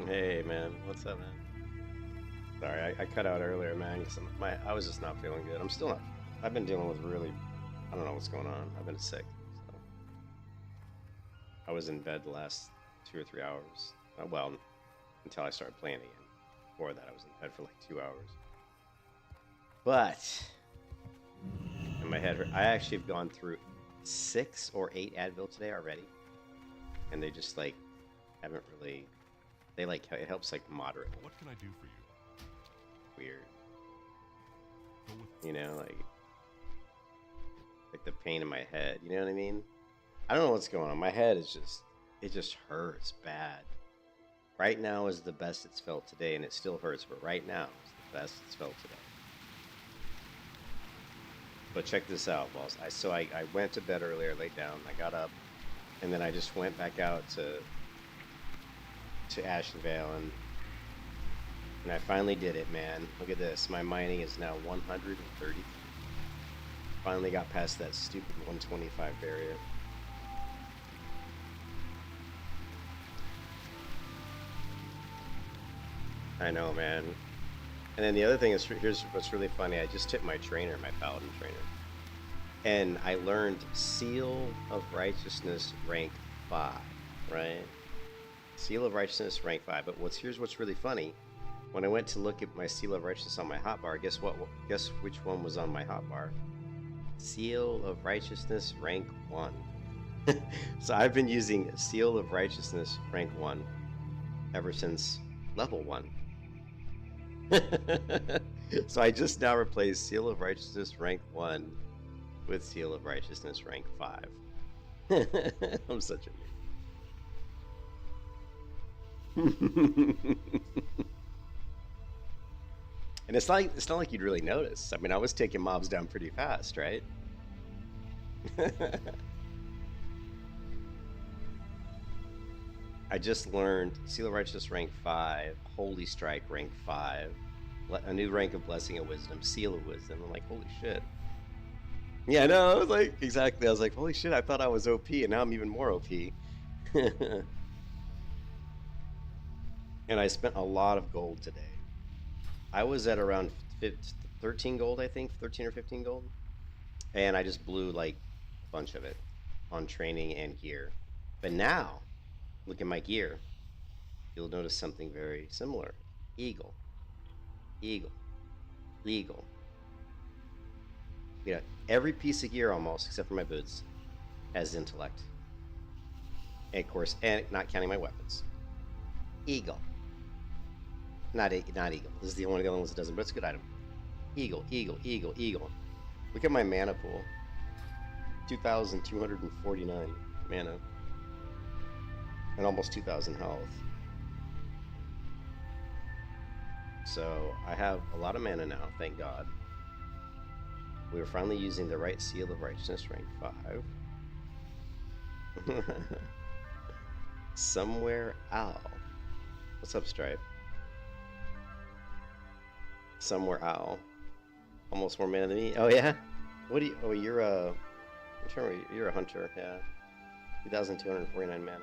Hey man, what's up, man? Sorry, I cut out earlier, man, because I was just not feeling good. I'm still not. I've been dealing with really, I don't know what's going on. I've been sick, so I was in bed the last 2 or 3 hours. Well, until I started playing again. Before that, I was in bed for like 2 hours. But and my head hurt. I actually have gone through 6 or 8 Advil today already, and they just like haven't really. They like it helps like moderately. What can I do for you? Weird. Go with You know, like the pain in my head. You know what I mean? I don't know what's going on. My head is just it just hurts bad. Right now is the best it's felt today, and it still hurts. But right now is the best it's felt today. But check this out, boss. I went to bed earlier, laid down, I got up, and then I just went back out to Ashen Vale, and I finally did it, man. Look at this. My mining is now 130. Finally got past that stupid 125 barrier. I know, man. And then the other thing is, here's what's really funny. I just tipped my trainer, my Paladin trainer. And I learned Seal of Righteousness rank 5, right? Seal of Righteousness rank 5. But here's what's really funny. When I went to look at my Seal of Righteousness on my hotbar, guess what? Guess which one was on my hotbar? Seal of Righteousness rank 1. So I've been using Seal of Righteousness rank 1 ever since level 1. So I just now replaced Seal of Righteousness rank 1 with Seal of Righteousness rank 5. I'm such a nerd. And it's not like you'd really notice. I mean, I was taking mobs down pretty fast, right? I just learned Seal of Righteousness rank 5, Holy Strike rank 5, a new rank of Blessing of Wisdom, Seal of Wisdom. I'm like, holy shit. Yeah, no, I was like, exactly. I was like, holy shit, I thought I was OP, and now I'm even more OP. And I spent a lot of gold today. I was at around 13 gold, I think, 13 or 15 gold. And I just blew like a bunch of it on training and gear. But now, look at my gear. You'll notice something very similar. Eagle. Eagle. Eagle. You know, every piece of gear almost, except for my boots, has intellect. And of course, and not counting my weapons. Eagle. Not eagle. This is the only one that doesn't, but it's a good item. Eagle, eagle, eagle, eagle. Look at my mana pool. 2,249 mana. And almost 2,000 health. So I have a lot of mana now, thank God. We are finally using the right Seal of Righteousness, rank 5. Somewhere Owl. What's up, Stripe? Somewhere Owl. Almost more mana than me. Oh yeah? What do you? Oh, you're a. I'm trying to. You're a hunter. Yeah. 2,249 mana.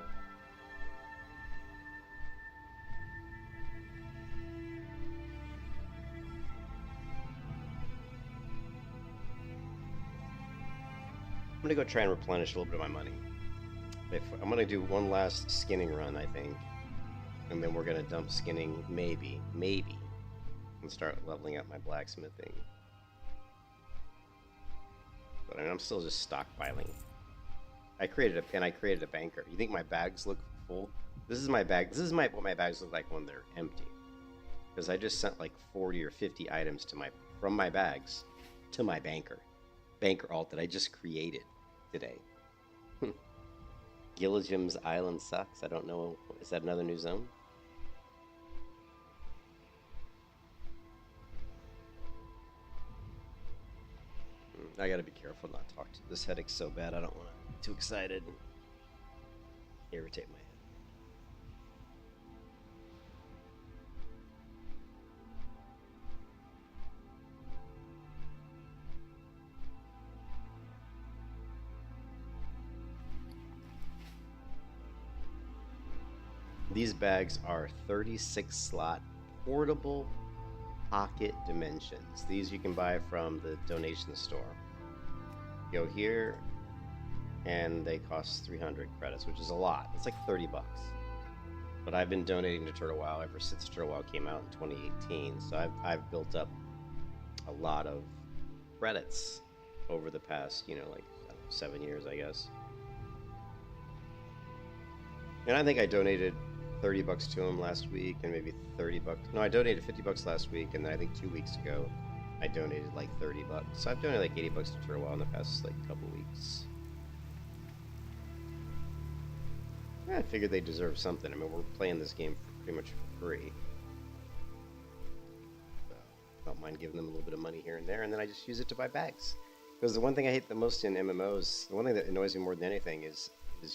I'm gonna go try and replenish a little bit of my money. I'm gonna do one last skinning run, I think, and then we're gonna dump skinning, maybe, and start leveling up my blacksmithing. But I mean, I'm still just stockpiling. I created a banker. You think my bags look full? This is my bag. This is what my bags look like when they're empty. Because I just sent like 40 or 50 items from my bags to my banker alt that I just created today. Gilligam's Island sucks. I don't know. Is that another new zone? I gotta be careful not to talk to. This headache's so bad. I don't want to be too excited and irritate my head. These bags are 36 slot portable pocket dimensions. These you can buy from the donation store. Go here, and they cost 300 credits, which is a lot. It's like 30 bucks. But I've been donating to Turtle Wow ever since Turtle Wow came out in 2018, so I've built up a lot of credits over the past, you know, like I don't know, 7 years, I guess. And I think I donated 30 bucks to him last week, and maybe 30 bucks. No, I donated 50 bucks last week, and then I think 2 weeks ago I donated like 30 bucks. So I've donated like 80 bucks to Turtle Wow in the past like couple weeks. I figured they deserve something. I mean, we're playing this game pretty much for free. So I don't mind giving them a little bit of money here and there, and then I just use it to buy bags. Because the one thing I hate the most in MMOs, the one thing that annoys me more than anything is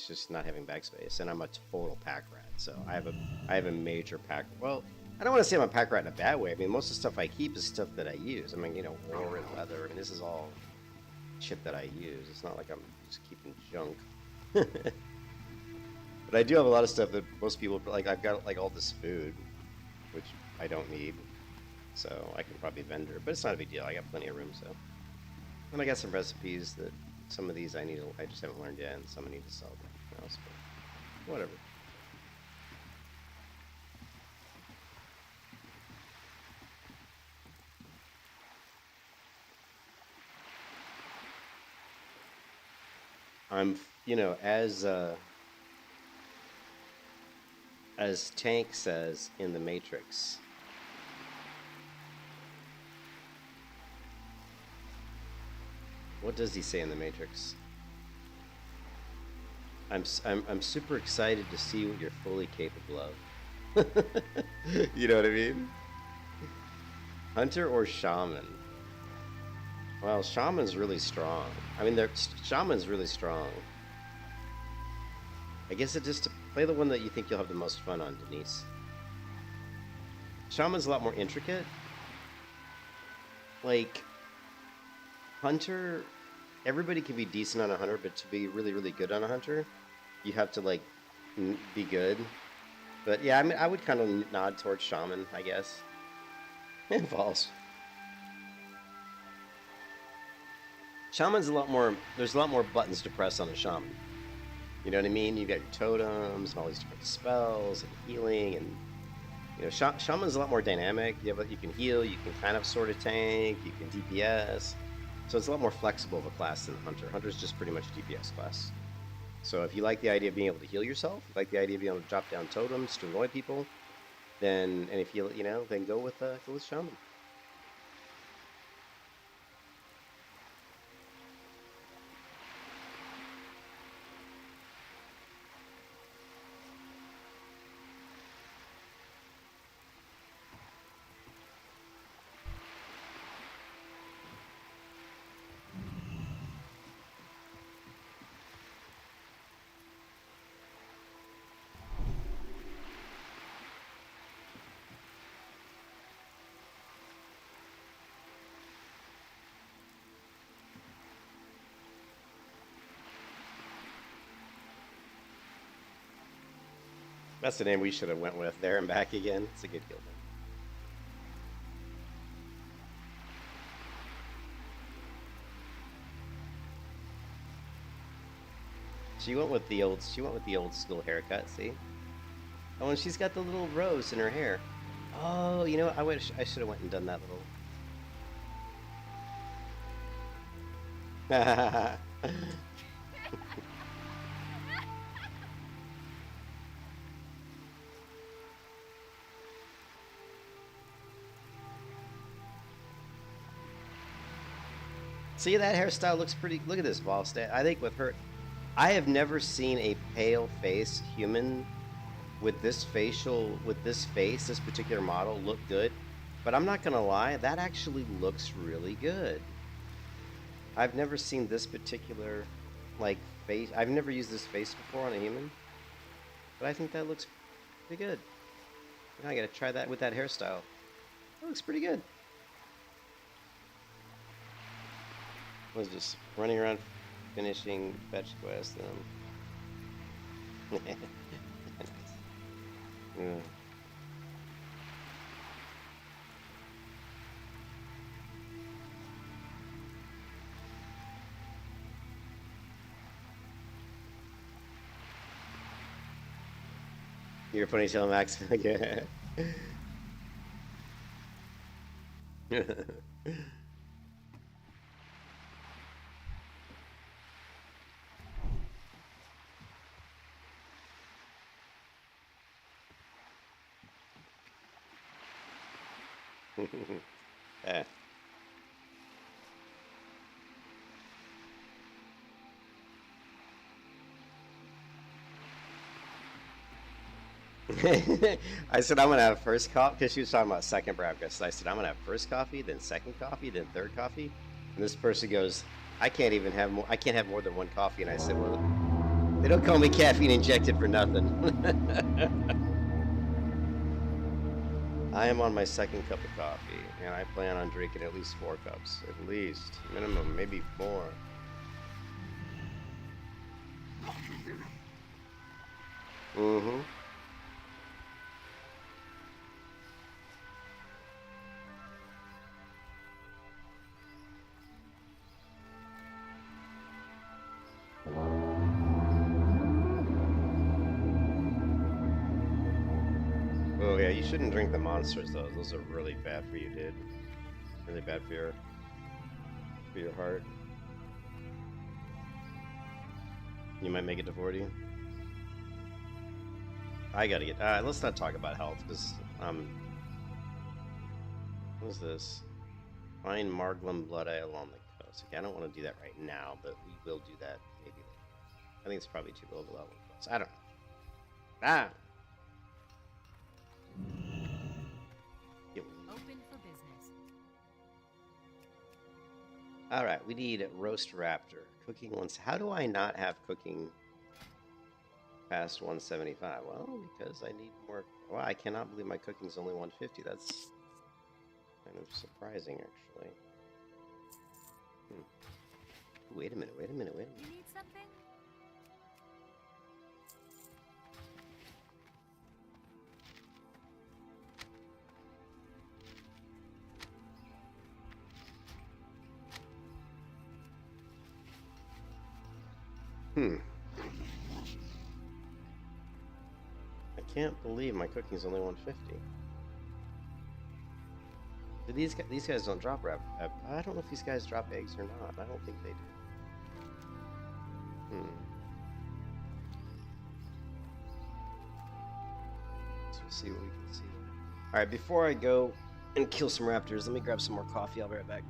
just not having bag space. And I'm a total pack rat, so I have a major pack. Well, I don't want to say I'm a pack rat in a bad way. I mean, most of the stuff I keep is stuff that I use. I mean, you know, ore and leather. I mean, this is all shit that I use. It's not like I'm just keeping junk. But I do have a lot of stuff that most people like. I've got like all this food, which I don't need, so I can probably vendor. But it's not a big deal. I got plenty of room, so. And I got some recipes that some of these I just haven't learned yet, and some I need to sell them else, but whatever. I'm, you know, as Tank says in the Matrix. What does he say in the Matrix? I'm super excited to see what you're fully capable of. You know what I mean? Hunter or shaman? Well, shaman's really strong. I mean, shaman's really strong. I guess it just to play the one that you think you'll have the most fun on, Denise. Shaman's a lot more intricate. Like Hunter, everybody can be decent on a hunter, but to be really, really good on a hunter, you have to like be good. But yeah, I mean, I would kind of nod towards shaman, I guess. And false. Shaman's a lot more. There's a lot more buttons to press on a shaman. You know what I mean? You got your totems and all these different spells and healing, and you know, shaman's a lot more dynamic. You can heal, you can kind of sort of tank, you can DPS. So it's a lot more flexible of a class than Hunter. Hunter's just pretty much a DPS class. So if you like the idea of being able to heal yourself, like the idea of being able to drop down totems to annoy people, then and if you know, then go with shaman. That's the name we should have went with. There and back again. It's a good guild name. She went with the old school haircut. See? Oh, and she's got the little rose in her hair. Oh, you know what? I should have went and done that little. See, that hairstyle looks pretty. Look at this Volstat. I think with her, I have never seen a pale face human with this face, this particular model look good. But I'm not gonna lie, that actually looks really good. I've never seen this particular like face. I've never used this face before on a human, but I think that looks pretty good. Now I gotta try that with that hairstyle. That looks pretty good. Was just running around finishing fetch quest. Nice. Yeah. Your ponytail, Max. Yeah. Eh. I said I'm gonna have first coffee because she was talking about second breakfast. I said I'm gonna have first coffee, then second coffee, then third coffee. And this person goes, I can't even have more. I can't have more than one coffee. And I said, well, they don't call me caffeine injected for nothing. I am on my second cup of coffee, and I plan on drinking at least 4 cups, at least minimum, maybe more. Mm-hmm. Oh yeah, you shouldn't drink the monsters though. Those are really bad for you, dude. Really bad for your heart. You might make it to 40. I gotta get. Let's not talk about health because what is this? Find Marglin blood ale on the coast. Okay, I don't want to do that right now, but we will do that maybe later. I think it's probably too low level for us. I don't know. Ah. Open for business. All right, we need roast raptor. Cooking once. How do I not have cooking past 175? Well, because I need more. Well, I cannot believe my cooking's only 150. That's kind of surprising, actually. Wait a minute. Wait a minute. Wait a minute. You need something? I can't believe my cooking's only 150. These guys don't drop rap. I don't know if these guys drop eggs or not. I don't think they do. So we'll see what we can see. All right, before I go and kill some raptors, let me grab some more coffee. I'll be right back.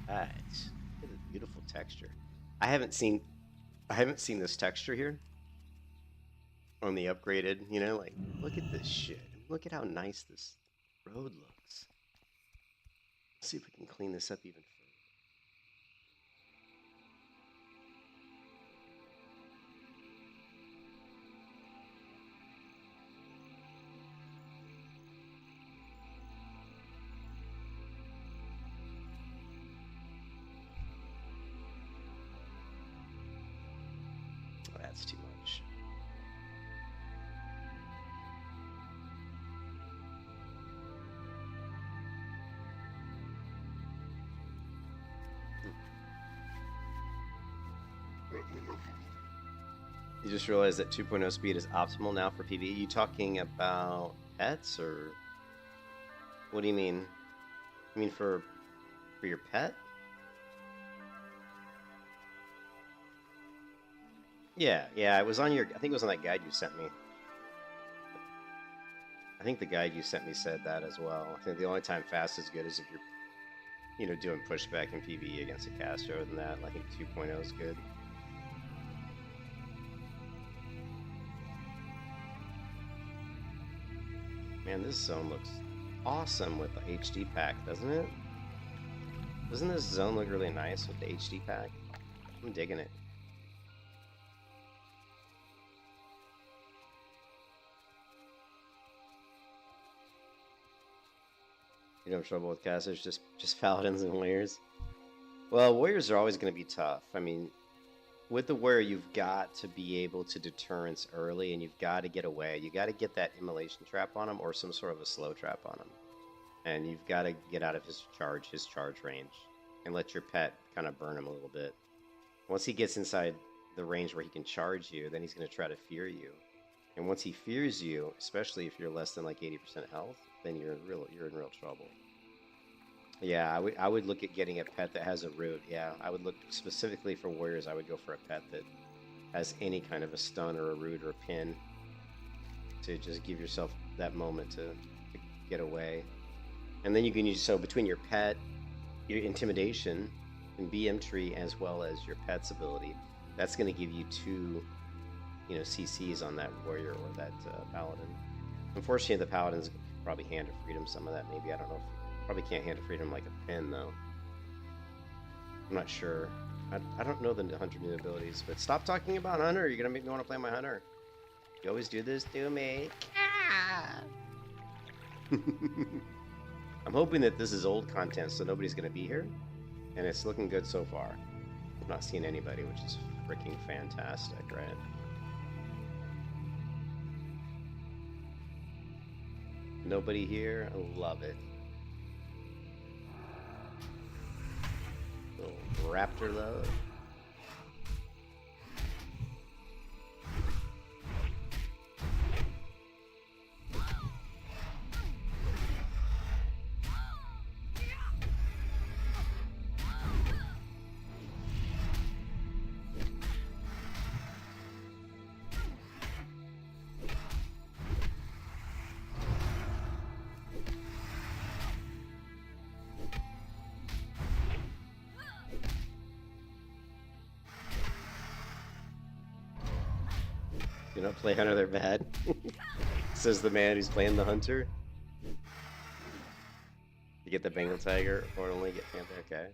Alright, look at this beautiful texture. I haven't seen this texture here on the upgraded, you know, like look at this shit. Look at how nice this road looks. Let's see if we can clean this up even further. Oh, that's too much. You just realized that 2.0 speed is optimal now for PvE. You talking about pets, or what do you mean? You mean for your pet? Yeah, it was on your. I think it was on that guide you sent me. I think the guide you sent me said that as well. I think the only time fast is good is if you're, doing pushback in PvE against a caster. Other than that, I think 2.0 is good. Man, this zone looks awesome with the HD pack, doesn't it? Doesn't this zone look really nice with the HD pack? I'm digging it. You don't have trouble with casters, just paladins and warriors? Well, warriors are always going to be tough. I mean, with the warrior, you've got to be able to deterrence early, and you've got to get away. You got to get that immolation trap on him, or some sort of a slow trap on him, and you've got to get out of his charge range, and let your pet kind of burn him a little bit. Once he gets inside the range where he can charge you, then he's going to try to fear you, and once he fears you, especially if you're less than like 80% health, then you're in real trouble. Yeah, I would look at getting a pet that has a root. Yeah, I would look specifically for warriors. I would go for a pet that has any kind of a stun or a root or a pin to just give yourself that moment to get away. And then you can use, so between your pet, your intimidation, and BM tree, as well as your pet's ability, that's going to give you 2, CCs on that warrior or that paladin. Unfortunately, the paladin's probably hand of freedom some of that. Maybe, I don't know. Probably can't hand of freedom like a pin though. I'm not sure. I don't know the hunter new abilities, but stop talking about hunter. You're gonna make me want to play my hunter. You always do this to me. I'm hoping that this is old content, so nobody's gonna be here, and it's looking good so far. I'm not seeing anybody, which is freaking fantastic, right? Nobody here. I love it. Little raptor love. You don't play hunter, they're bad. Says the man who's playing the hunter. You get the Bengal Tiger, or only get Panther, okay.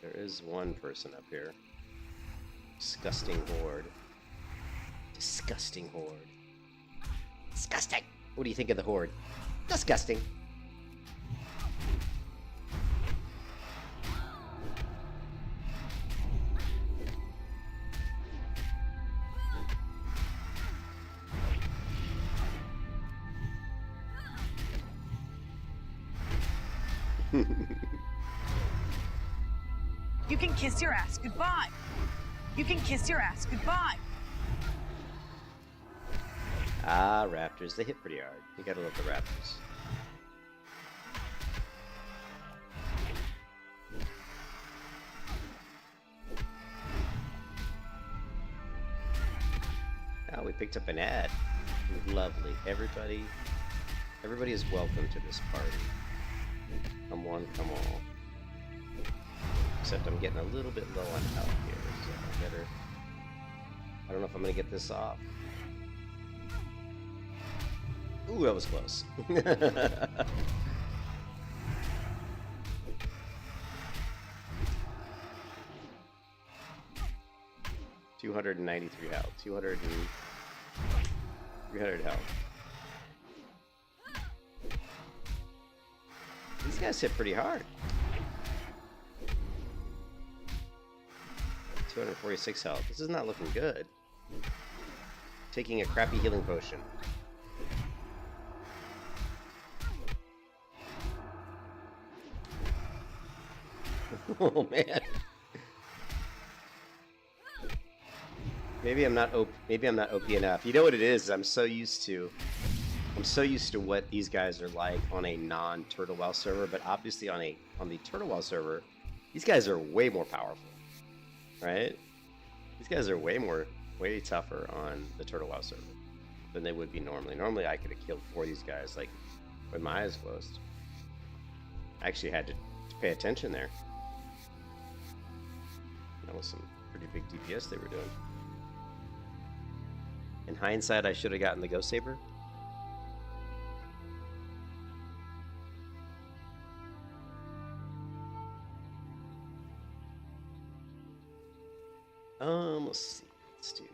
There is one person up here. Disgusting horde. Disgusting horde. Disgusting! What do you think of the horde? Disgusting. You can kiss your ass goodbye. You can kiss your ass goodbye. Ah, raptors. They hit pretty hard. You gotta love the raptors. Oh, we picked up an ad. Lovely. Everybody is welcome to this party. Come one, come all. Except I'm getting a little bit low on health here, so I don't know if I'm gonna get this off. Ooh, that was close. 293 health. 300 health. These guys hit pretty hard. 246 health. This is not looking good. Taking a crappy healing potion. Oh man. Maybe I'm not OP enough. You know what it is? I'm so used to what these guys are like on a non-Turtle WoW server, but obviously on the Turtle WoW server, these guys are way more powerful, right? These guys are way tougher on the Turtle WoW server than they would be normally. Normally, I could have killed 4 of these guys like with my eyes closed. I actually had to pay attention there. That was some pretty big DPS they were doing. In hindsight, I should have gotten the Ghost Saber. Let's see. Let's do.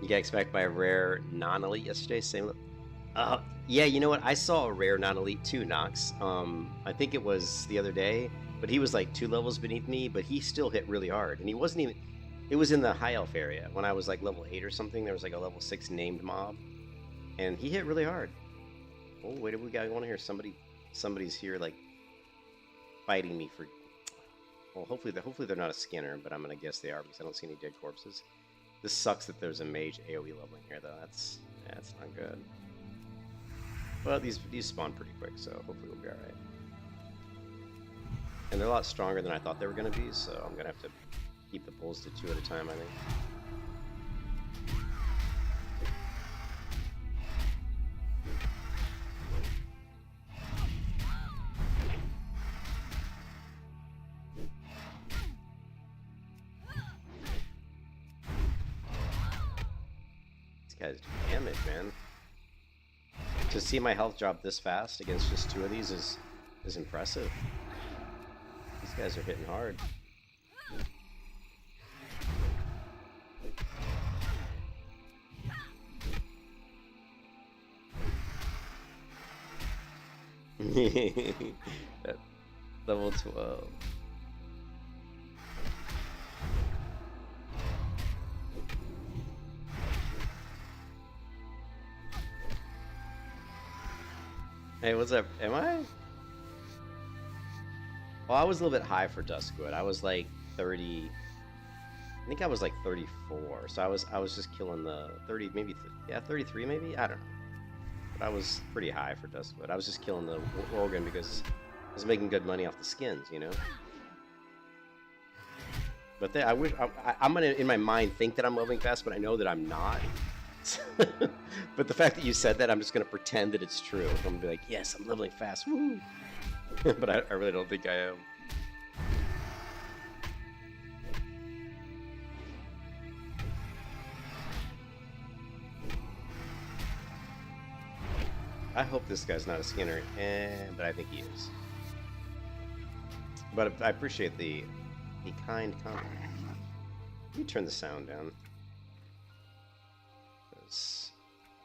You got expect by a rare non-elite yesterday. Same. Yeah. You know what? I saw a rare non-elite too, Nox. I think it was the other day, but he was like 2 levels beneath me, but he still hit really hard, and he wasn't even. It was in the high elf area when I was like level 8 or something. There was like a level 6 named mob, and he hit really hard. Oh, wait, do we got one here? Somebody's here like fighting me for. Well, hopefully they're not a Skinner, but I'm gonna guess they are because I don't see any dead corpses. This sucks that there's a mage AoE leveling here though. That's not good. Well, these spawn pretty quick, so hopefully we'll be all right. And they're a lot stronger than I thought they were gonna be, so I'm gonna have to keep the bulls to 2 at a time, I think. These guys do damage, man. To see my health drop this fast against just 2 of these is impressive. These guys are hitting hard. That level 12. Hey, what's up? Am I? Well, I was a little bit high for Duskwood. I was like 30. I think I was like 34. So I was just killing the 30, maybe 33, maybe. I don't know. But I was pretty high for Duskwood. I was just killing the organ because I was making good money off the skins, you know. But I'm gonna in my mind think that I'm leveling fast, but I know that I'm not. But the fact that you said that, I'm just gonna pretend that it's true. I'm gonna be like, yes, I'm leveling fast. Woo! But I really don't think I am. I hope this guy's not a Skinner, but I think he is. But I appreciate the kind comment. Let me turn the sound down. Because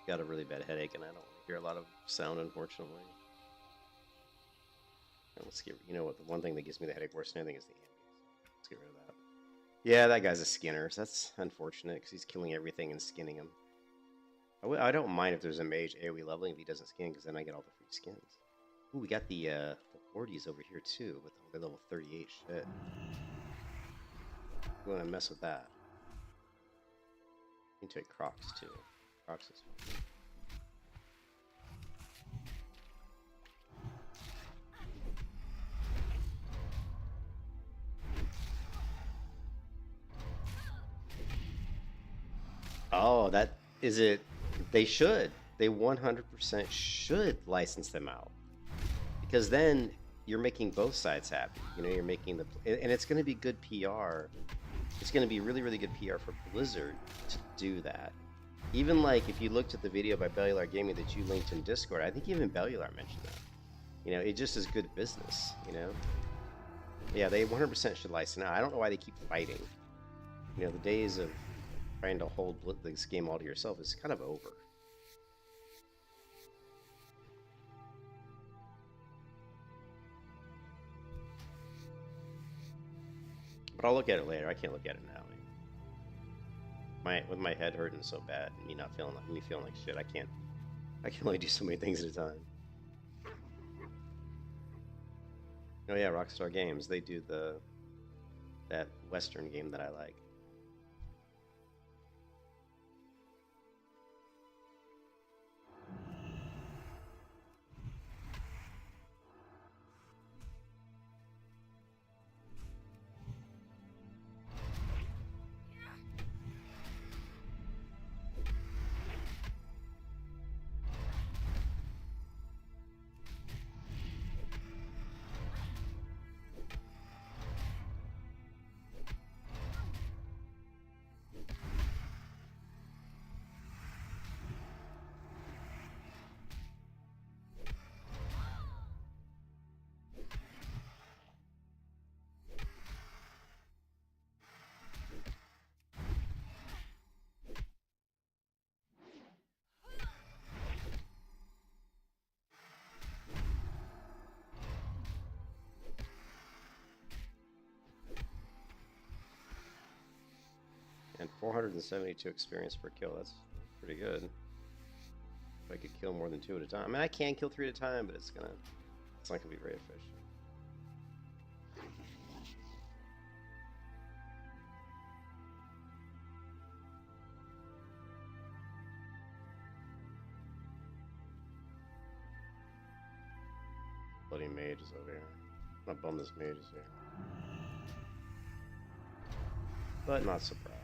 I've got a really bad headache and I don't want to hear a lot of sound, unfortunately. And let's get, you know what, the one thing that gives me the headache worse than anything is the ambience. Let's get rid of that. Yeah, that guy's a Skinner, so that's unfortunate because he's killing everything and skinning him. I don't mind if there's a mage AoE leveling if he doesn't skin, because then I get all the free skins. Ooh, we got the Hordes over here too, with the level 38 shit. We want to mess with that. You can take Crocs too. Crocs is fun. Oh, that is it. They should. They 100% should license them out. Because then you're making both sides happy. You know, you're making and it's going to be good PR. It's going to be really, really good PR for Blizzard to do that. Even like if you looked at the video by Bellular Gaming that you linked in Discord, I think even Bellular mentioned that. You know, it just is good business, you know? Yeah, they 100% should license out. I don't know why they keep fighting. You know, the days of trying to hold this game all to yourself is kind of over. But I'll look at it later. I can't look at it now. With my head hurting so bad, and me feeling like shit, I can only do so many things at a time. Oh yeah, Rockstar Games. They do that Western game that I like. And 472 experience per kill. That's pretty good. If I could kill more than 2 at a time. I mean, I can kill 3 at a time, but it's not gonna be very efficient. Bloody mage is over here. I'm gonna bum this mage is here. But not surprised.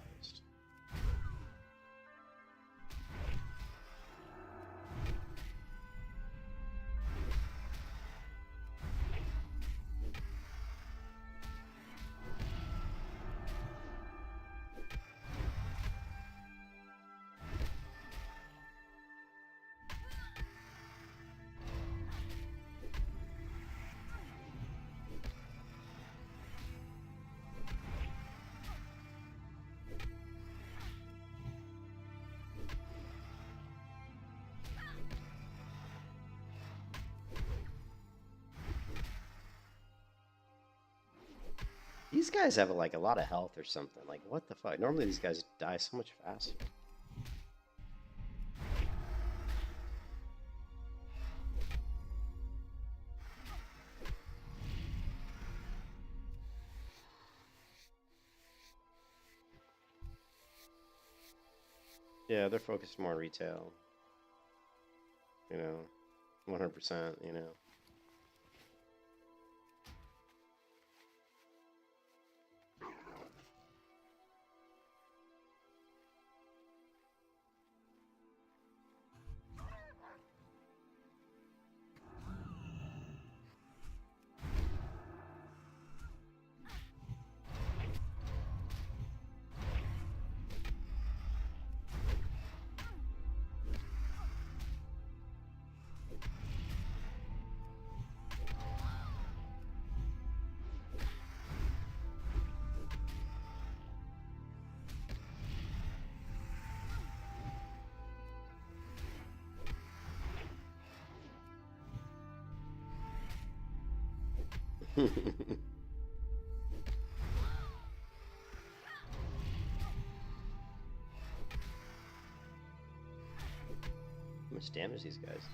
These guys have like a lot of health or something. Like, what the fuck? Normally these guys die so much faster. Yeah, they're focused more on retail. You know, 100%, you know. How much damage these guys do?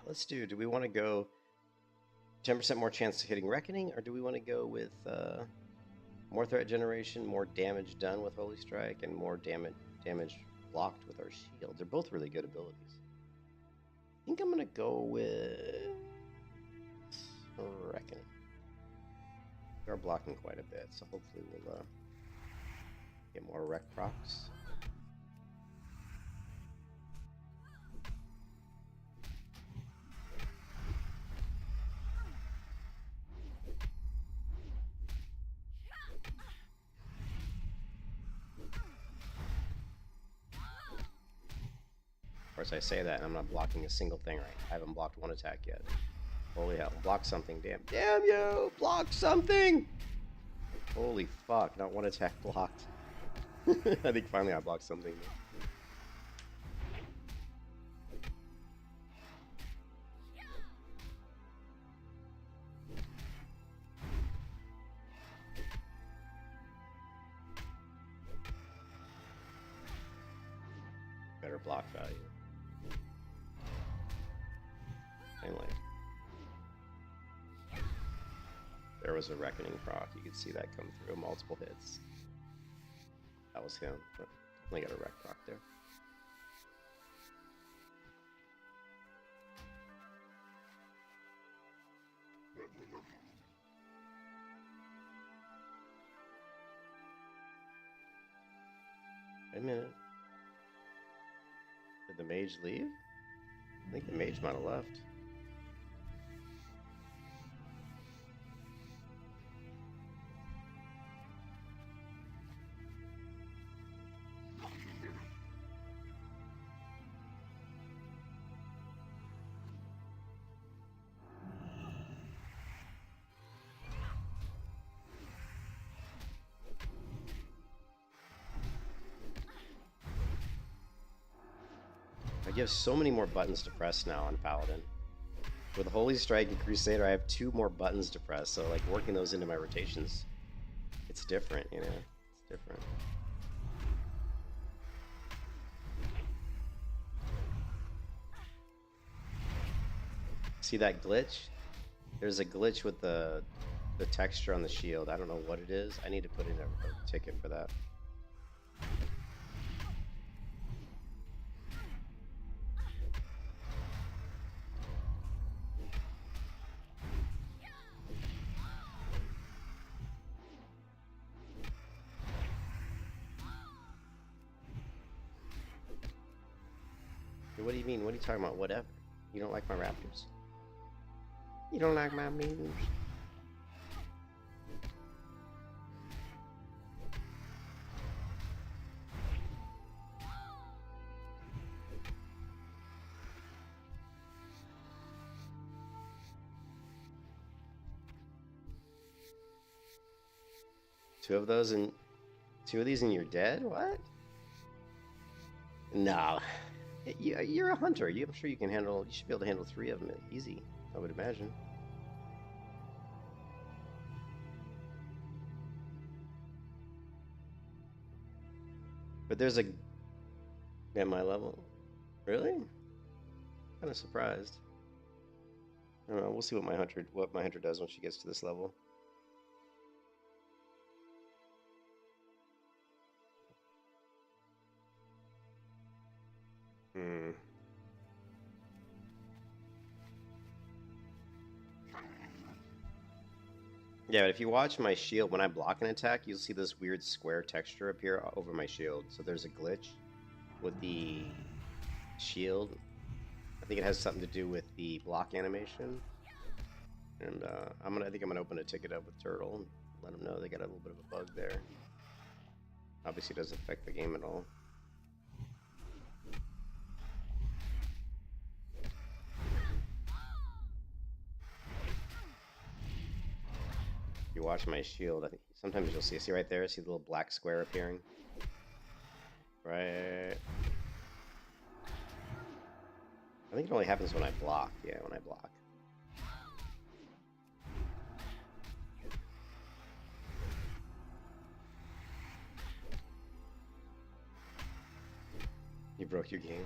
Let's do we want to go 10% more chance of hitting Reckoning, or do we want to go with more threat generation, more damage done with Holy Strike, and more damage blocked with our shield? They're both really good abilities. I think I'm going to go with Reckoning. They're blocking quite a bit, so hopefully we'll get more Wreck procs. Of course, I say that and I'm not blocking a single thing right now. I haven't blocked one attack yet. Holy hell. Block something, damn you! Block something! Holy fuck, not one attack blocked. I think finally I blocked something. Better block value. Anyway. There was a Reckoning proc. You could see that come through multiple hits. That was him, but definitely got a wreck proc there. Wait a minute. Did the mage leave? I think the mage might have left. I have so many more buttons to press now on Paladin. With Holy Strike and Crusader, I have 2 more buttons to press, so like working those into my rotations, it's different, you know? It's different. See that glitch? There's a glitch with the texture on the shield. I don't know what it is. I need to put in a ticket for that. What do you mean? What are you talking about? Whatever. You don't like my raptors? You don't like my memes? Two of those and 2 of these and you're dead? What? No. You're a hunter. I'm sure you can handle. You should be able to handle 3 of them easy, I would imagine. But there's a at my level. Really? Kind of surprised. I don't know. We'll see what my hunter does when she gets to this level. Yeah, but if you watch my shield, when I block an attack, you'll see this weird square texture appear over my shield. So there's a glitch with the shield. I think it has something to do with the block animation. And I think I'm gonna open a ticket up with Turtle and let them know they got a little bit of a bug there. Obviously, it doesn't affect the game at all. You watch my shield, I think sometimes you'll see right there, see the little black square appearing? Right. I think it only happens when I block. Yeah, when I block. You broke your game.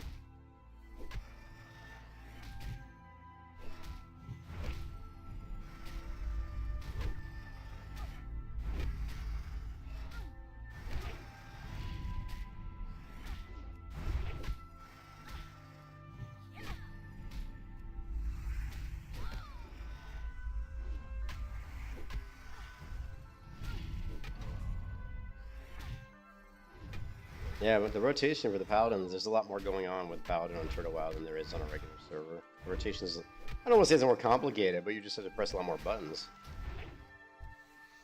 Yeah, but the rotation for the Paladins, there's a lot more going on with Paladin on Turtle WoW than there is on a regular server. The rotations, I don't want to say it's more complicated, but you just have to press a lot more buttons.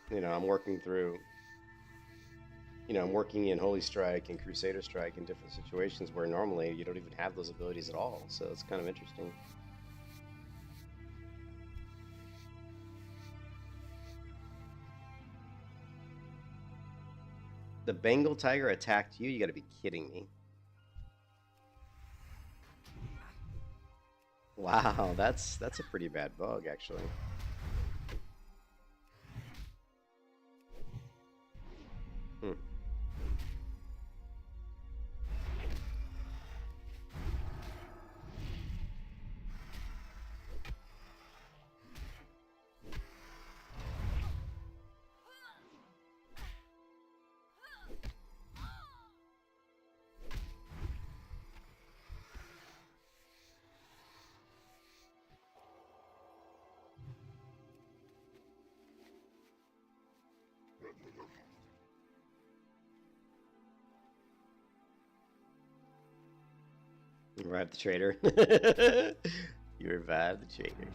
You know, I'm working through, I'm working in Holy Strike and Crusader Strike in different situations where normally you don't even have those abilities at all, so it's kind of interesting. The Bengal tiger attacked you? You gotta be kidding me. Wow, that's a pretty bad bug, actually. Hmm. You revived the trader. You revived the trader.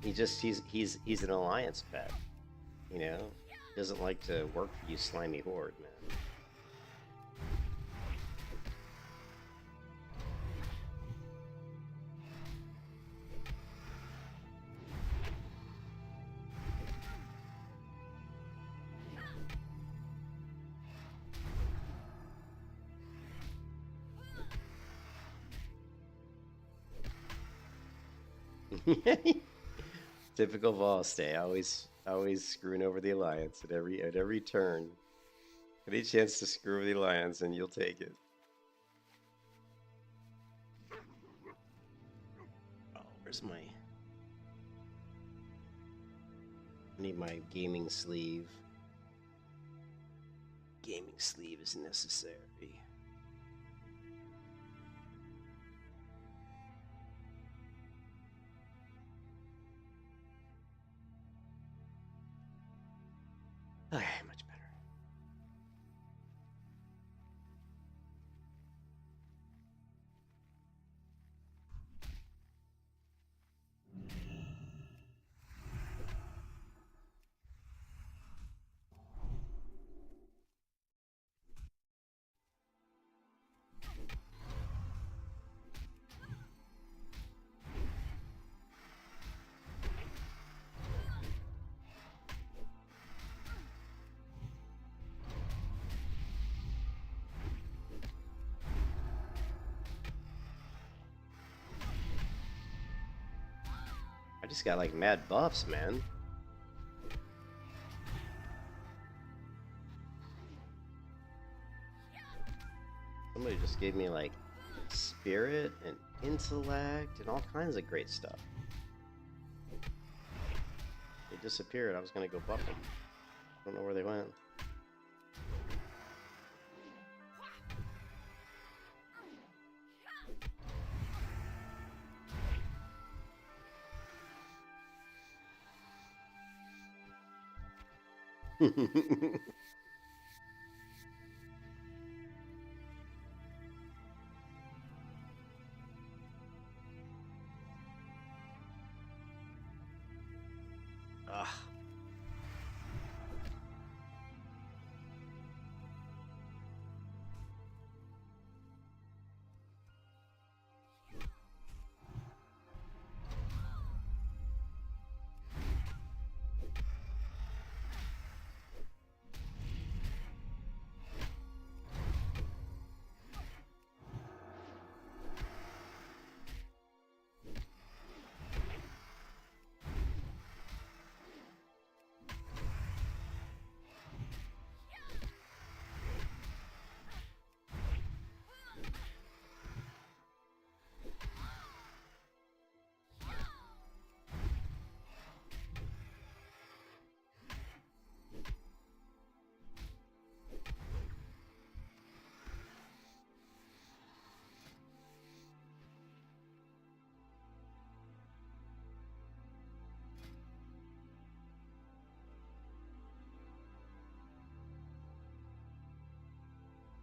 He's an alliance pet, you know? Doesn't like to work for you slimy horde, man. Typical Volstay, always screwing over the alliance at every turn. Any chance to screw over the alliance, and you'll take it. Oh, where's my? I need my gaming sleeve. Gaming sleeve is necessary. Okay, much better. I just got like mad buffs, man. Somebody just gave me like spirit and intellect and all kinds of great stuff. They disappeared. I was gonna go buff them. I don't know where they went. Ugh.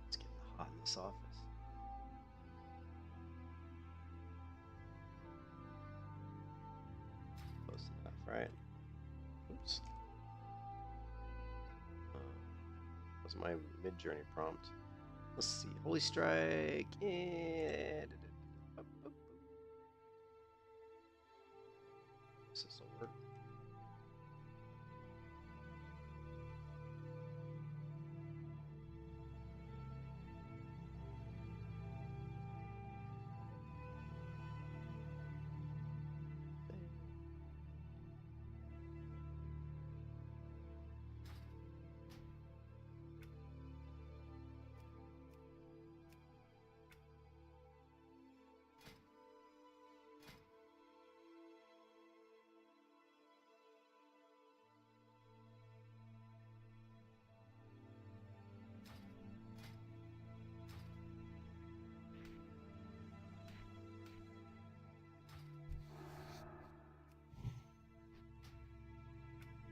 It's getting hot in this office. right. Oops. Was my mid-journey prompt. Let's see. Holy Strike and... This will work.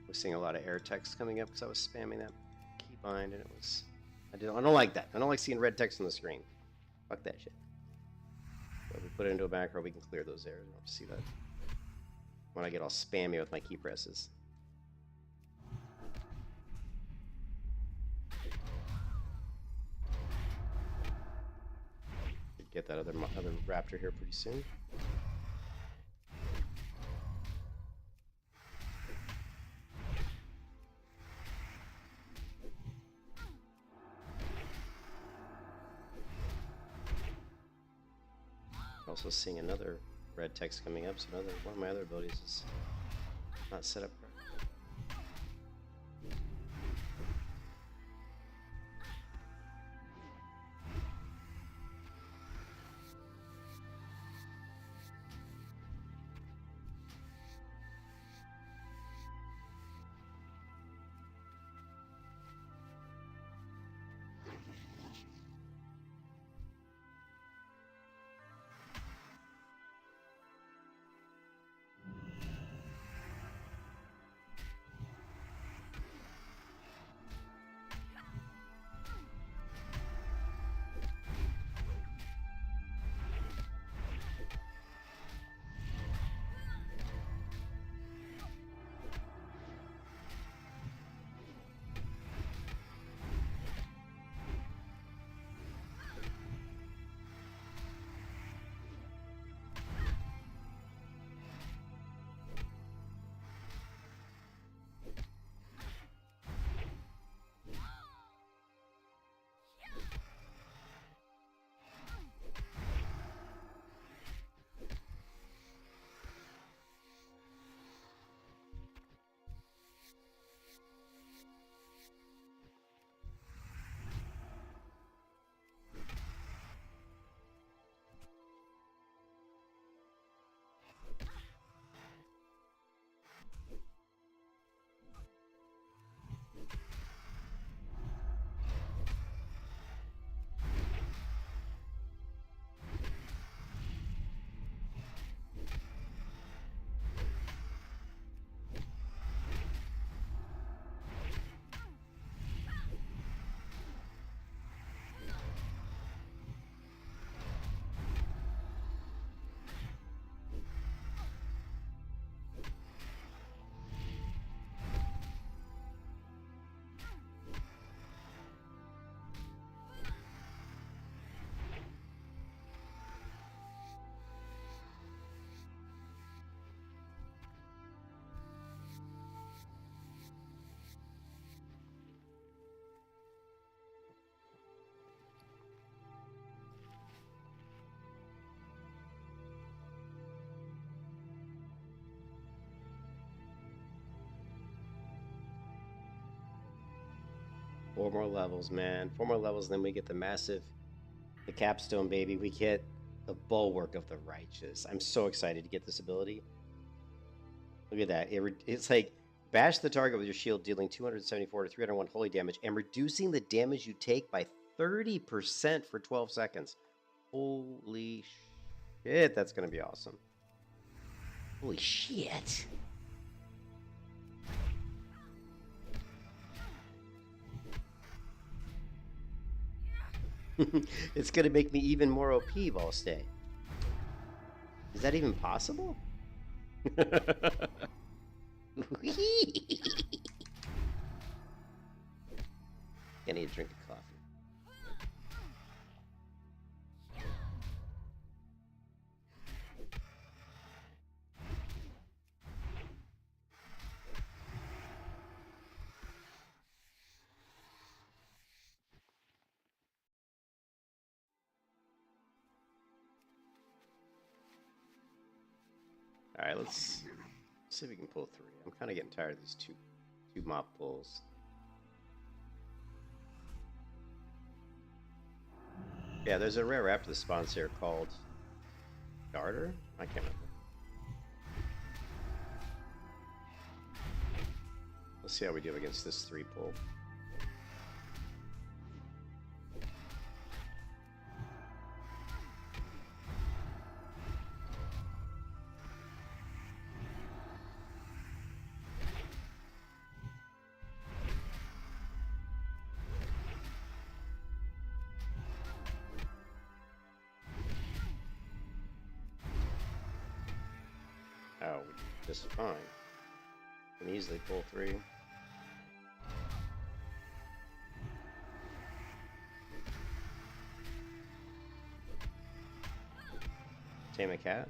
Was seeing a lot of air text coming up because I was spamming that keybind, and it was I don't like that. I don't like seeing red text on the screen. Fuck that shit. So if we put it into a macro, we can clear those errors. I don't see that when I get all spammy with my key presses. Get that other raptor here pretty soon. Also seeing another red text coming up, so one of my other abilities is not set up correctly. Four more levels, man. 4 more levels, then we get the capstone, baby. We get the Bulwark of the Righteous. I'm so excited to get this ability. Look at that. It's like bash the target with your shield, dealing 274 to 301 holy damage, and reducing the damage you take by 30% for 12 seconds. Holy shit, that's going to be awesome. Holy shit. It's going to make me even more OP, Volstay. Is that even possible? right, let's see if we can pull 3. I'm kind of getting tired of these two mop pulls. Yeah, there's a rare raptor that spawns here called Darter? I can't remember. Let's see how we do against this 3 pull. Oh, we did just fine. Can easily pull 3. Tame a cat.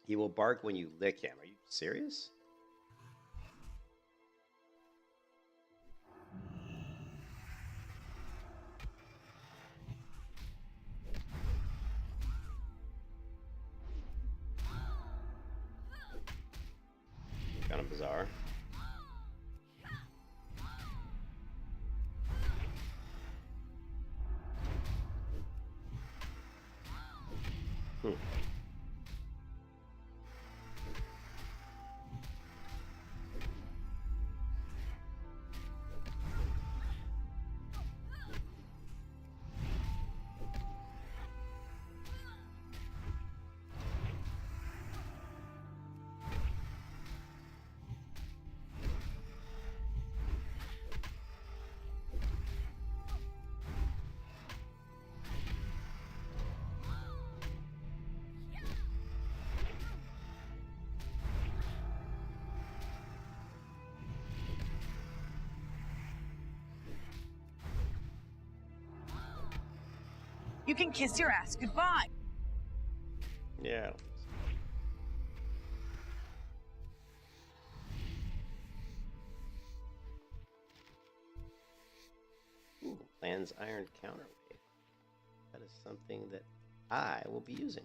He will bark when you lick him. Are you serious? Kind of bizarre. Hmm. You can kiss your ass goodbye. Yeah. Ooh, lands iron counterweight. That is something that I will be using.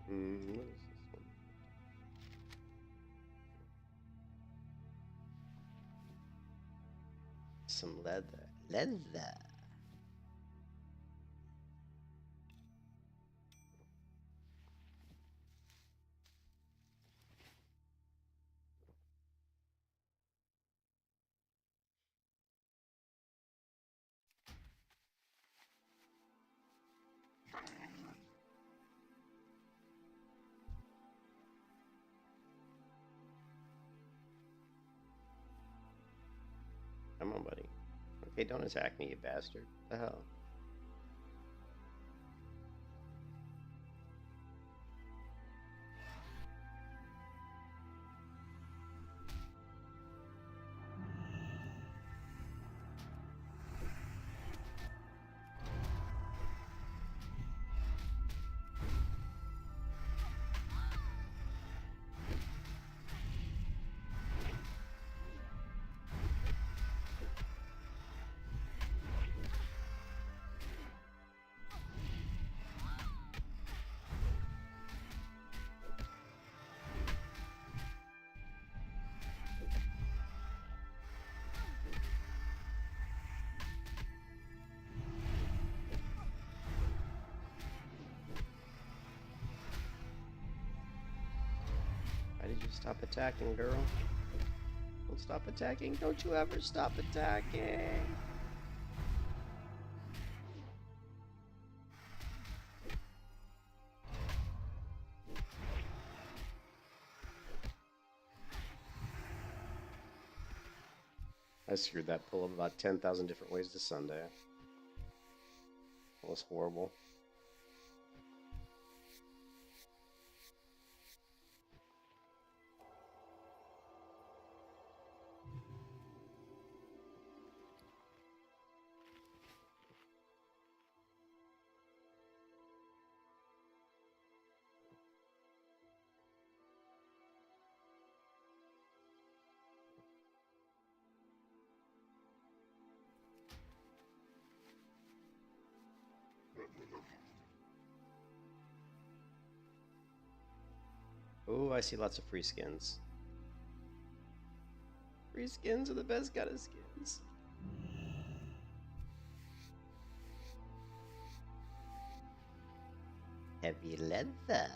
What is this one? Some leather. Leather. Come on, buddy. Okay, don't attack me, you bastard. What the hell? Why did you stop attacking, girl? Don't stop attacking. Don't you ever stop attacking. I screwed that pull up about 10,000 different ways this Sunday. That was horrible. Oh, I see lots of free skins. Free skins are the best kind of skins. Heavy leather.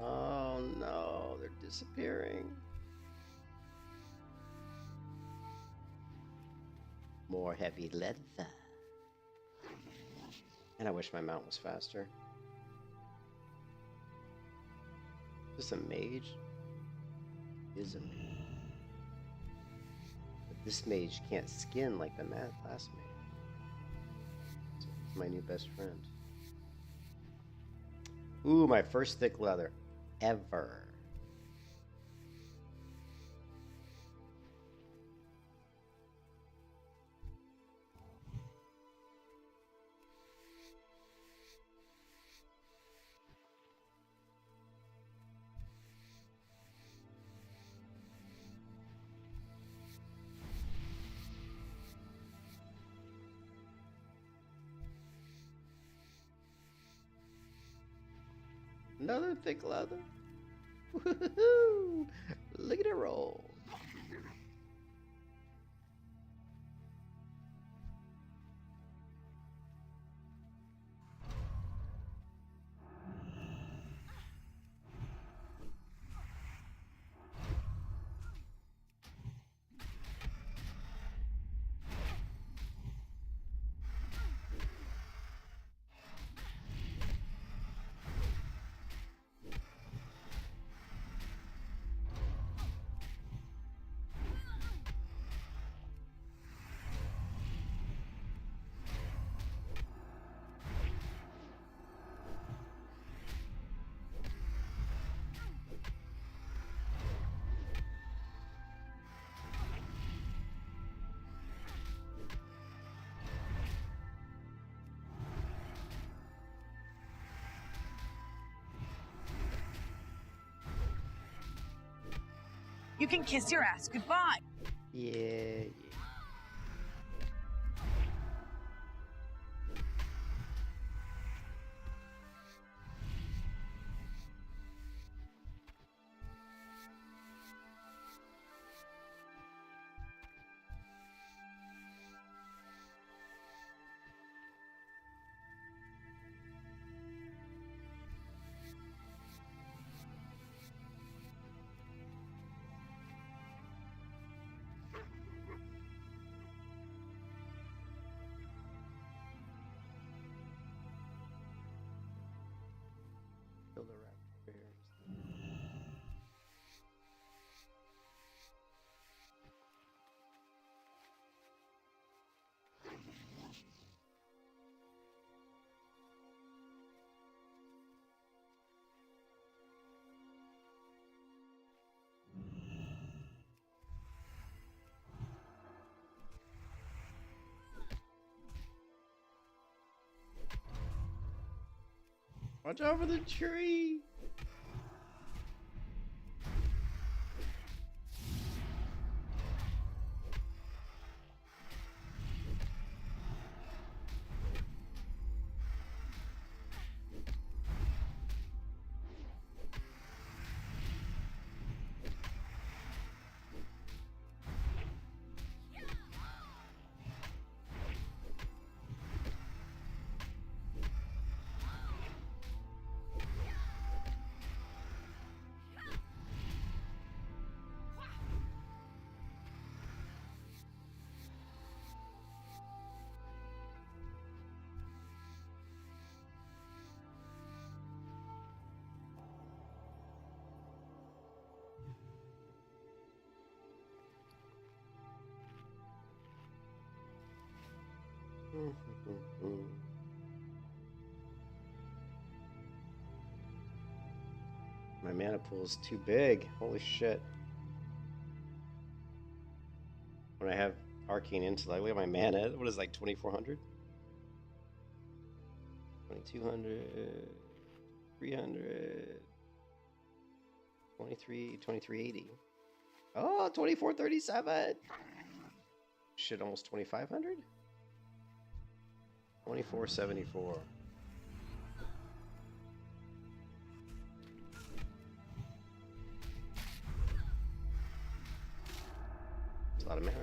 Oh no, they're disappearing. More heavy leather. And I wish my mount was faster. Just a mage? Is a mage. But this mage can't skin like the last mage. So he's my new best friend. Ooh, my first thick leather ever. Another thick leather. Woohoo! Look at it roll. You can kiss your ass goodbye. Yeah. Kill the raptor bears. Watch out for the tree! My mana pool is too big. Holy shit. When I have Arcane Intellect, look at my mana. What is it, like 2400? 2200, 300, 2380. Oh, 2437. Shit, almost 2500? 2474. That's a lot of mana.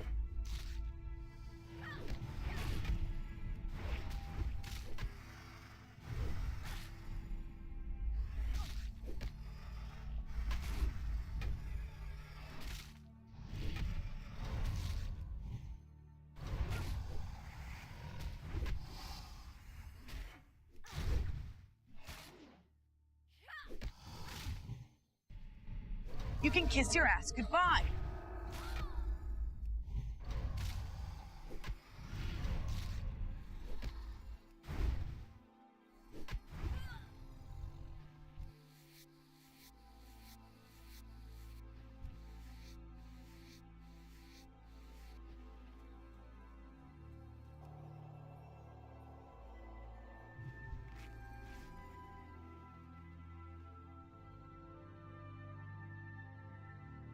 You can kiss your ass goodbye.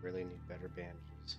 Really need better bandages.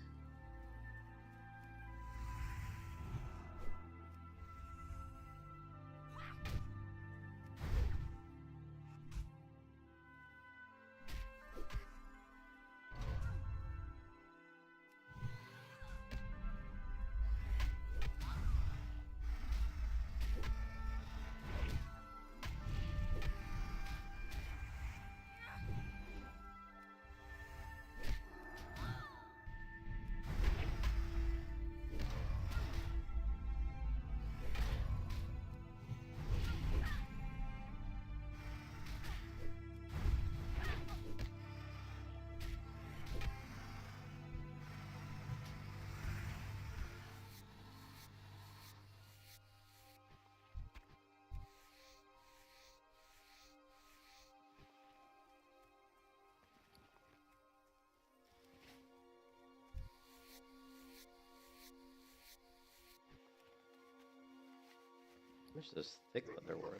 How much is this thick leather worth?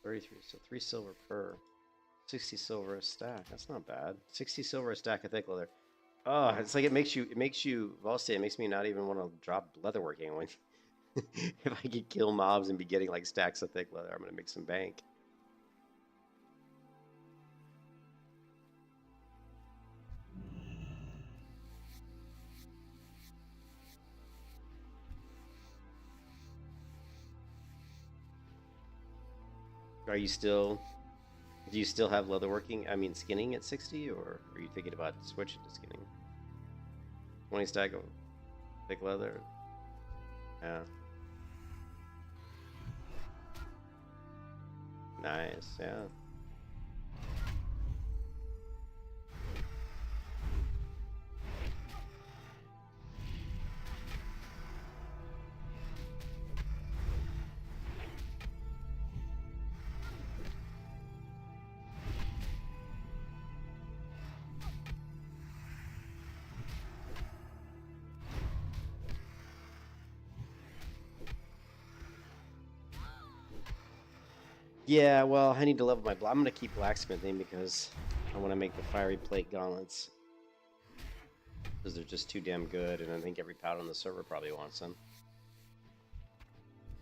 $33, so 3 silver per. 60 silver a stack. That's not bad. 60 silver a stack of thick leather. Oh, it's like it makes you Volstay, it makes me not even want to drop leatherworking when if I could kill mobs and be getting like stacks of thick leather, I'm gonna make some bank. Do you still have leatherworking? I mean, skinning at 60, or are you thinking about switching to skinning? 20 stack of thick leather. Yeah. Nice. Yeah. Yeah, well, I need to level my I'm gonna keep blacksmithing because I want to make the fiery plate gauntlets. Because they're just too damn good, and I think every paladin on the server probably wants them.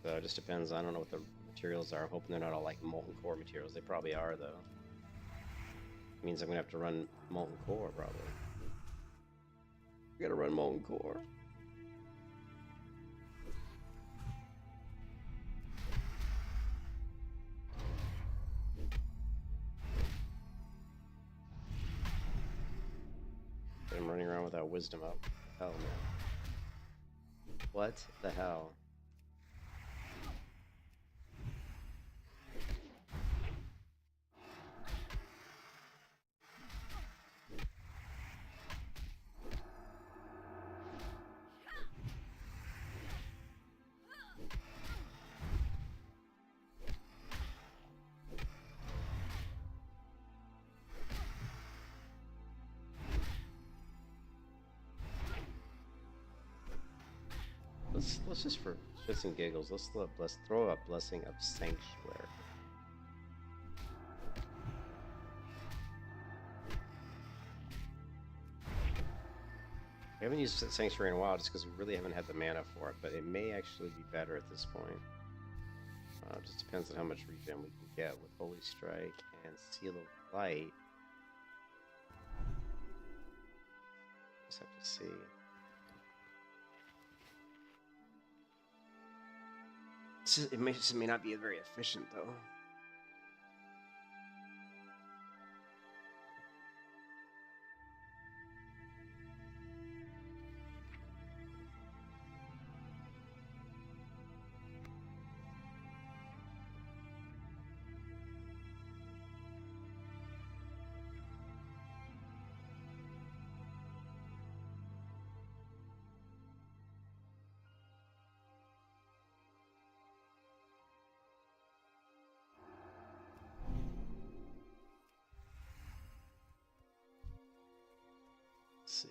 So it just depends. I don't know what the materials are. I'm hoping they're not all like molten core materials. They probably are, though. It means I'm gonna have to run molten core, probably. I gotta run molten core. I'm running around without wisdom up. Hell no. What the hell? Let's just for shits and giggles, let's throw a blessing of sanctuary. We haven't used sanctuary in a while just because we really haven't had the mana for it, but it may actually be better at this point. It just depends on how much regen we can get with Holy Strike and Seal of Light. Just have to see. It may not be very efficient though. Let's see.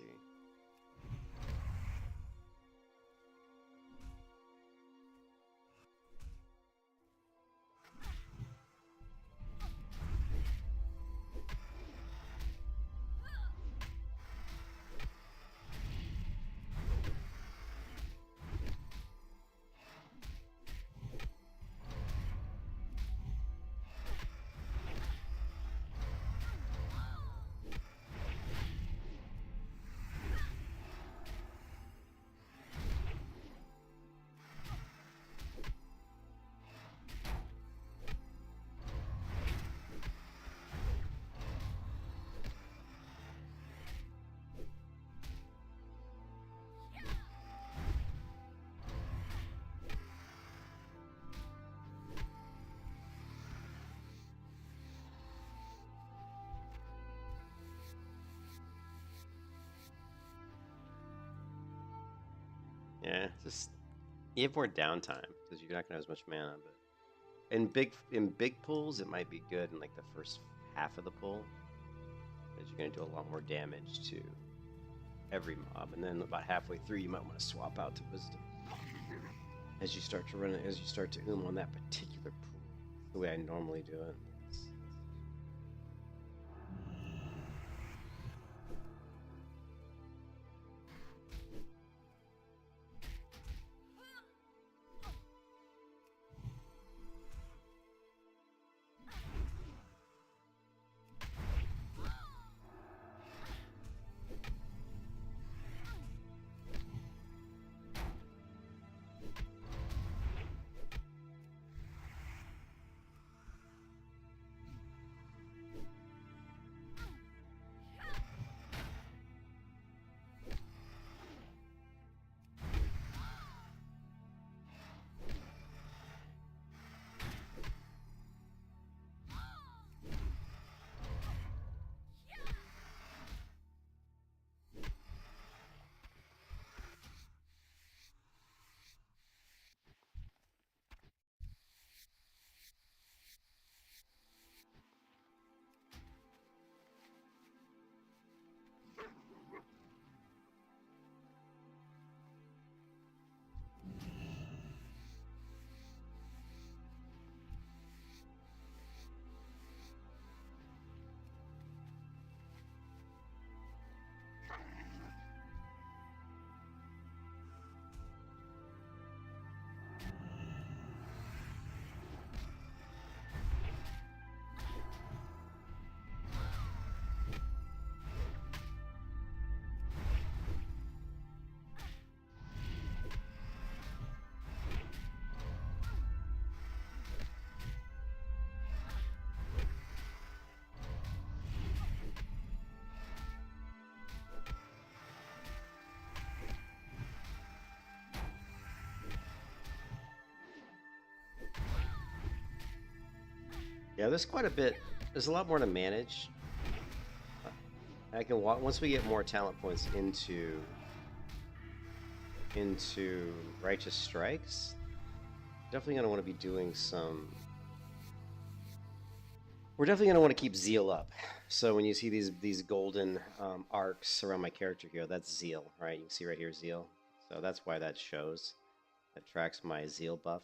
Yeah, just you have more downtime because you're not gonna have as much mana. But in big pulls, it might be good in like the first half of the pull, because you're gonna do a lot more damage to every mob, and then about halfway through, you might want to swap out to Wisdom as you start to run it, as you start to on that particular pool. The way I normally do it. Yeah, there's quite a bit. There's a lot more to manage. I can once we get more talent points into Righteous Strikes. Definitely gonna want to be doing some. We're definitely gonna want to keep Zeal up. So when you see these golden arcs around my character here, that's Zeal, right? You can see right here Zeal. So that's why that shows. that tracks my zeal buff.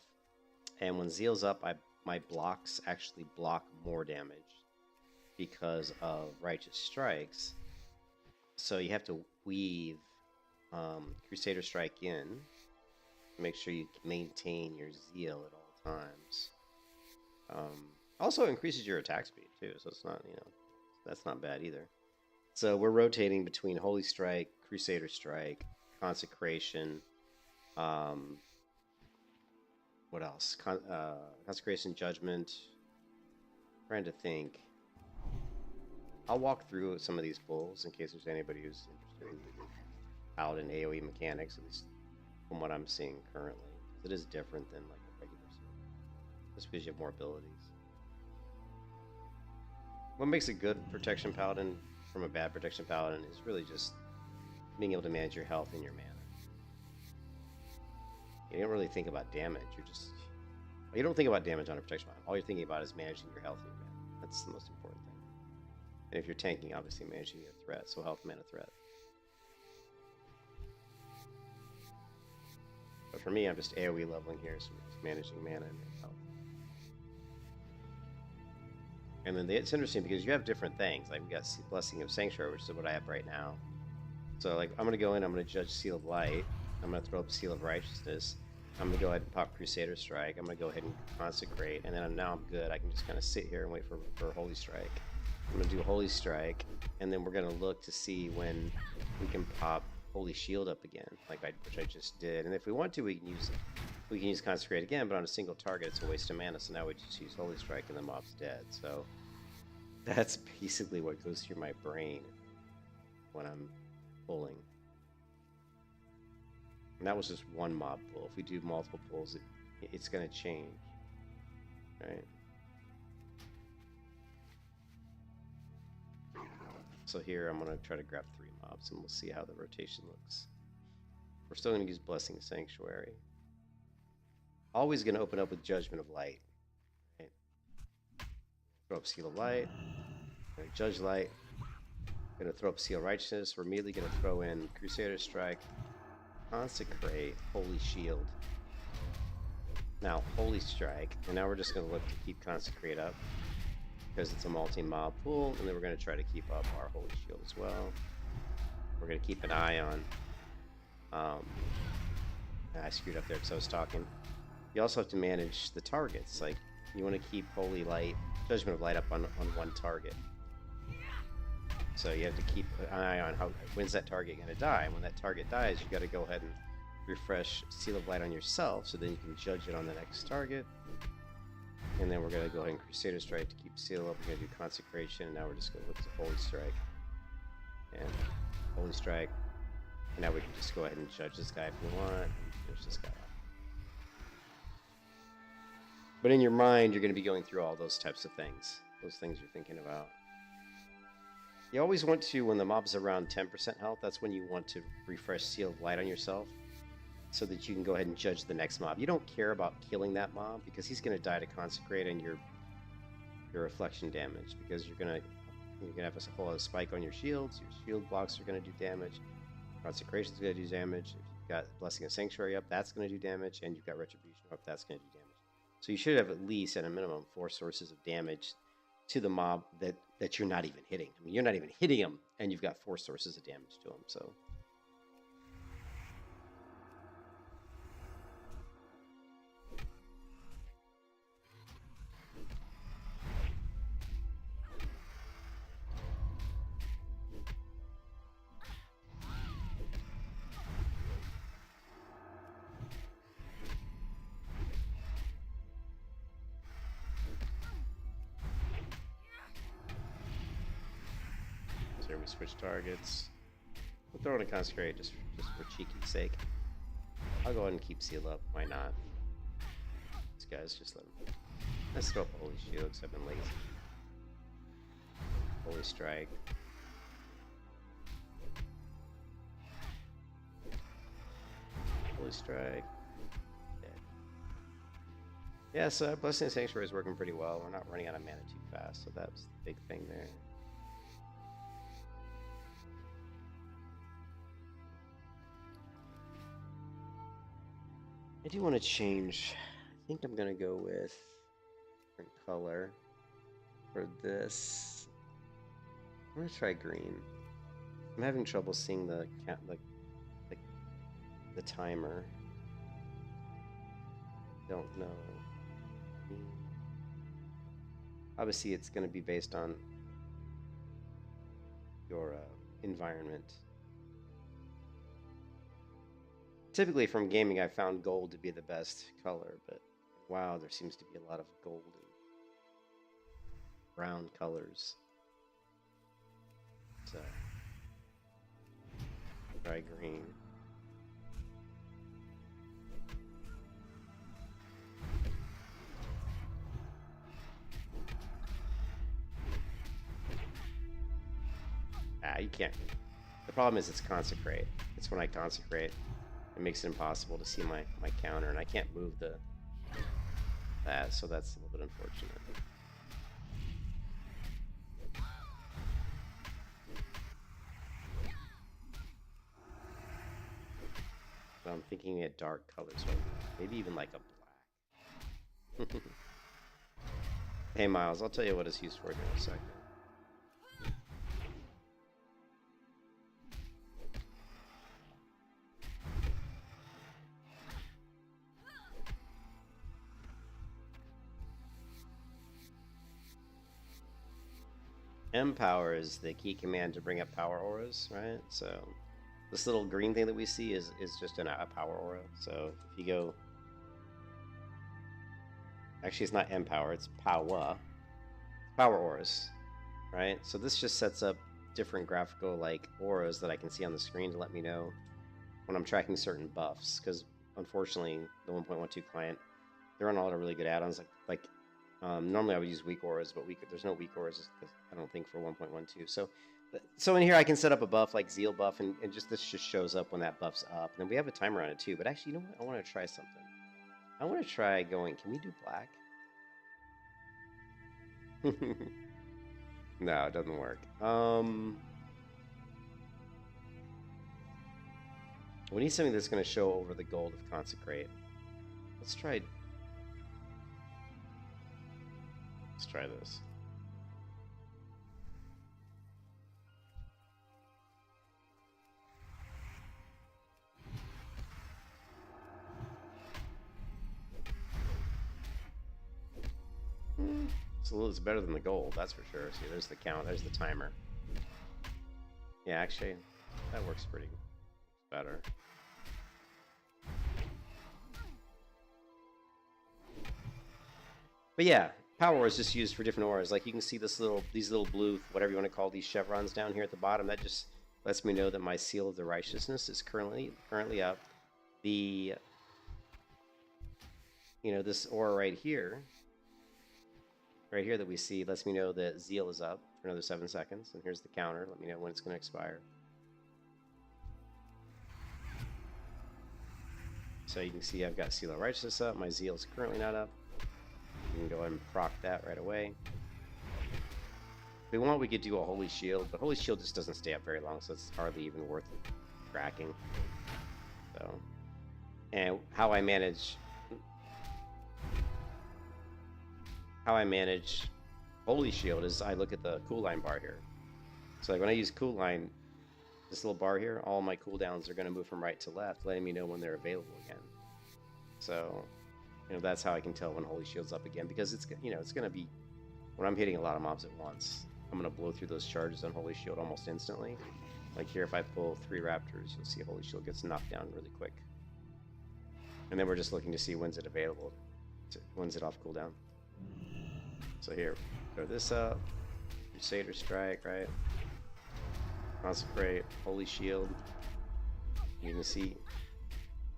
And when zeal's up, my blocks actually block more damage because of righteous strikes. So you have to weave Crusader Strike in to make sure you maintain your zeal at all times. Also increases your attack speed too, so it's not, you know, that's not bad either. So we're rotating between Holy Strike, Crusader Strike, Consecration, what else? Consecration, Judgment. Trying to think. I'll walk through some of these pulls in case there's anybody who's interested in Paladin AoE mechanics, at least from what I'm seeing currently. It is different than like a regular sword, just because you have more abilities. What makes a good Protection Paladin from a bad Protection Paladin is really just being able to manage your health and your mana. You don't really think about damage. You don't think about damage on a Protection Paladin. All you're thinking about is managing your health and your mana. That's the most important thing. And if you're tanking, obviously managing your threat. So health, mana, threat. But for me, I'm just AoE leveling here, so we're just managing mana and health. And then it's interesting because you have different things. Like we got Blessing of Sanctuary, which is what I have right now. So like I'm gonna go in, I'm gonna judge Seal of Light. I'm gonna throw up Seal of Righteousness. I'm gonna go ahead and pop Crusader Strike. I'm gonna go ahead and consecrate, and then now I'm good. I can just kind of sit here and wait for Holy Strike. I'm gonna do Holy Strike, and then we're gonna look to see when we can pop Holy Shield up again, which I just did. And if we want to, we can use Consecrate again, but on a single target, it's a waste of mana. So now we just use Holy Strike, and the mob's dead. So that's basically what goes through my brain when I'm pulling. And that was just one mob pull. If we do multiple pulls, it's going to change, right? So here I'm going to try to grab 3 mobs, and we'll see how the rotation looks. We're still going to use Blessing Sanctuary. Always going to open up with Judgment of Light. Right? Throw up Seal of Light. Judge Light. Going to throw up Seal of Righteousness. We're immediately going to throw in Crusader Strike. Consecrate, Holy Shield. Now, Holy Strike, and now we're just going to look to keep Consecrate up because it's a multi-mob pool, and then we're going to try to keep up our Holy Shield as well. We're going to keep an eye on... I screwed up there because I was talking. You also have to manage the targets. Like, you want to keep Holy Light, Judgment of Light up on one target. So you have to keep an eye on when's that target going to die. And when that target dies, you got to go ahead and refresh Seal of Light on yourself, so then you can judge it on the next target. And then we're going to go ahead and Crusader Strike to keep Seal up. We're going to do Consecration, and now we're just going to look at Holy Strike. And Holy Strike. And now we can just go ahead and judge this guy if we want, and finish this guy off. But in your mind, you're going to be going through all those types of things. Those things you're thinking about. You always want to, when the mob's around 10% health, that's when you want to refresh Seal of Light on yourself so that you can go ahead and judge the next mob. You don't care about killing that mob because he's going to die to Consecrate and your reflection damage, because you're going to have a whole spike on your shields. Your shield blocks are going to do damage. Consecration's going to do damage. If you've got Blessing of Sanctuary up, that's going to do damage, and you've got Retribution up, that's going to do damage. So you should have at least, at a minimum, 4 sources of damage to the mob that you're not even hitting. I mean, you're not even hitting him, and you've got 4 sources of damage to him. So here we switch targets. We'll throw in a Consecrate just for cheeky's sake. I'll go ahead and keep Seal up. Why not? These guys just let's throw up a Holy Shield because I've been lazy. Holy Strike. Holy Strike. Dead. Yeah, so Blessing Sanctuary is working pretty well. We're not running out of mana too fast, so that's the big thing there. I do want to change. I think I'm gonna go with different color for this. I'm gonna try green. I'm having trouble seeing the timer. Don't know. Obviously, it's gonna be based on your environment. Typically from gaming, I found gold to be the best color, but wow, there seems to be a lot of gold and brown colors. So, try green. You can't. The problem is it's consecrate. It's when I consecrate. It makes it impossible to see my counter, and I can't move that, so that's a little bit unfortunate. But I'm thinking a dark color, so maybe even like a black. Hey Miles, I'll tell you what it's used for here in a second. Empower is the key command to bring up power auras, right? So this little green thing that we see is just a power aura. So if you go, actually it's not empower, it's power. Power auras, right? So this just sets up different graphical like auras that I can see on the screen to let me know when I'm tracking certain buffs. Because unfortunately, the 1.12 client, they're on a lot of really good add-ons like normally I would use weak auras, but there's no weak auras, I don't think, for 1.12. So in here I can set up a buff like Zeal buff, and this just shows up when that buff's up. And then we have a timer on it too. But actually, you know what? I want to try something. I want to try going. Can we do black? No, it doesn't work. We need something that's going to show over the gold of consecrate. Let's try this. It's better than the gold, that's for sure. See, there's the count, there's the timer. Yeah, actually, that works pretty better. But yeah, power is just used for different auras. Like you can see these little blue, whatever you want to call these chevrons down here at the bottom. That just lets me know that my seal of the righteousness is currently up. The this aura right here that we see lets me know that zeal is up for another 7 seconds. And here's the counter. Let me know when it's going to expire. So you can see I've got seal of righteousness up. My zeal is currently not up. We can go ahead and proc that right away. If we want, we could do a Holy Shield, but Holy Shield just doesn't stay up very long, so it's hardly even worth tracking. So, and how I manage Holy Shield is I look at the coolline bar here. So like when I use coolline, this little bar here, all my cooldowns are going to move from right to left, letting me know when they're available again. So that's how I can tell when Holy Shield's up again, because it's it's going to be, when I'm hitting a lot of mobs at once, I'm going to blow through those charges on Holy Shield almost instantly. Like here, if I pull 3 Raptors, you'll see Holy Shield gets knocked down really quick. And then we're just looking to see when's it available, when's it off cooldown. So here, throw this up, Crusader Strike, right? Consecrate, Holy Shield. You can see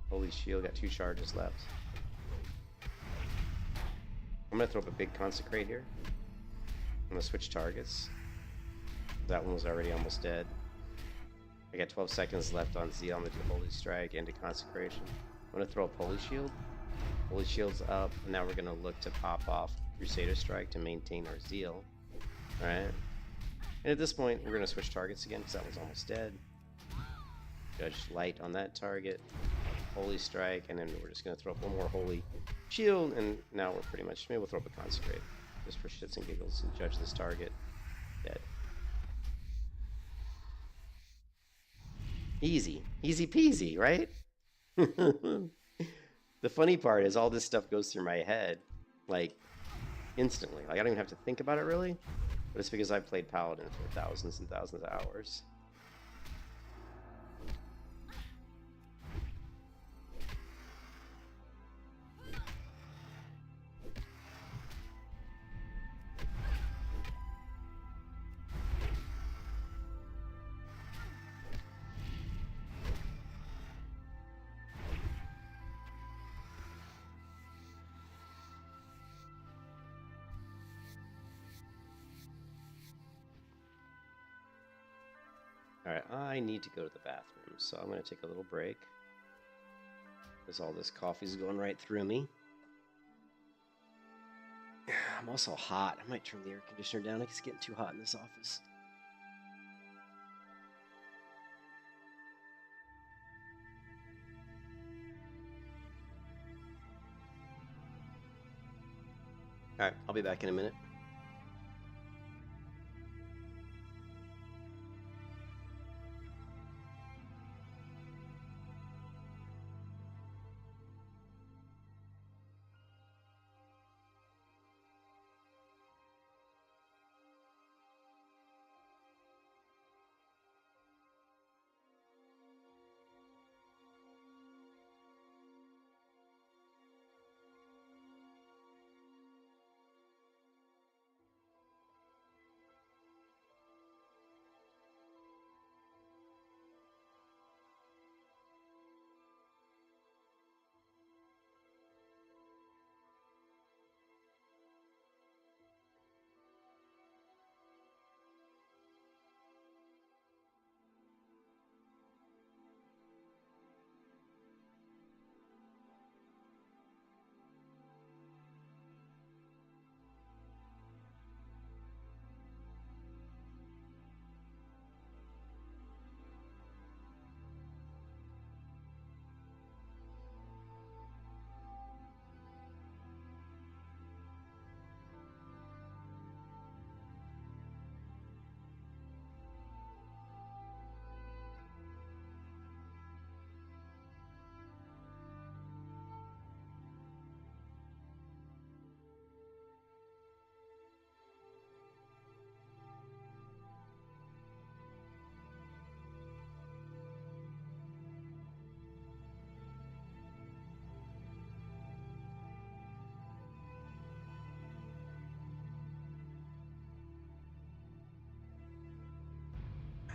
Holy Shield got 2 charges left. I'm going to throw up a big Consecrate here. I'm going to switch targets. That one was already almost dead. I got 12 seconds left on Zeal. I'm going to do Holy Strike into Consecration. I'm going to throw up Holy Shield. Holy Shield's up. And now we're going to look to pop off Crusader Strike to maintain our Zeal. Alright. And at this point, we're going to switch targets again because that one's almost dead. Judge Light on that target. Holy Strike, and then we're just going to throw up one more Holy Shield, and now we're pretty much... Maybe we'll throw up a Consecrate, just for shits and giggles, and judge this target dead. Easy. Easy peasy, right? The funny part is all this stuff goes through my head, like, instantly. Like, I don't even have to think about it, really. But it's because I've played Paladin for thousands and thousands of hours. Alright, I need to go to the bathroom, so I'm going to take a little break. Because all this coffee's going right through me. I'm also hot. I might turn the air conditioner down. It's getting too hot in this office. Alright, I'll be back in a minute.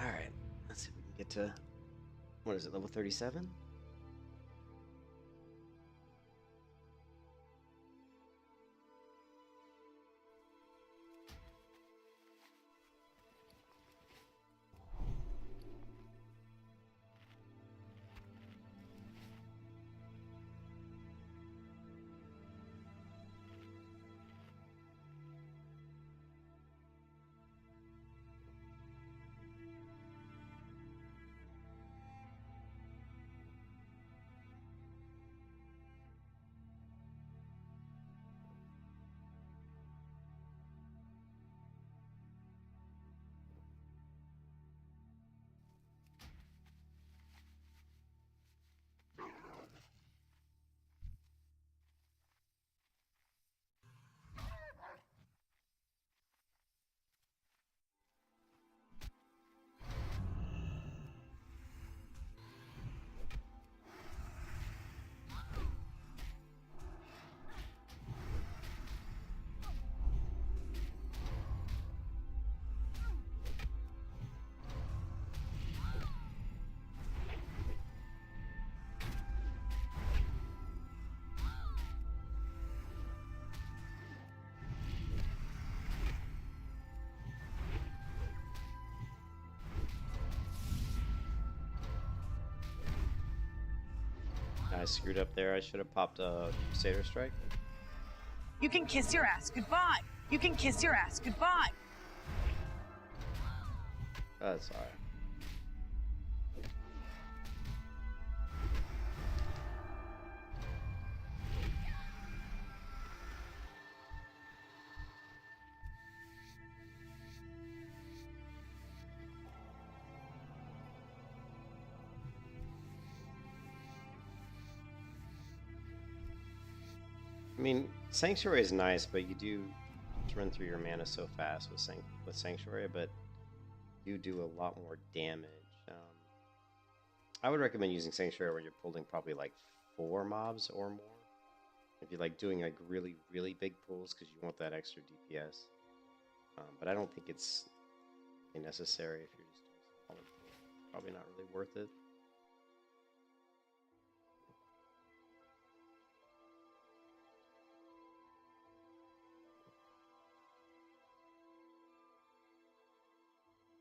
Alright, let's see if we can get to, what is it, level 37? I screwed up there. I should have popped a Crusader Strike. You can kiss your ass goodbye. You can kiss your ass goodbye. That's alright. I mean, Sanctuary is nice, but you do run through your mana so fast with Sanctuary, but you do a lot more damage. I would recommend using Sanctuary when you're pulling probably like 4 mobs or more. If you're like doing like really, really big pulls because you want that extra DPS. But I don't think it's necessary if you're just doing smaller pulls. Probably not really worth it.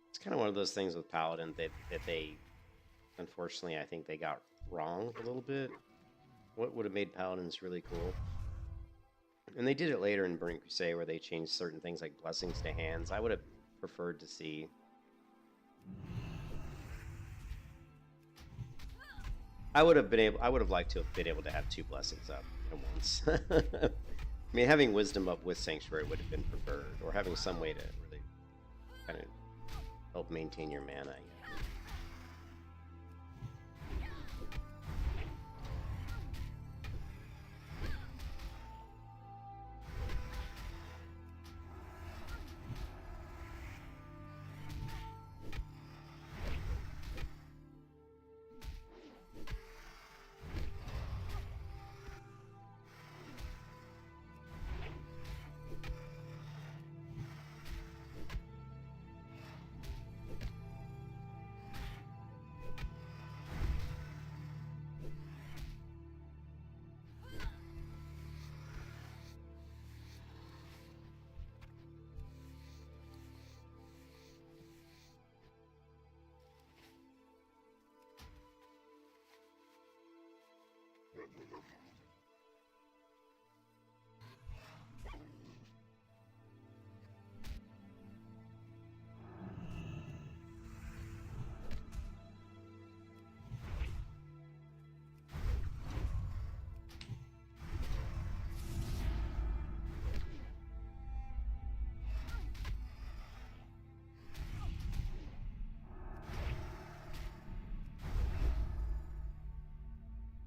It's kind of one of those things with Paladin that they, unfortunately, I think they got wrong a little bit. What would have made Paladins really cool? And they did it later in Burning Crusade where they changed certain things like blessings to hands. I would have preferred to see. I would have liked to have been able to have 2 blessings up at once. I mean, having wisdom up with Sanctuary would have been preferred, or having some way to really kind of help maintain your mana.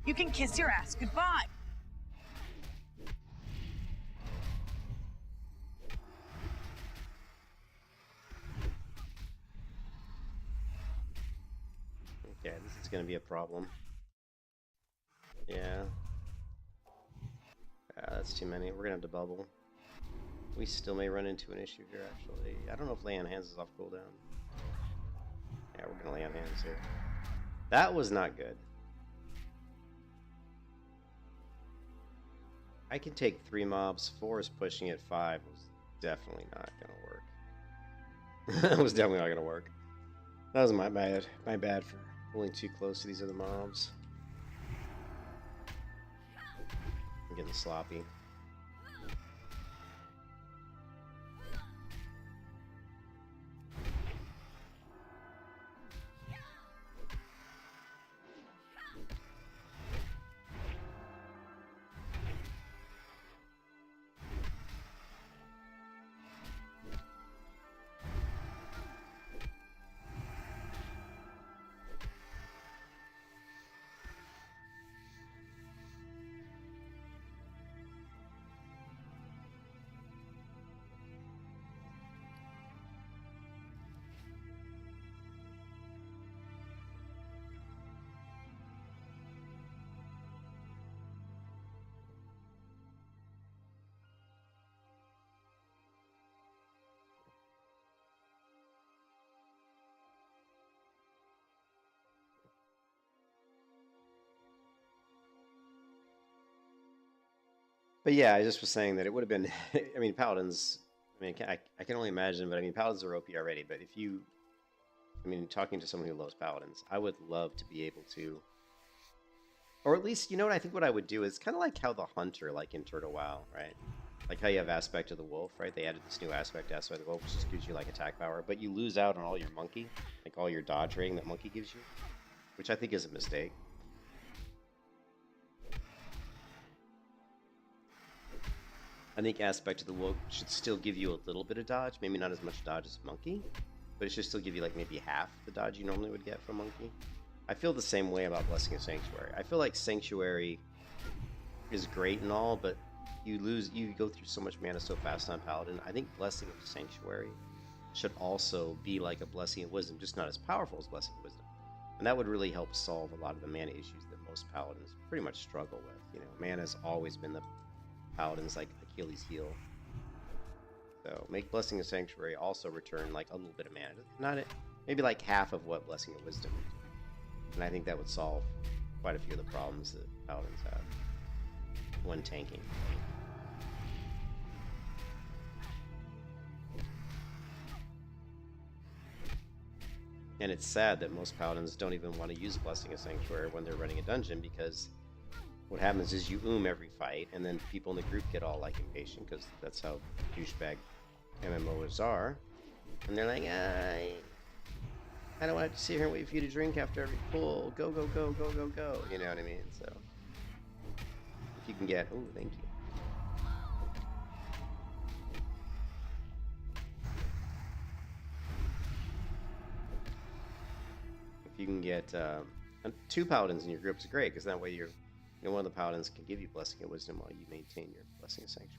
You can kiss your ass goodbye. Okay, this is going to be a problem. Yeah. That's too many. We're going to have to bubble. We still may run into an issue here, actually. I don't know if Lay on Hands is off cooldown. Yeah, we're going to Lay on Hands here. That was not good. I can take 3 mobs. 4 is pushing it. 5 was definitely not going to work. That was definitely not going to work. That was my bad. My bad for pulling too close to these other mobs. I'm getting sloppy. But yeah, I just was saying that it would have been, I mean, Paladins, I mean, I can only imagine, but I mean, Paladins are OP already, but if you, I mean, talking to someone who loves Paladins, I would love to be able to, or at least, you know what, I think what I would do is kind of like how the Hunter, like in Turtle WoW, right? Like how you have Aspect of the Wolf, right? They added this new Aspect of the Wolf, which just gives you like attack power, but you lose out on all your Monkey, like all your dodge rating that Monkey gives you, which I think is a mistake. I think Aspect of the Wolf should still give you a little bit of dodge, maybe not as much dodge as Monkey, but it should still give you like maybe half the dodge you normally would get from Monkey. I feel the same way about Blessing of Sanctuary. I feel like Sanctuary is great and all, but you go through so much mana so fast on Paladin. I think Blessing of Sanctuary should also be like a Blessing of Wisdom, just not as powerful as Blessing of Wisdom. And that would really help solve a lot of the mana issues that most Paladins pretty much struggle with. You know, mana's always been the Paladin's like Achilles heel. So make Blessing of Sanctuary also return like a little bit of mana. Not it, maybe like half of what Blessing of Wisdom would do. And I think that would solve quite a few of the problems that Paladins have when tanking. And it's sad that most Paladins don't even want to use Blessing of Sanctuary when they're running a dungeon, because what happens is you every fight, and then people in the group get all like impatient, because that's how douchebag MMOs are. And they're like, I don't want to sit here and wait for you to drink after every pull. Go, go, go, go, go, go. You know what I mean? So if you can get, oh, thank you. If you can get 2 Paladins in your group, it's great, because that way one of the Paladins can give you Blessing of Wisdom while you maintain your Blessing of Sanctuary.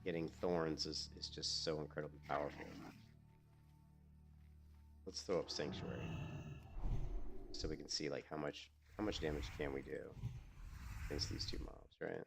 Getting Thorns is just so incredibly powerful. Let's throw up Sanctuary so we can see like how much damage can we do against these 2 mobs, right?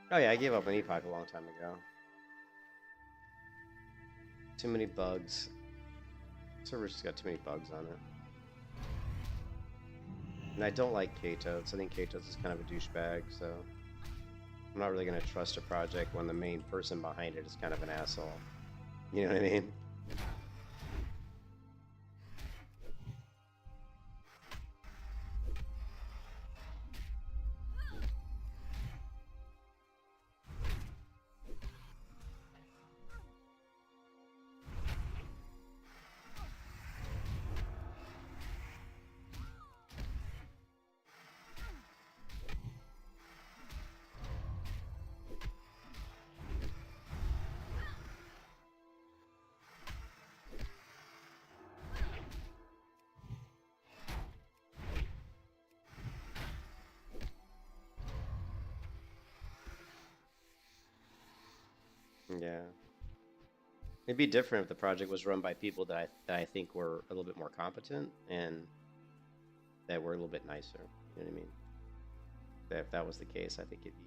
Oh yeah, I gave up on E5 a long time ago. Too many bugs. Server's just got too many bugs on it. And I don't like K-Totes. I think K-Totes is kind of a douchebag, so I'm not really going to trust a project when the main person behind it is kind of an asshole. You know what I mean? Yeah. It'd be different if the project was run by people that I think were a little bit more competent and that were a little bit nicer. You know what I mean? That if that was the case, I think it'd be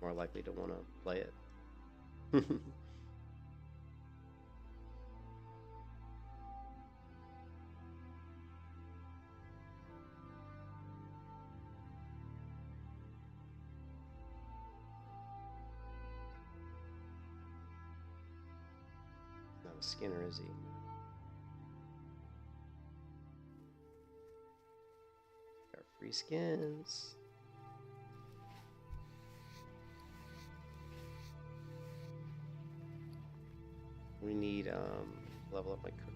more likely to want to play it. Not a Skinner, is he? Got free skins. We need level up my cooking.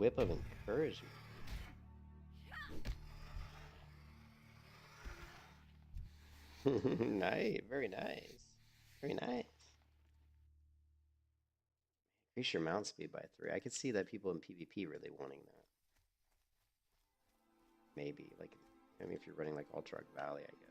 whip of encouragement. Nice, very nice. Very nice. Increase your mount speed by 3. I could see that people in PvP really wanting that. Maybe, like, I mean, if you're running like Ultra Valley, I guess.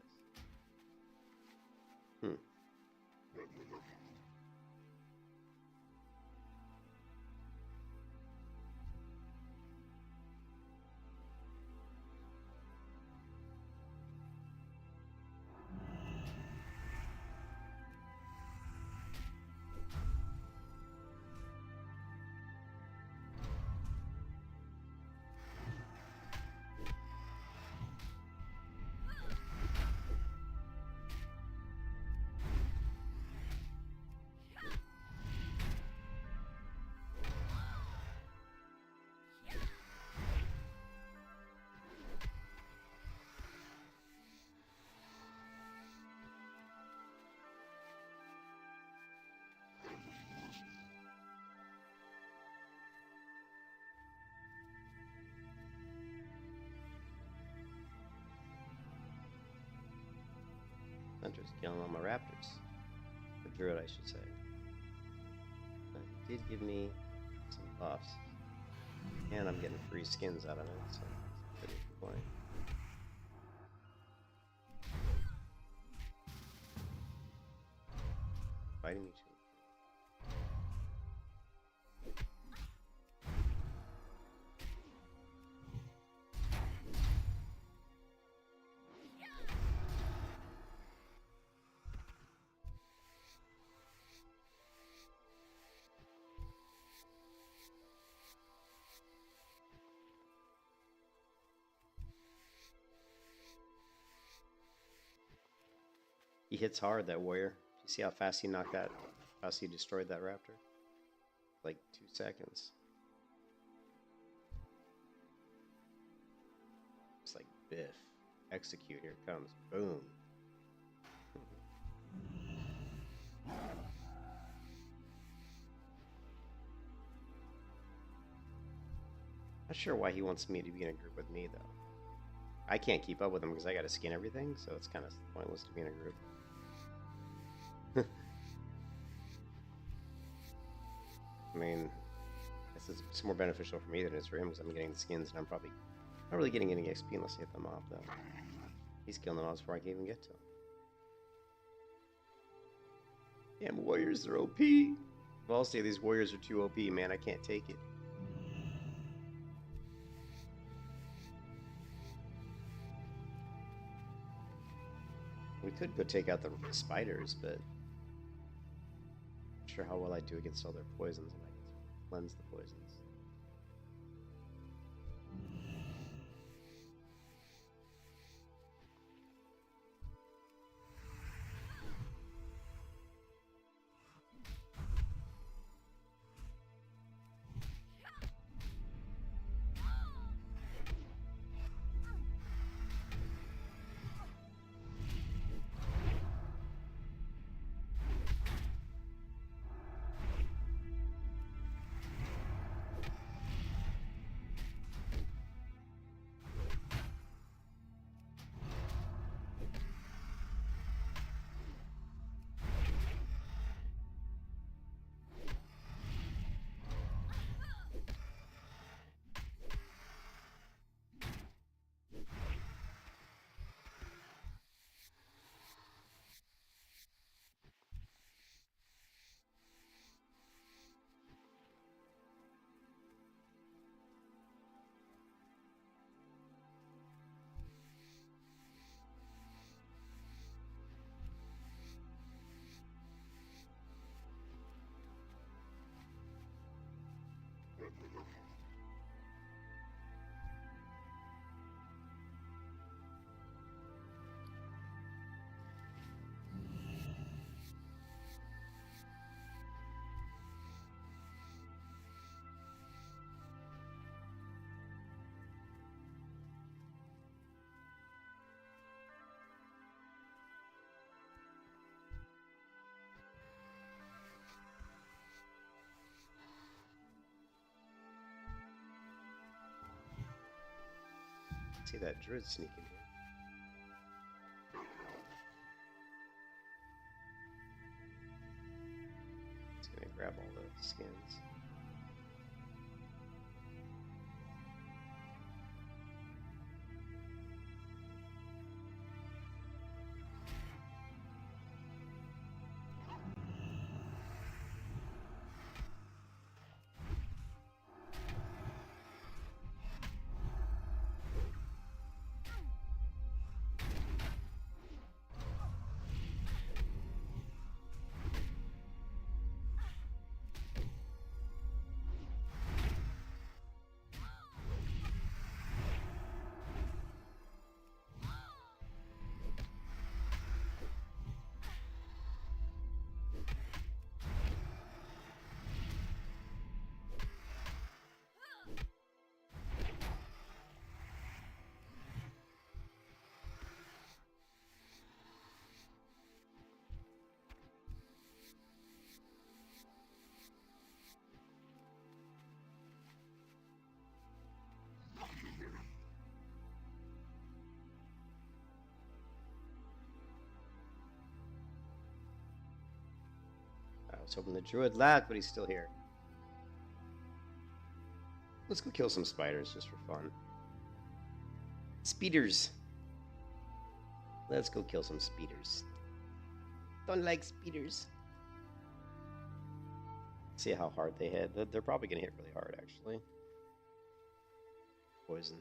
Hunter's killing all my raptors. Or druid, I should say. But he did give me some buffs. And I'm getting free skins out of it, so I couldn't complain. Fighting me too. He hits hard, that warrior. You see how fast he knocked that, how fast he destroyed that raptor? Like 2 seconds. It's like biff. Execute, here it comes. Boom. Not sure why he wants me to be in a group with me, though. I can't keep up with him because I gotta skin everything, so it's kind of pointless to be in a group. I mean, it's more beneficial for me than it is for him because I'm getting the skins and I'm probably not really getting any XP unless I hit them off, though. He's killing them all before I can even get to him. Damn, warriors are OP. Well, I'll say these warriors are too OP, man. I can't take it. We could go take out the spiders, but I'm not sure how well I do against all their poisons, and I can cleanse the poisons. See that druid sneaking here. Just gonna grab all the skins. I was hoping the druid left, but he's still here. Let's go kill some spiders just for fun. Speeders. Let's go kill some speeders. Don't like speeders. See how hard they hit. They're probably going to hit really hard, actually. Poison.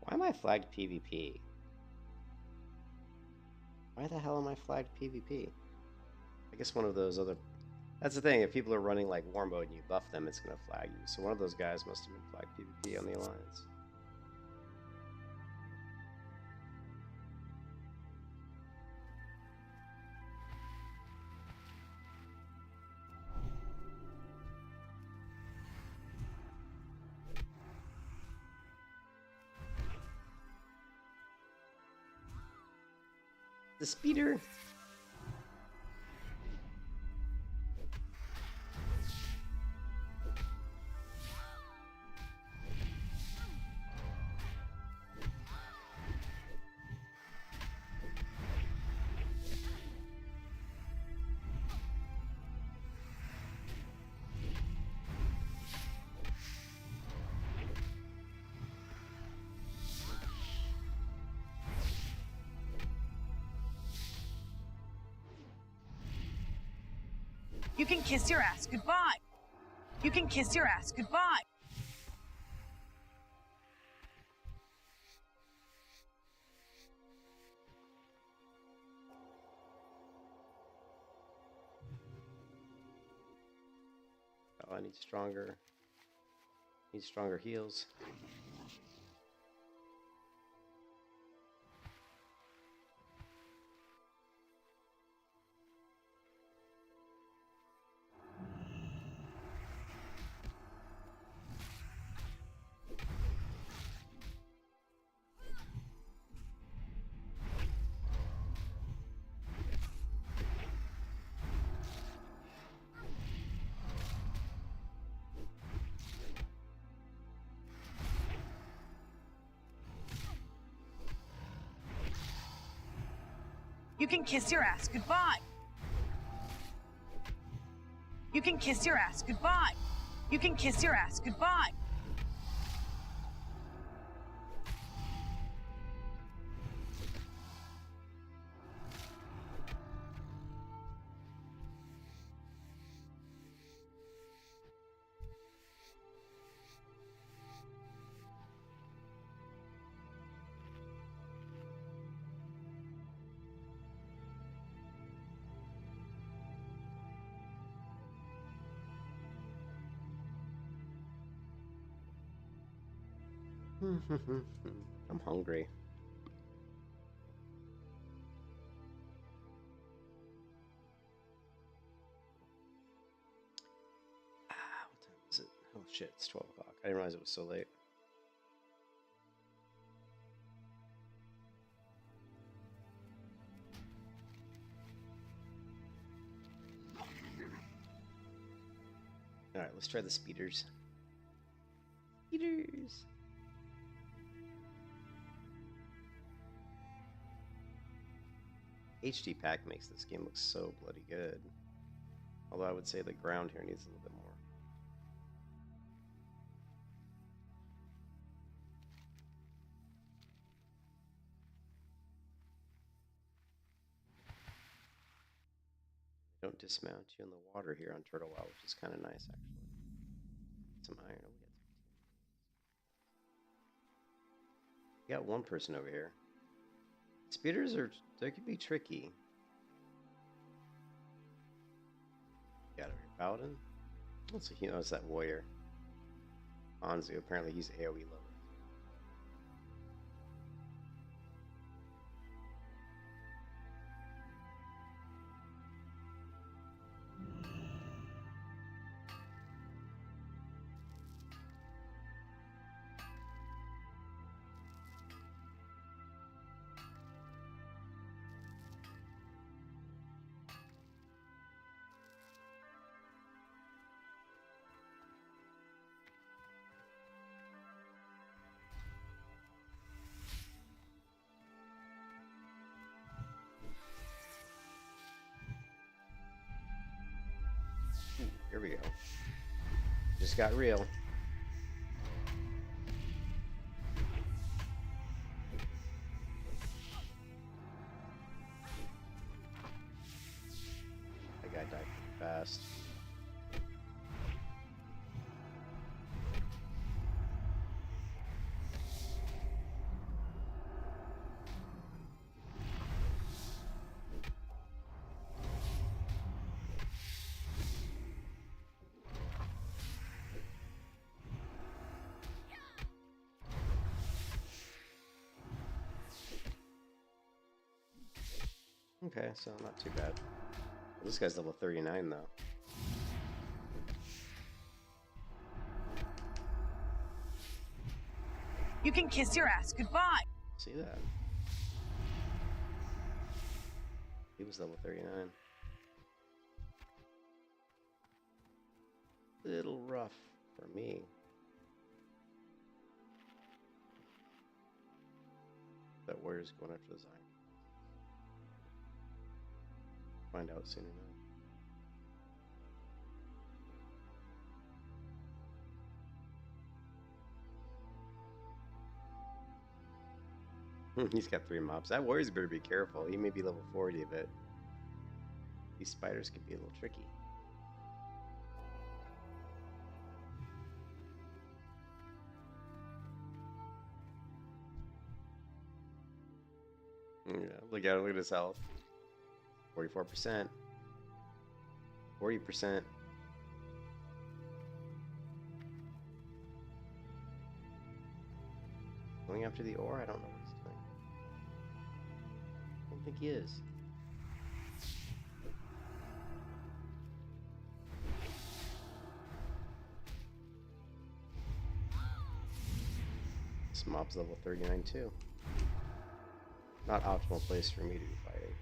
Why am I flagged PvP? Why the hell am I flagged PvP? I guess one of those other... That's the thing, if people are running like war mode and you buff them, it's going to flag you. So one of those guys must have been flagged PvP on the Alliance. The speeder. You can kiss your ass goodbye. You can kiss your ass goodbye. Oh, I need stronger heals. You can kiss your ass goodbye. You can kiss your ass goodbye. You can kiss your ass goodbye. I'm hungry. What time is it? Oh shit, it's 12 o'clock. I didn't realize it was so late. Alright, let's try the speeders. Speeders! HD pack makes this game look so bloody good. Although I would say the ground here needs a little bit more. They don't dismount you in the water here on Turtle Isle, which is kind of nice actually. Some iron. We got one person over here. Speeders they can be tricky. Got over here, Paladin. Let's see, he knows that warrior. Anzu, apparently he's AoE lower. Here we go. Just got real. That guy died pretty fast. Okay, so not too bad. This guy's level 39 though. You can kiss your ass goodbye. See that? He was level 39. Little rough for me. That warrior's going after the Zion. Find out soon enough. He's got 3 mobs. That warrior's better be careful. He may be level 40, but these spiders can be a little tricky. Yeah, look at his health. 44%. 40%. Going after the ore? I don't know what he's doing. I don't think he is. This mob's level 39 too. Not optimal place for me to be fighting.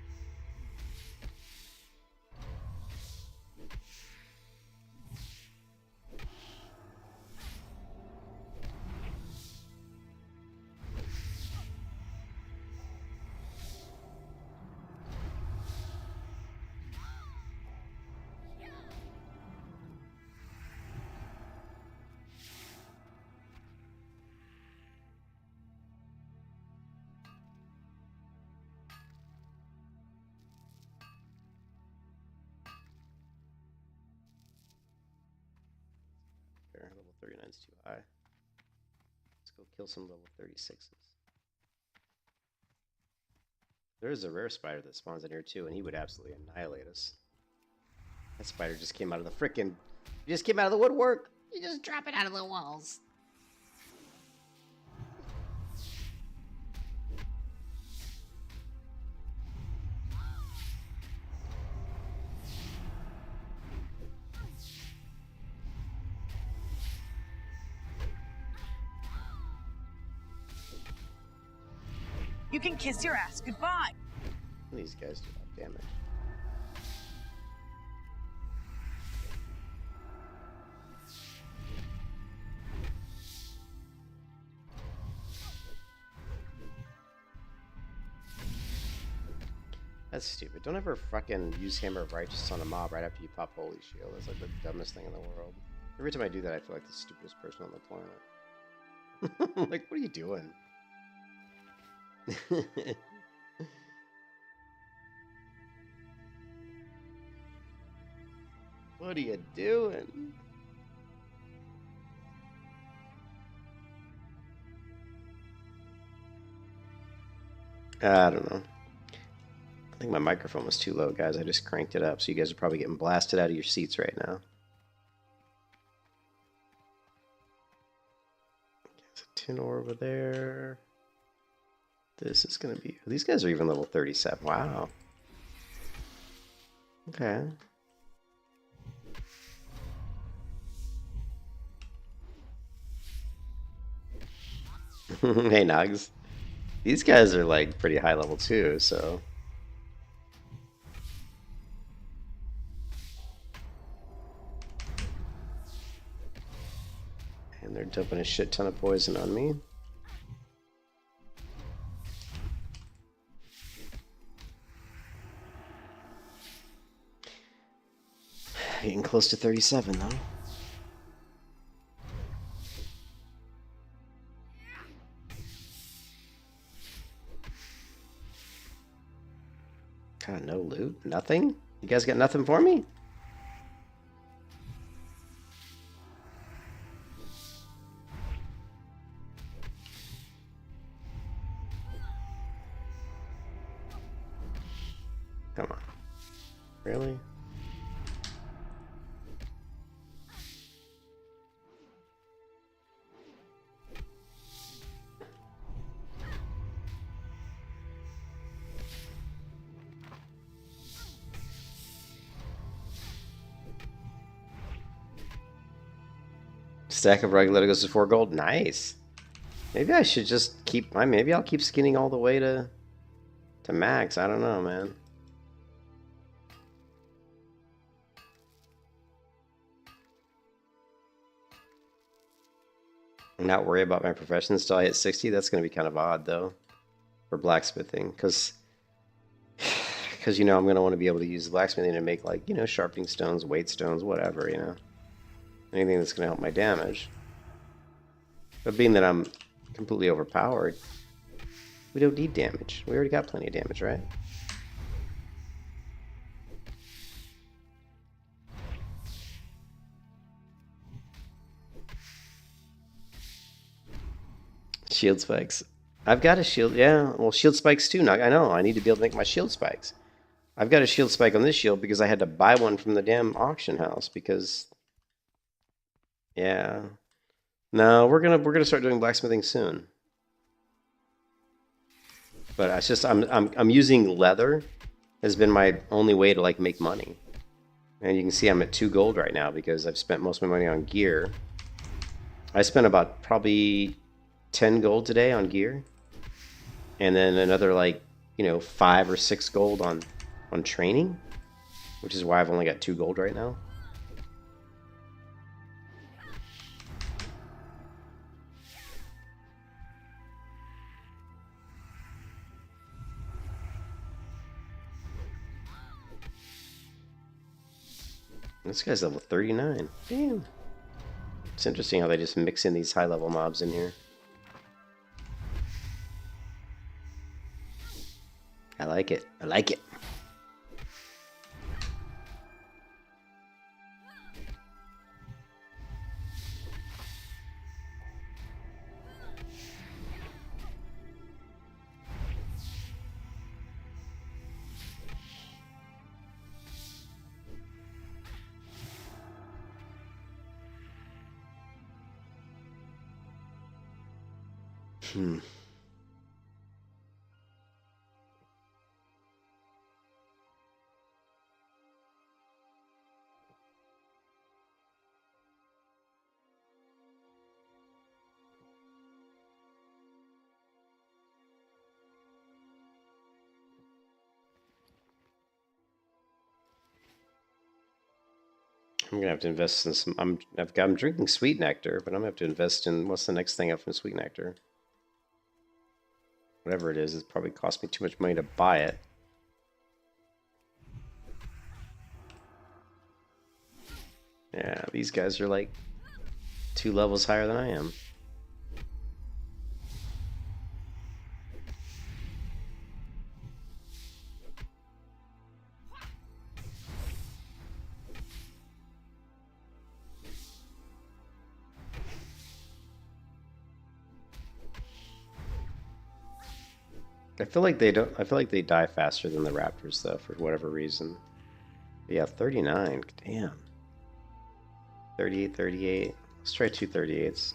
39 is too high. Let's go kill some level 36s. There is a rare spider that spawns in here too, and he would absolutely annihilate us. That spider just came out of the frickin'... He just came out of the woodwork! You just drop it out of the walls. You can kiss your ass goodbye. These guys do a lot of damage. That's stupid. Don't ever fucking use Hammer of Righteousness on a mob right after you pop Holy Shield. That's like the dumbest thing in the world. Every time I do that, I feel like the stupidest person on the planet. Like, what are you doing? What are you doing? I don't know. I think my microphone was too low, guys. I just cranked it up, so you guys are probably getting blasted out of your seats right now. There's a tin ore over there. This is going to be... These guys are even level 37. Wow. Okay. Hey, Nugs. These guys are, like, pretty high level, too, so... And they're dumping a shit ton of poison on me. Getting close to 37, though. God, no loot? Nothing? You guys got nothing for me? Come on. Really? Stack of regular goes to 4 gold. Nice. Maybe I should just keep... Maybe I'll keep skinning all the way to max. I don't know, man. Not worry about my profession until I hit 60. That's going to be kind of odd, though, for blacksmithing, because you know I'm going to want to be able to use blacksmithing to make, like, you know, sharpening stones, weight stones, whatever, you know, anything that's going to help my damage. But being that I'm completely overpowered, we don't need damage. We already got plenty of damage, right? Shield spikes. I've got a shield. Yeah, well, shield spikes too. I know. I need to be able to make my shield spikes. I've got a shield spike on this shield because I had to buy one from the damn auction house. Because, yeah, no, we're gonna start doing blacksmithing soon. But it's just I'm using leather has been my only way to like make money. And you can see I'm at 2 gold right now because I've spent most of my money on gear. I spent about probably 10 gold today on gear, and then another, like, you know, 5 or 6 gold on training, which is why I've only got 2 gold right now. This guy's level 39. Damn. It's interesting how they just mix in these high-level mobs in here. I like it. I like it. Hmm. I'm gonna have to invest in some. I'm drinking sweet nectar, but I'm gonna have to invest in what's the next thing up from sweet nectar. Whatever it is, it probably cost me too much money to buy it. Yeah, these guys are like 2 levels higher than I am. I feel like they don't. I feel like they die faster than the raptors, though, for whatever reason. But yeah, 39. Damn. 38, 38. Let's try 2 38s.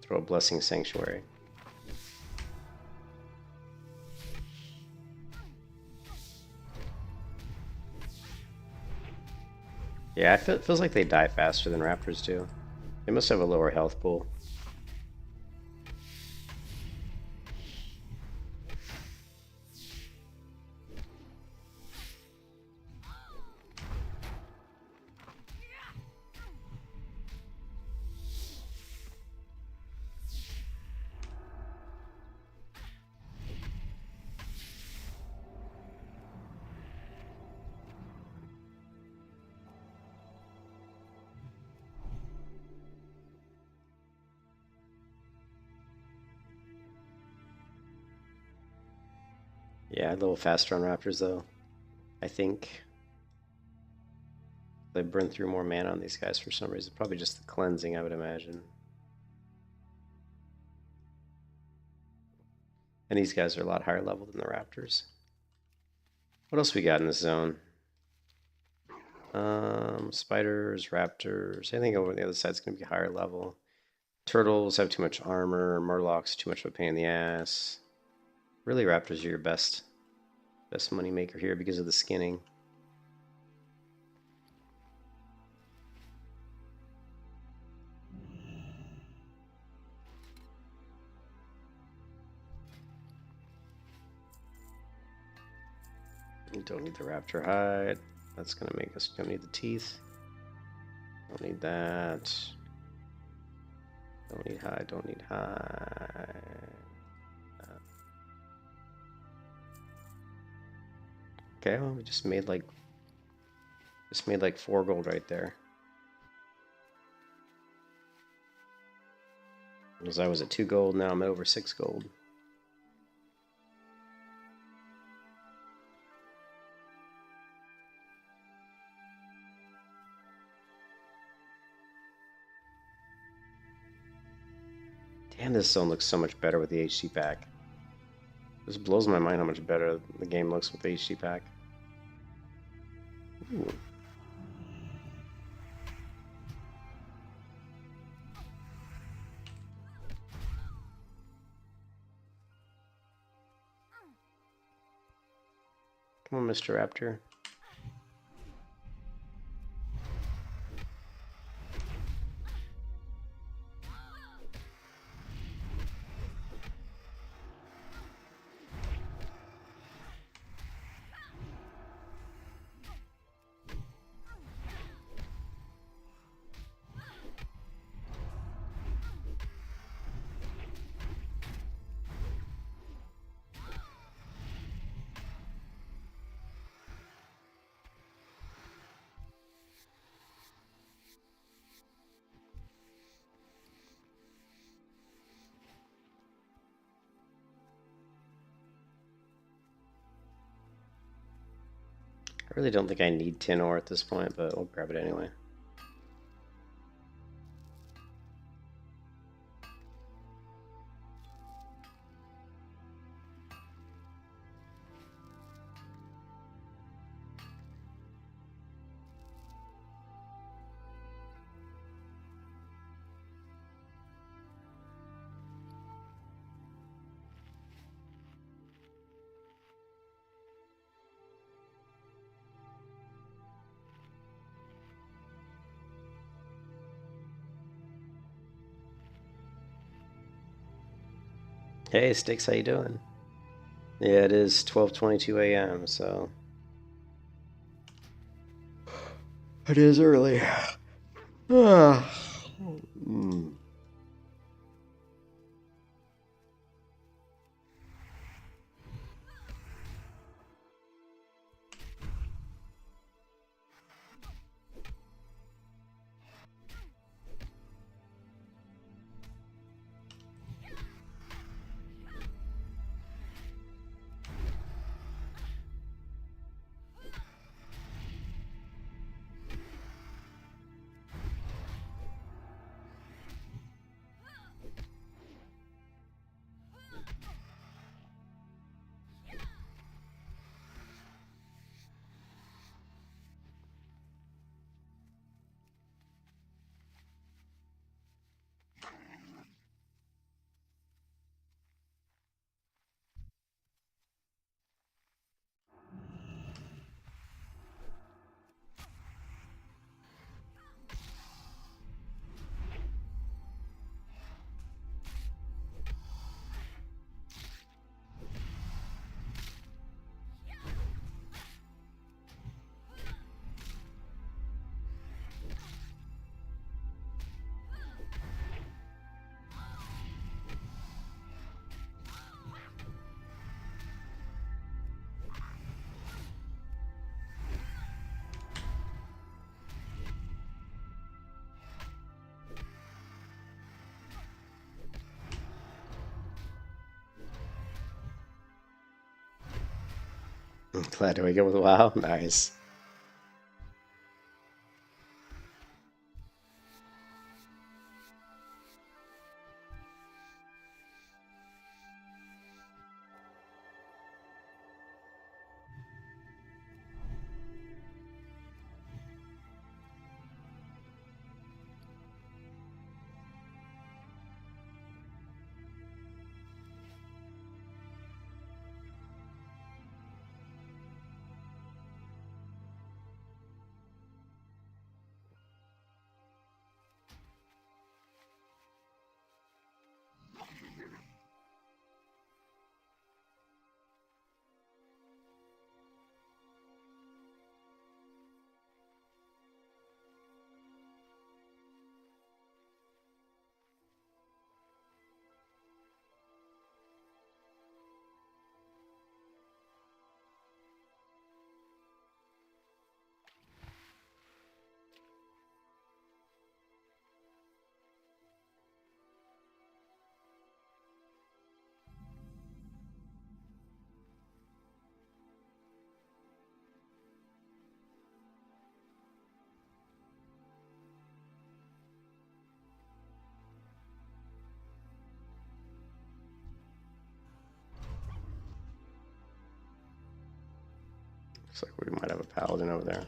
Throw a Blessing Sanctuary. Yeah, it feels like they die faster than raptors do. They must have a lower health pool. Yeah, a little faster on raptors, though. I think they burn through more mana on these guys for some reason. Probably just the cleansing, I would imagine. And these guys are a lot higher level than the raptors. What else we got in this zone? Spiders, raptors. I think over the other side's going to be higher level. Turtles have too much armor. Murlocs too much of a pain in the ass. Really, raptors are your best money maker here because of the skinning. You don't need the raptor hide. That's gonna make us. Don't need the teeth. Don't need that. Don't need hide. Don't need hide. Okay, well, we just made like 4 gold right there. Because I was at 2 gold, now I'm at over 6 gold. Damn, this zone looks so much better with the HD pack. This blows my mind how much better the game looks with the HD pack. Ooh. Come on, Mr. Raptor. I really don't think I need tin ore at this point, but we'll grab it anyway. Hey, Sticks, how you doing? Yeah, it is 12:22 a.m., so it is early. Mm. Glad to wake up with a wow. Nice. Looks like we might have a paladin over there.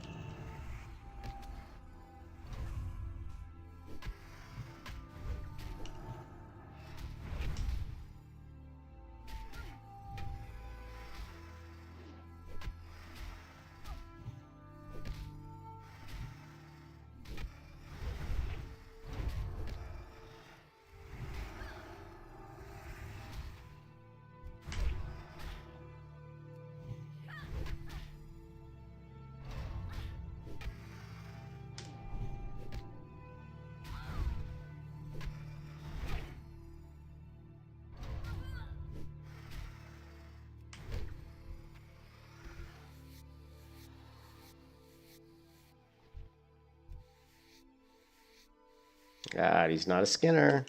God, he's not a skinner.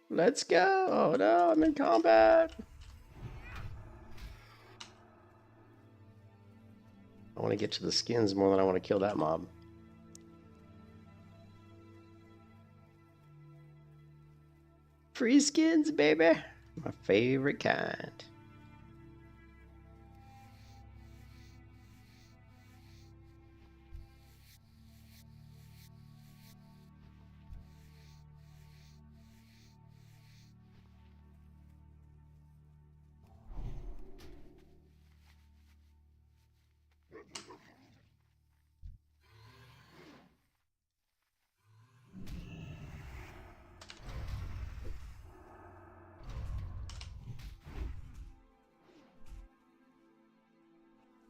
Let's go. Oh no, I'm in combat. I want to get to the skins more than I want to kill that mob. Free skins, baby. My favorite kind.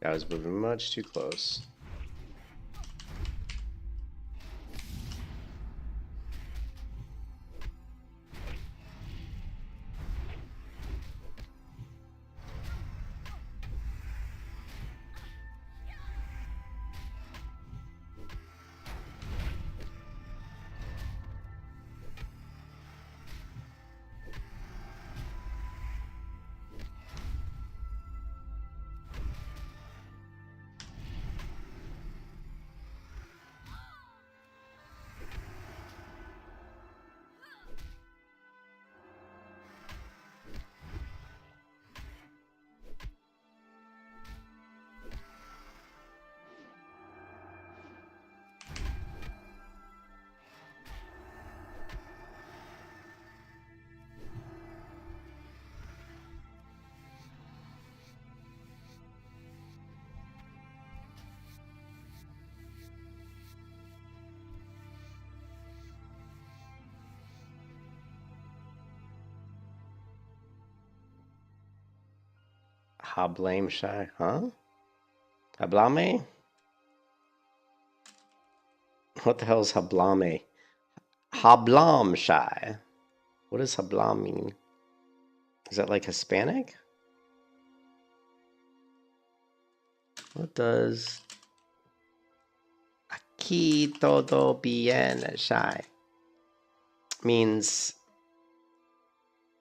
I was moving much too close. Hablame shy, huh? Hablame? What the hell is hablame? Hablam shy. What does hablam mean? Is that like Hispanic? What does aquí todo bien shy means?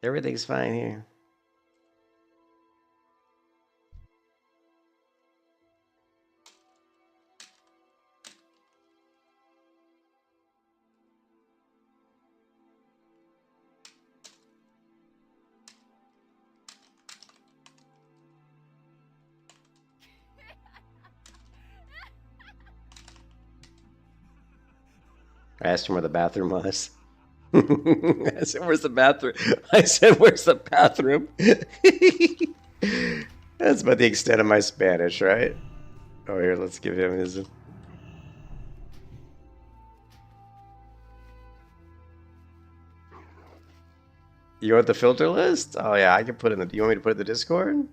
Everything's fine here. I asked him where the bathroom was. I said, where's the bathroom? I said, where's the bathroom? That's about the extent of my Spanish, right? Oh, here, let's give him his... You want the filter list? Oh, yeah, I can put it in the... You want me to put it in the Discord?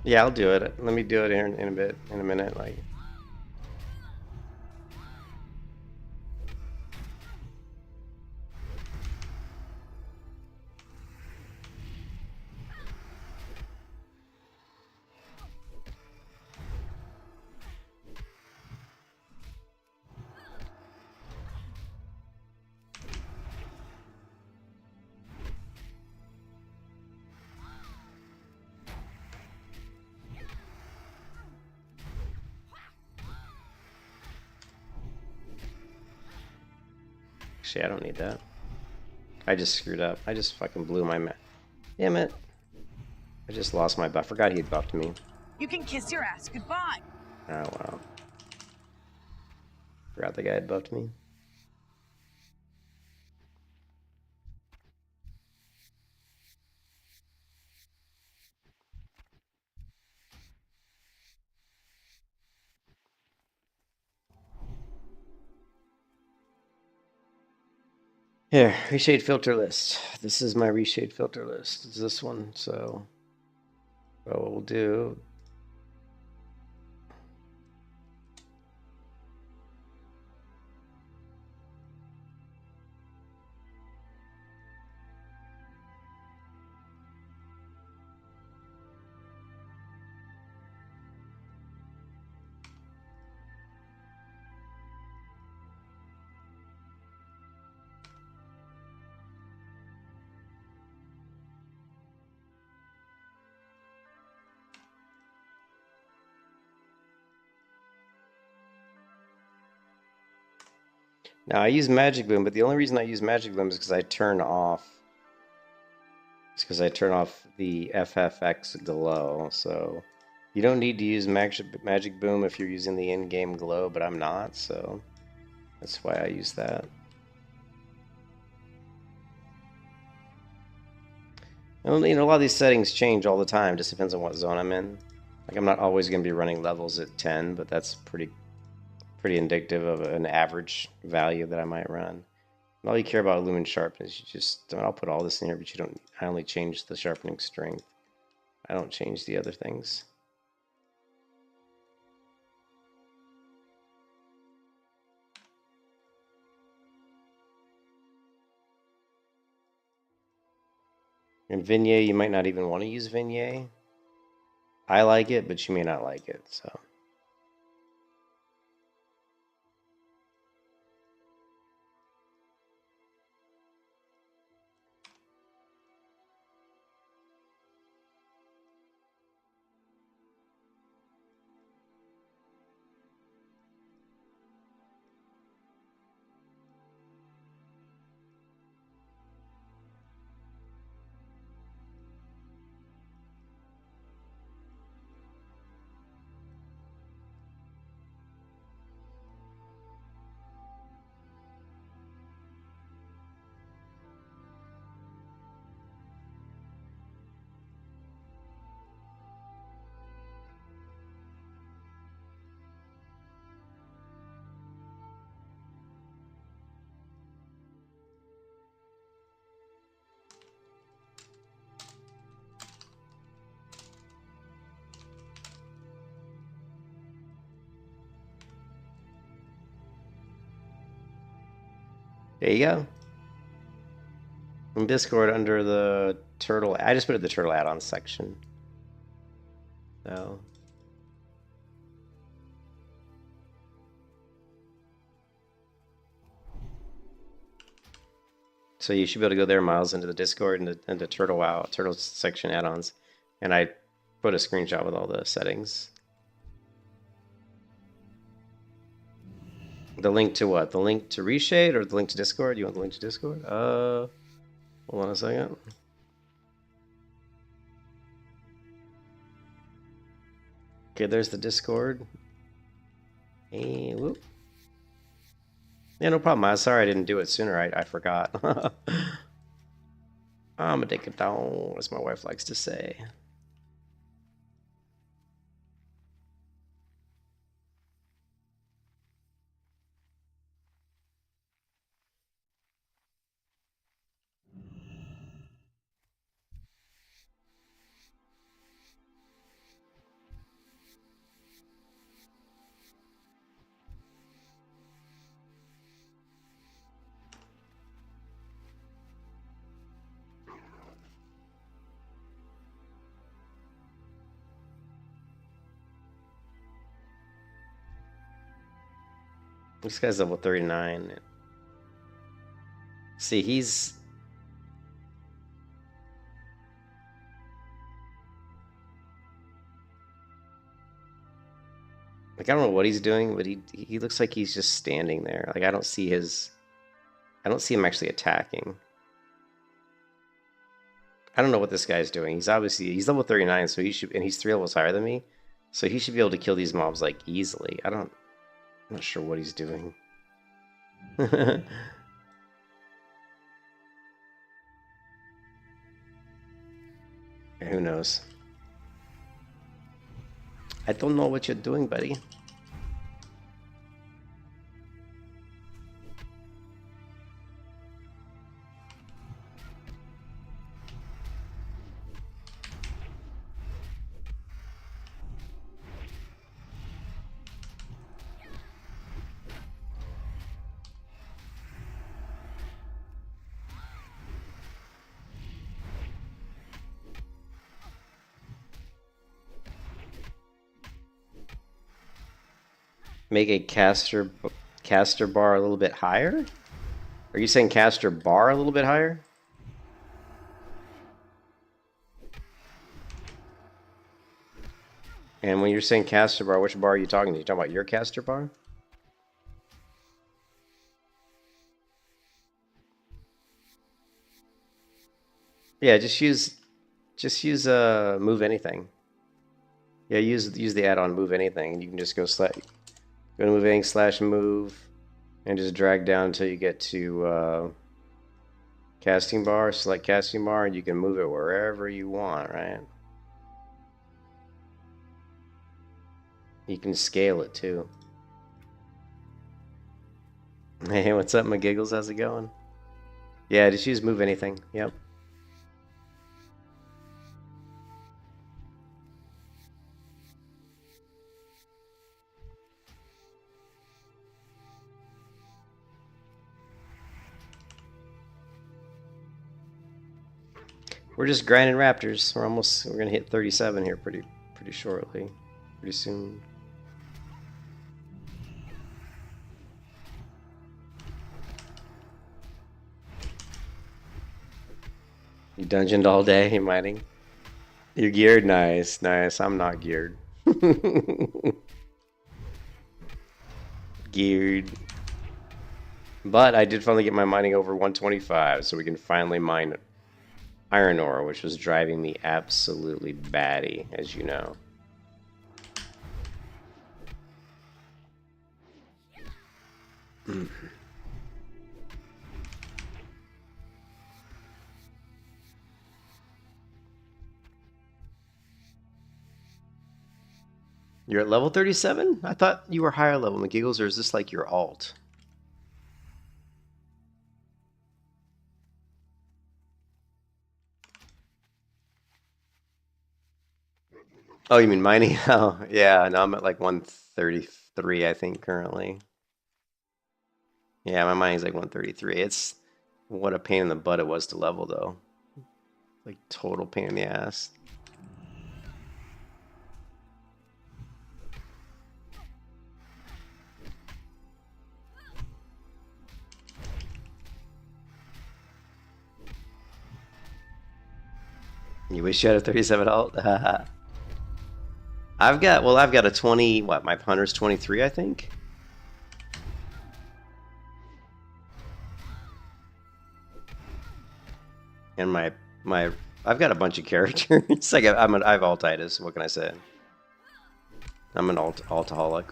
Yeah, I'll do it. Let me do it here in a bit, in a minute. Like, actually, I don't need that. I just screwed up. I just fucking blew my map. Damn it. I just lost my buff. I forgot he had buffed me. You can kiss your ass goodbye. Oh, wow. Forgot the guy had buffed me. Here, reshade filter list. This is my reshade filter list. It's this one. So what we'll do... Now I use Magic Boom, but the only reason I use Magic Boom is because I turn off. It's because I turn off the FFX glow. So you don't need to use Magic Boom if you're using the in-game glow, but I'm not, so that's why I use that. And, you know, a lot of these settings change all the time. Just depends on what zone I'm in. Like I'm not always going to be running levels at 10, but that's pretty indicative of an average value that I might run. And all you care about lumen sharpness, you just, I'll put all this in here, but you don't, I only change the sharpening strength. I don't change the other things. In Vignette, you might not even want to use Vignette. I like it, but you may not like it, so. There you go. In Discord under the turtle, I just put it in the turtle add-on section. So you should be able to go there, Miles, into the Discord and into turtle section add-ons, and I put a screenshot with all the settings. The link to what? The link to Reshade or the link to Discord? You want the link to Discord? Hold on a second. Okay, there's the Discord. Hey, whoop. Yeah, no problem. I'm sorry I didn't do it sooner. I forgot. I'm gonna take it down, as my wife likes to say. This guy's level 39. See, he's... Like, I don't know what he's doing, but he looks like he's just standing there. Like, I don't see him actually attacking. I don't know what this guy's doing. He's level 39, so he should, and he's 3 levels higher than me, so he should be able to kill these mobs, like, easily. I'm not sure what he's doing. Who knows? I don't know what you're doing, buddy. Make a caster bar a little bit higher? Are you saying caster bar a little bit higher? And when you're saying caster bar, which bar are you talking to? You talking about your caster bar? Yeah, just use move anything. Yeah, use the add-on move anything, and you can just go to move anything / move, and just drag down until you get to casting bar. Select casting bar, and you can move it wherever you want, right? You can scale it too. Hey, what's up, my giggles? How's it going? Yeah, did you just move anything? Yep. We're just grinding raptors. We're gonna hit 37 here pretty shortly. Pretty soon. You dungeoned all day, you mining? You're geared? Nice, nice. I'm not geared. Geared. But I did finally get my mining over 125, so we can finally mine iron ore, which was driving me absolutely batty, as you know. You're at level 37? I thought you were higher level, McGiggles, or is this like your alt? Oh, you mean mining? Oh, yeah, no, I'm at like 133, I think, currently. Yeah, my mining's like 133. It's what a pain in the butt it was to level, though. Like, total pain in the ass. You wish you had a 37 alt? I've got a 20, what, my hunter's 23, I think? And I've got a bunch of characters. Like I've altitis. What can I say? I'm an altaholic.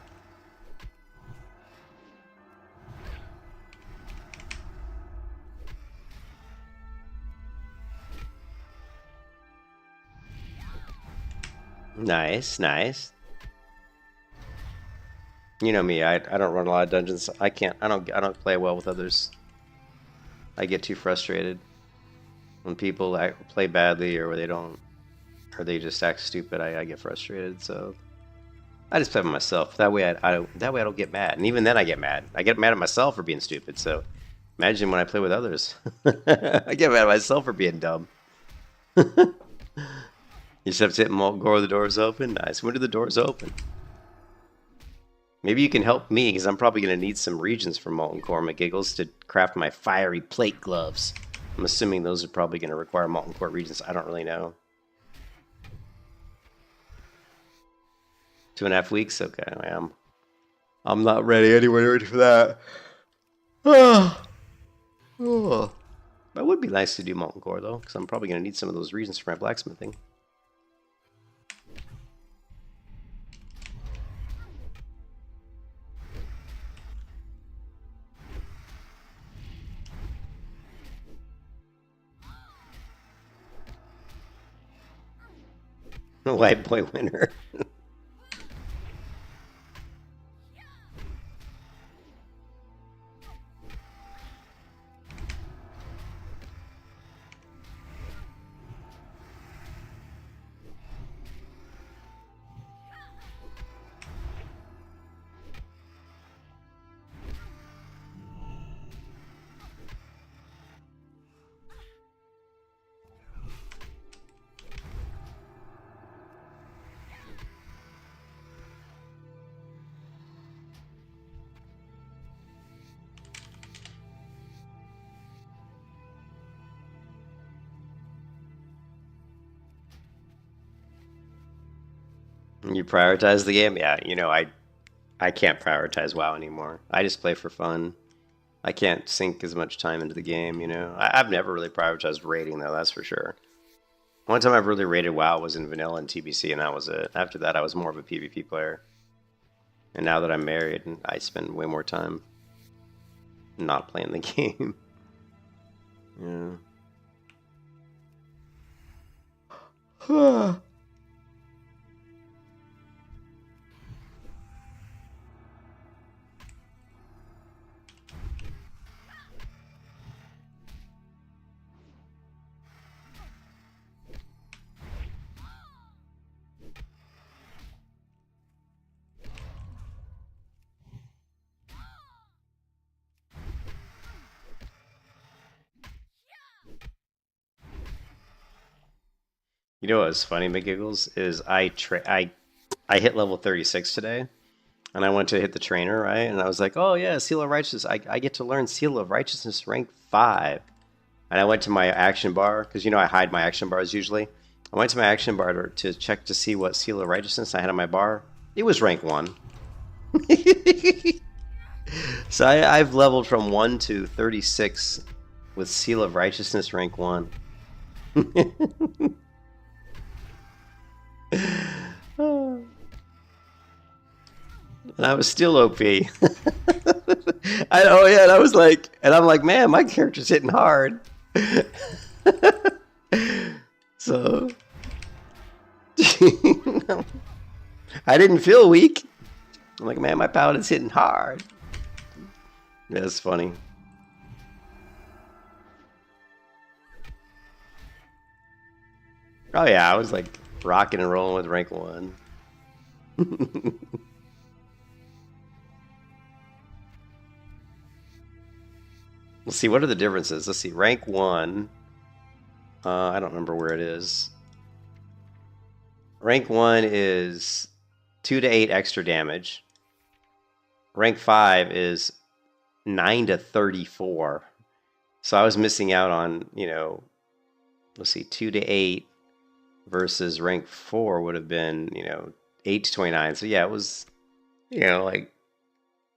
Nice, nice. You know me. I don't run a lot of dungeons. I don't play well with others. I get too frustrated when people play badly or they just act stupid. I get frustrated. So I just play by myself. That way I don't get mad. And even then I get mad. I get mad at myself for being stupid. So imagine when I play with others. I get mad at myself for being dumb. You just have to hit Molten Core, the doors open. Nice. When do the doors open? Maybe you can help me, because I'm probably going to need some regions from Molten Core, McGiggles, to craft my fiery plate gloves. I'm assuming those are probably going to require Molten Core regions. I don't really know. 2.5 weeks? Okay, I'm not anywhere ready for that. Oh. That would be nice to do Molten Core, though, because I'm probably going to need some of those regions for my blacksmithing. White boy winner. You prioritize the game? Yeah, you know, I can't prioritize WoW anymore. I just play for fun. I can't sink as much time into the game, you know. I've never really prioritized raiding, though, that's for sure. One time I've really raided WoW was in Vanilla and TBC, and that was it. After that, I was more of a PvP player. And now that I'm married, I spend way more time not playing the game. Yeah. You know what's funny, McGiggles, is I hit level 36 today, and I went to hit the trainer, right? And I was like, oh yeah, Seal of Righteousness. I get to learn Seal of Righteousness rank 5. And I went to my action bar, because you know I hide my action bars usually. I went to my action bar to check to see what Seal of Righteousness I had on my bar. It was rank 1. So I've leveled from 1 to 36 with Seal of Righteousness rank 1. And I was still OP. And I was like, and I'm like, man, my character's hitting hard. So I didn't feel weak. I'm like, man, my paladin's hitting hard. That's funny. Oh yeah, I was like rocking and rolling with rank 1. Let's see, what are the differences? Let's see, rank 1. I don't remember where it is. Rank 1 is 2 to 8 extra damage. Rank 5 is 9 to 34. So I was missing out on, you know, let's see, 2 to 8 versus rank 4 would have been, you know, 8 to 29. So yeah, it was, you know, like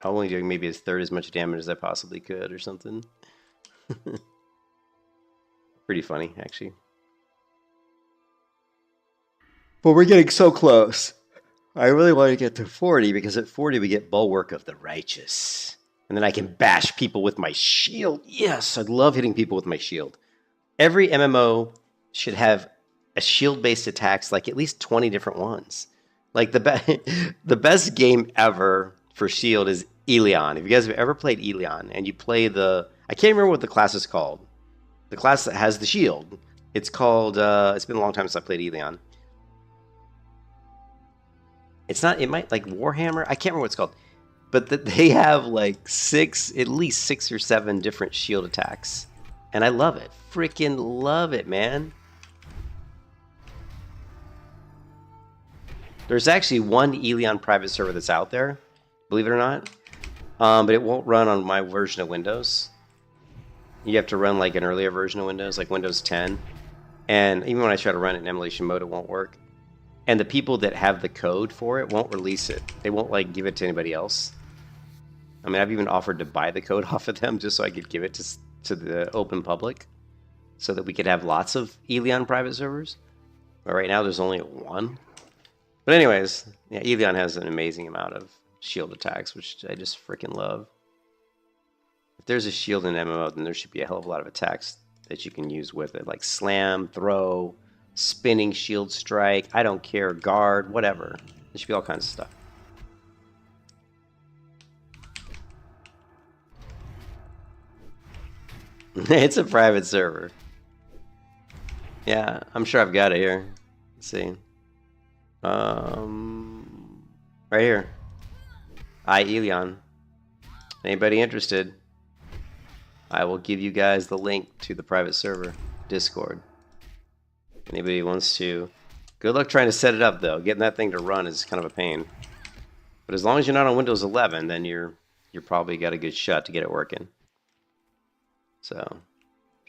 I'm only doing maybe a third as much damage as I possibly could or something. Pretty funny, actually. But we're getting so close. I really want to get to 40 because at 40 we get Bulwark of the Righteous. And then I can bash people with my shield. Yes, I love hitting people with my shield. Every MMO should have a shield-based attacks, like at least 20 different ones. Like the best game ever for shield is Elion. If you guys have ever played Elion and you play the... I can't remember what the class is called. The class that has the shield. It's called... it's been a long time since I played Elion. It's not... It might... Like Warhammer? I can't remember what it's called. But they have like at least 6 or 7 different shield attacks. And I love it. Freaking love it, man. There's actually one Elion private server that's out there, believe it or not. But it won't run on my version of Windows. You have to run like an earlier version of Windows, like Windows 10. And even when I try to run it in emulation mode, it won't work. And the people that have the code for it won't release it. They won't like give it to anybody else. I mean, I've even offered to buy the code off of them just so I could give it to the open public, so that we could have lots of Elion private servers. But right now there's only 1. But anyways, yeah, Elion has an amazing amount of shield attacks, which I just freaking love. If there's a shield in MMO, then there should be a hell of a lot of attacks that you can use with it, like slam, throw, spinning shield strike, I don't care, guard, whatever. There should be all kinds of stuff. It's a private server. Yeah, I'm sure I've got it here. Let's see. Right here. Elion. Anybody interested? I will give you guys the link to the private server, Discord. Anybody wants to. Good luck trying to set it up though. Getting that thing to run is kind of a pain. But as long as you're not on Windows 11, then you're probably got a good shot to get it working. So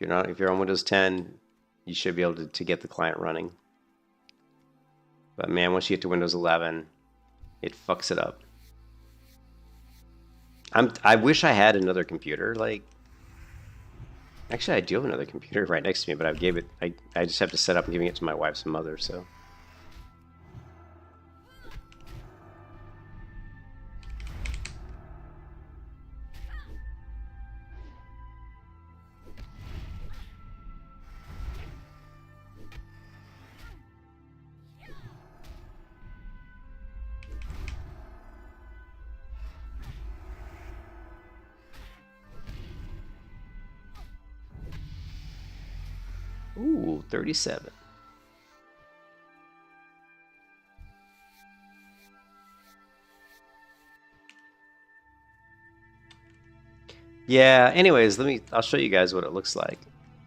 if you're on Windows 10, you should be able to get the client running. But man, once you get to Windows 11, it fucks it up. I wish I had another computer. Like, actually, I do have another computer right next to me, but I just have to set up and giving it to my wife's mother. So. Ooh, 37. Yeah, anyways, I'll show you guys what it looks like.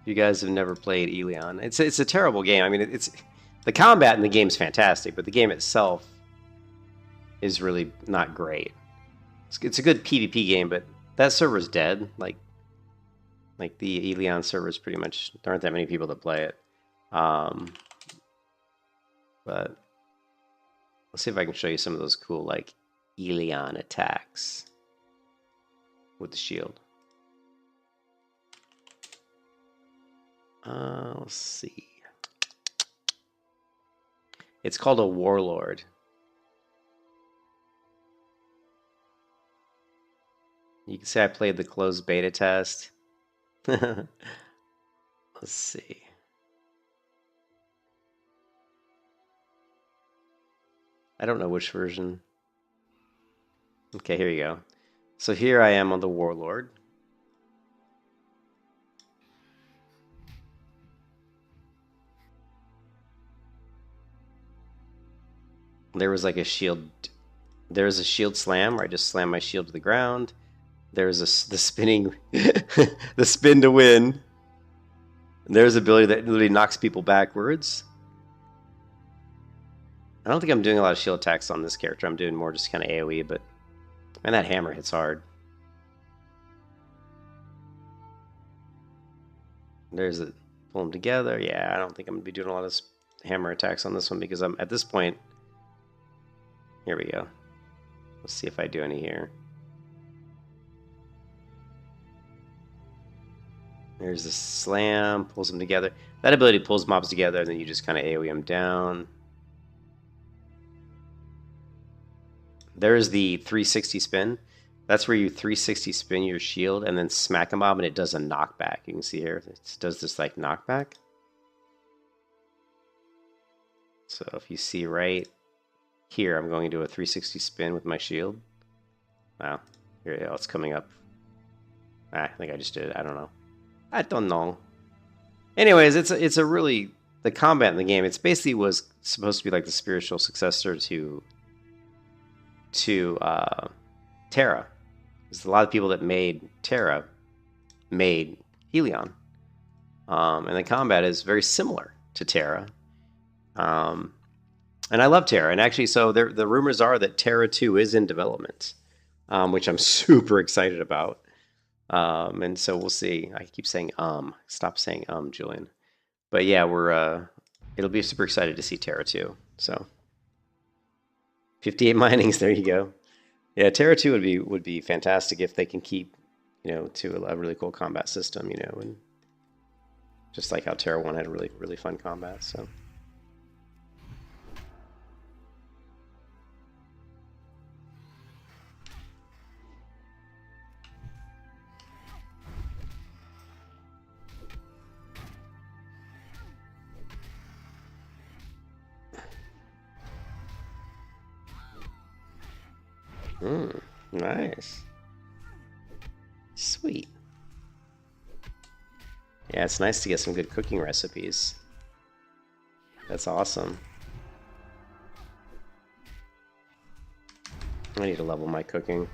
If you guys have never played Elion. It's a terrible game. I mean, The combat in the game is fantastic, but the game itself is really not great. It's a good PvP game, but that server's dead. Like the Elion servers, pretty much there aren't that many people that play it. But let's see if I can show you some of those cool like Elion attacks with the shield. Let's see. It's called a Warlord. You can say I played the closed beta test. Let's see. I don't know which version. Okay, here you go. So here I am on the Warlord. There was like a shield. There's a shield slam where I just slam my shield to the ground. There's the spinning, the spin to win. There's ability that literally knocks people backwards. I don't think I'm doing a lot of shield attacks on this character. I'm doing more just kind of AoE, but man, that hammer hits hard. There's a pull them together. Yeah, I don't think I'm gonna be doing a lot of hammer attacks on this one because I'm at this point. Here we go. Let's see if I do any here. There's the slam, pulls them together. That ability pulls mobs together, and then you just kind of AoE them down. There's the 360 spin. That's where you 360 spin your shield and then smack a mob, and it does a knockback. You can see here, it does this like knockback. So if you see right here, I'm going to do a 360 spin with my shield. Wow, here you go, it's coming up. I think I just did it. I don't know. I don't know. Anyways, it's a really, the combat in the game, it's basically was supposed to be like the spiritual successor to Terra. There's a lot of people that made Terra made Helion. And the combat is very similar to Terra. And I love Terra. And actually, so the rumors are that Terra 2 is in development, which I'm super excited about. And so we'll see. I keep saying Stop saying Julian. But yeah, we're it'll be super excited to see Terra 2. So 58 minings, there you go. Yeah, Terra 2 would be fantastic if they can keep, to a really cool combat system, and just like how Terra 1 had a really, really fun combat, so. Nice. Sweet. Yeah, it's nice to get some good cooking recipes. That's awesome. I need to level my cooking.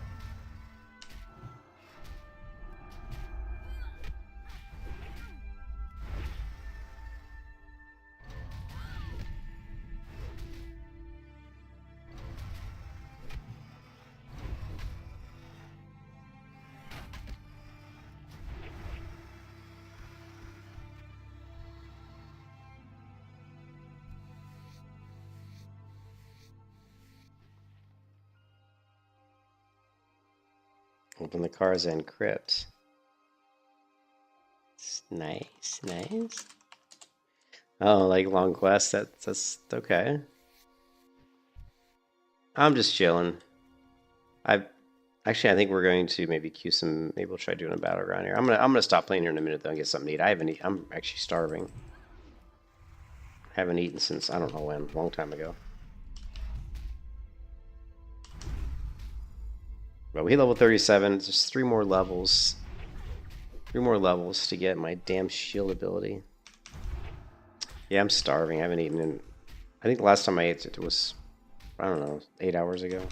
Open the Karzan crypt. Nice, nice. Oh, like long quest. That's okay. I'm just chilling. I think we're going to maybe queue some. Maybe we'll try doing a battleground here. I'm gonna stop playing here in a minute though and get something to eat. I haven't eaten. I'm actually starving. Haven't eaten since I don't know when. A long time ago. But we hit level 37. Just 3 more levels. 3 more levels to get my damn shield ability. Yeah, I'm starving. I haven't eaten in... I think the last time I ate it was, I don't know, 8 hours ago.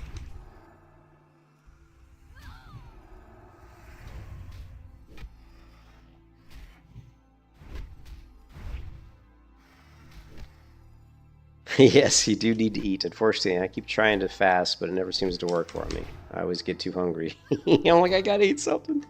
Yes, you do need to eat. Unfortunately, I keep trying to fast, but it never seems to work for me. I always get too hungry. I'm like, I gotta eat something.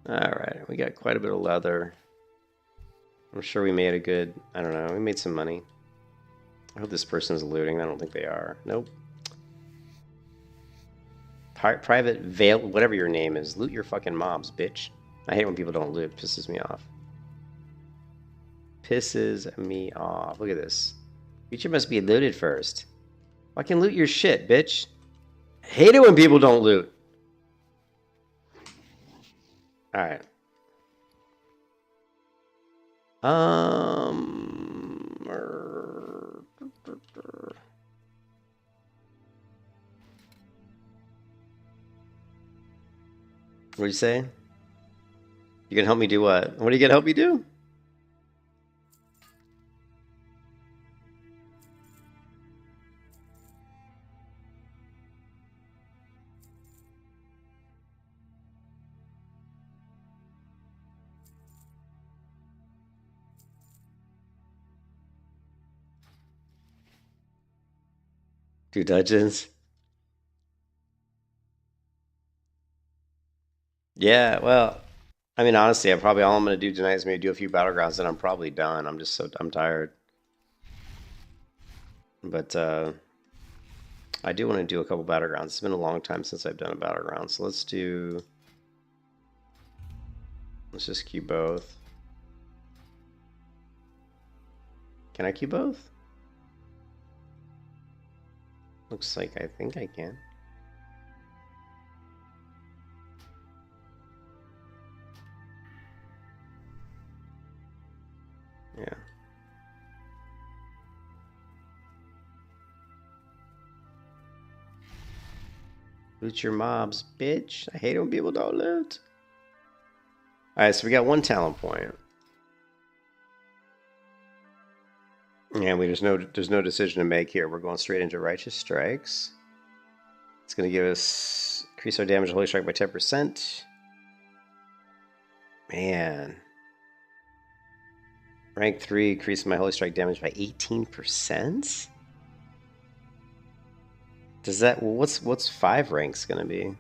Alright, we got quite a bit of leather. I'm sure we made a good, I don't know, we made some money. I hope this person's looting. I don't think they are. Nope. Private Veil, whatever your name is, loot your fucking mobs, bitch. I hate when people don't loot. It pisses me off. Pisses me off. Look at this. Creature must be looted first. Fucking loot your shit, bitch. I hate it when people don't loot. Alright. What'd you say? You gonna help me do what? What are you gonna help me do? Do dungeons? Yeah, well, I mean, honestly, all I'm gonna do tonight is maybe do a few battlegrounds, and I'm probably done. I'm tired. But I do want to do a couple battlegrounds. It's been a long time since I've done a battleground, so let's just queue both. Can I queue both? Looks like I think I can. Yeah. Loot your mobs, bitch. I hate it when people don't loot. Alright, so we got one talent point. And there's no decision to make here. We're going straight into Righteous Strikes. It's going to give us increase our damage to Holy Strike by 10%. Man. Rank 3, increase my Holy Strike damage by 18%? Does that, well, what's 5 ranks going to be?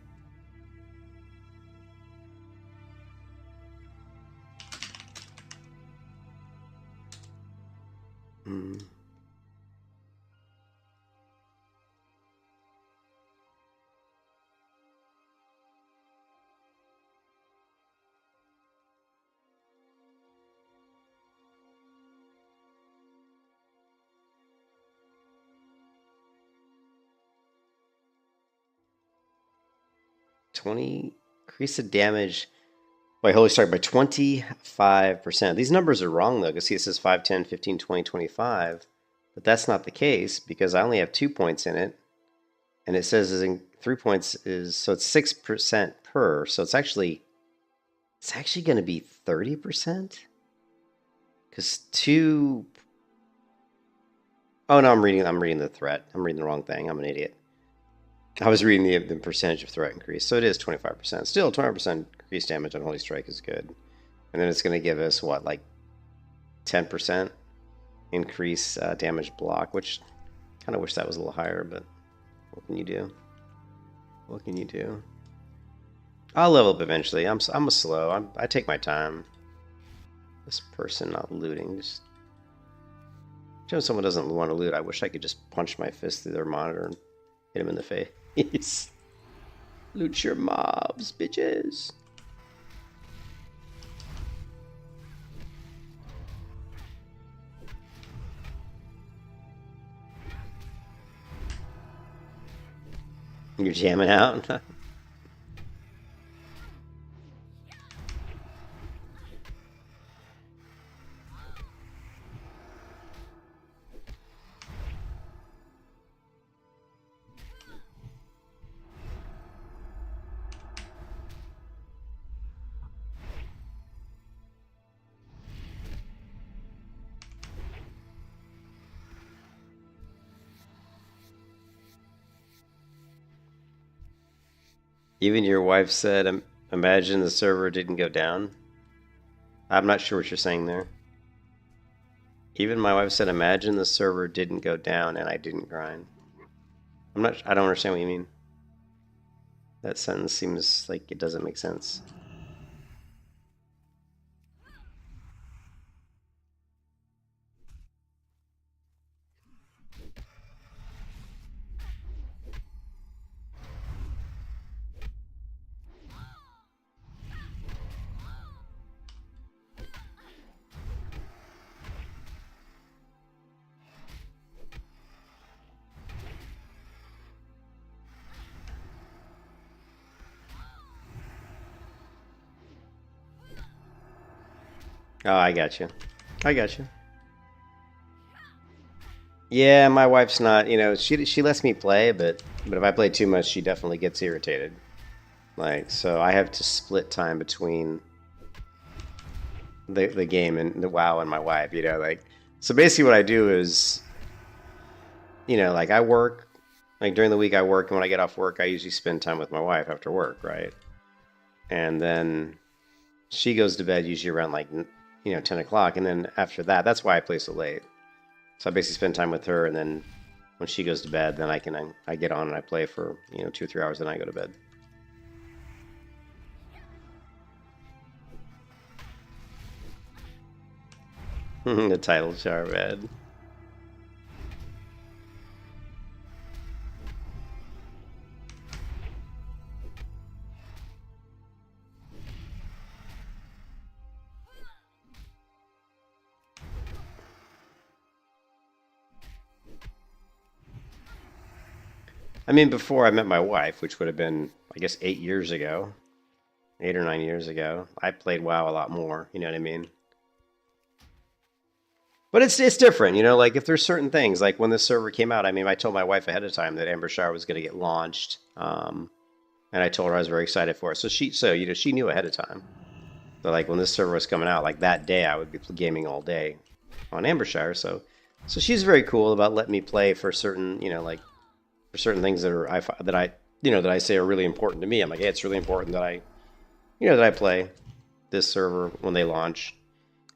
Hmm. Increase the damage by Holy Strike by 25%. These numbers are wrong though, because see it says 5, 10, 15, 20, 25. But that's not the case because I only have 2 points in it. And it says is in 3 points is, so it's 6% per. So it's actually going to be 30%. Because 2. Oh no, I'm reading the threat. I'm reading the wrong thing. I'm an idiot. I was reading the percentage of threat increase. So it is 25%. Still 20% increased damage on Holy Strike is good. And then it's going to give us what, like 10% increase damage block, which kind of wish that was a little higher, but what can you do? What can you do? I'll level up eventually. I'm a slow. I take my time. This person not looting. Just if someone doesn't want to loot, I wish I could just punch my fist through their monitor and hit him in the face. Loot your mobs, bitches. You're jamming out. Even your wife said, imagine the server didn't go down. I'm not sure what you're saying there. Even my wife said, imagine the server didn't go down and I didn't grind. I don't understand what you mean. That sentence seems like it doesn't make sense. Oh, I got you. I got you. Yeah, my wife's not, you know, she lets me play, but if I play too much, she definitely gets irritated. Like, so I have to split time between the game and the WoW and my wife, you know, like, so basically what I do is, you know, like I work, like during the week I work, and when I get off work, I usually spend time with my wife after work, right? And then she goes to bed usually around like, you know, 10 o'clock, and then after that, that's why I play so late. So I basically spend time with her, and then when she goes to bed, then I get on and I play for, you know, 2 or 3 hours, then I go to bed. The title jar bed. I mean, before I met my wife, which would have been, I guess, 8 years ago, 8 or 9 years ago, I played WoW a lot more. You know what I mean? But it's different, you know. Like if there's certain things, like when this server came out, I mean, I told my wife ahead of time that AmberShire was going to get launched, and I told her I was very excited for it. So you know, she knew ahead of time. So like when this server was coming out, like that day, I would be gaming all day on AmberShire. So she's very cool about letting me play for certain, you know, like. For certain things that I say are really important to me. I'm like, hey, it's really important that I play this server when they launch,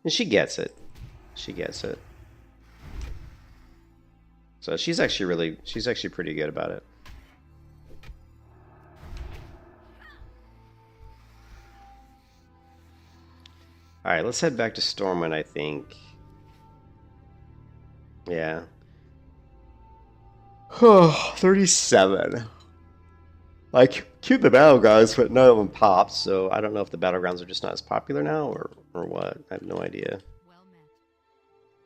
and she gets it. She gets it. So she's actually pretty good about it. All right, let's head back to Stormwind, I think. Yeah. Oh, 37. I queued the battlegrounds, but none of them popped, so I don't know if the battlegrounds are just not as popular now or what. I have no idea.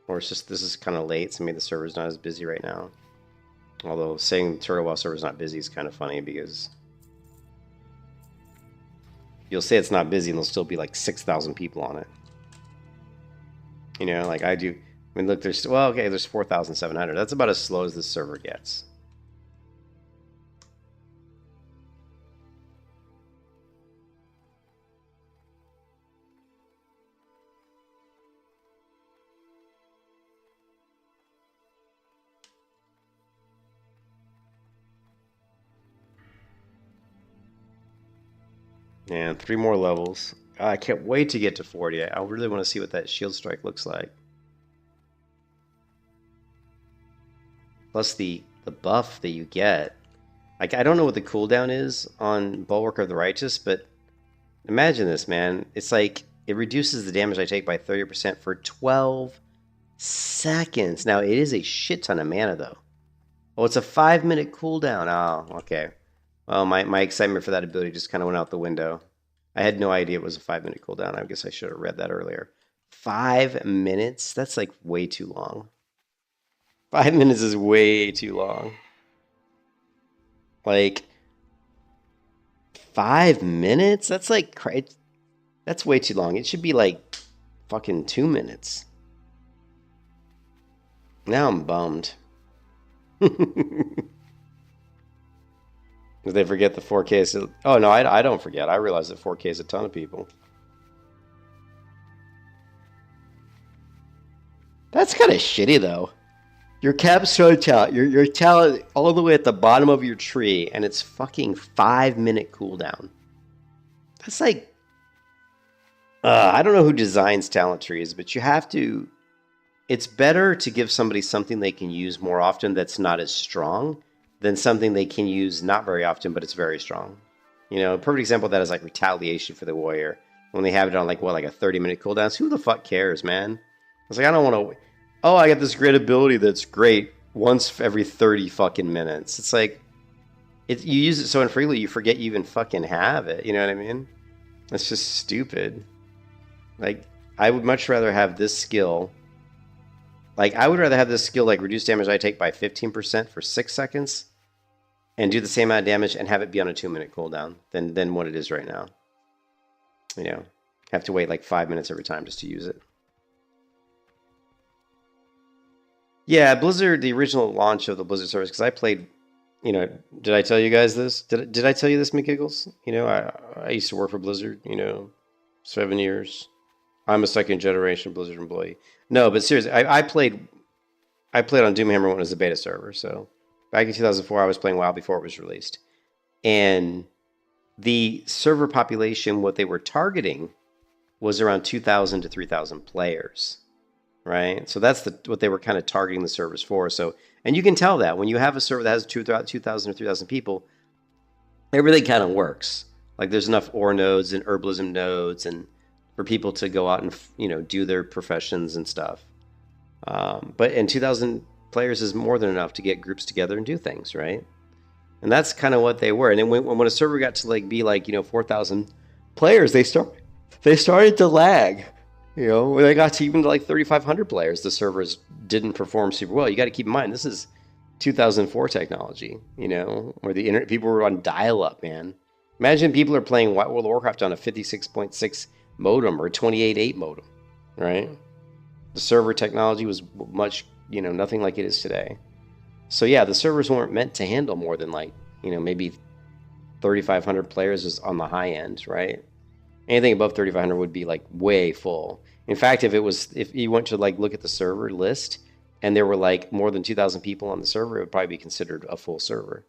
Or it's just this is kind of late, so maybe the server's not as busy right now. Although saying the Turtle WoW server's not busy is kind of funny because you'll say it's not busy and there'll still be like 6,000 people on it. You know, like I do. I mean, look, there's 4,700. That's about as slow as this server gets. And 3 more levels. I can't wait to get to 40. I really want to see what that shield strike looks like. Plus the buff that you get. Like, I don't know what the cooldown is on Bulwark of the Righteous, but imagine this, man. It's like it reduces the damage I take by 30% for 12 seconds. Now, it is a shit ton of mana, though. Oh, it's a 5-minute cooldown. Oh, okay. Well, my excitement for that ability just kind of went out the window. I had no idea it was a 5-minute cooldown. I guess I should have read that earlier. 5 minutes? That's like way too long. 5 minutes is way too long. Like, 5 minutes? That's like, that's way too long. It should be like fucking 2 minutes. Now I'm bummed. Did they forget the 4K? Oh, no, I don't forget. I realize that 4K is a ton of people. That's kind of shitty, though. Your capstone talent, your talent all the way at the bottom of your tree, and it's fucking 5-minute cooldown. That's like, I don't know who designs talent trees, but you have to. It's better to give somebody something they can use more often that's not as strong than something they can use not very often, but it's very strong. You know, a perfect example of that is like retaliation for the warrior. When they have it on like a 30-minute cooldown. So who the fuck cares, man? It's like, I don't want to. Oh, I got this great ability that's great once every 30 fucking minutes. It's like, you use it so infrequently you forget you even fucking have it. You know what I mean? It's just stupid. Like, I would much rather have this skill. Like, I would rather have this skill, like, reduce damage I take by 15% for 6 seconds and do the same amount of damage and have it be on a 2-minute cooldown than what it is right now. You know, have to wait like 5 minutes every time just to use it. Yeah, Blizzard, the original launch of the Blizzard service, because I played, you know, did I tell you guys this? Did I tell you this, McGiggles? You know, I used to work for Blizzard, you know, 7 years. I'm a second generation Blizzard employee. No, but seriously, I played on Doomhammer when it was a beta server. So back in 2004, I was playing WoW before it was released. And the server population, what they were targeting was around 2,000 to 3,000 players, right? So that's what they were kind of targeting the servers for. So, and you can tell that when you have a server that has 2,000 or 3,000 people, it really kind of works. Like there's enough ore nodes and herbalism nodes and for people to go out and, you know, do their professions and stuff. But in 2,000 players is more than enough to get groups together and do things, right? And that's kind of what they were. And then when a server got to like be like, you know, 4,000 players, they started to lag. You know, when they got to even to like 3,500 players, the servers didn't perform super well. You got to keep in mind, this is 2004 technology, you know, where the internet people were on dial-up, man. Imagine people are playing World of Warcraft on a 56.6 modem or a 28.8 modem, right? The server technology was much, you know, nothing like it is today. So yeah, the servers weren't meant to handle more than like, you know, maybe 3,500 players is on the high end, right? Anything above 3,500 would be like way full. In fact, if you went to like look at the server list and there were like more than 2,000 people on the server, it would probably be considered a full server.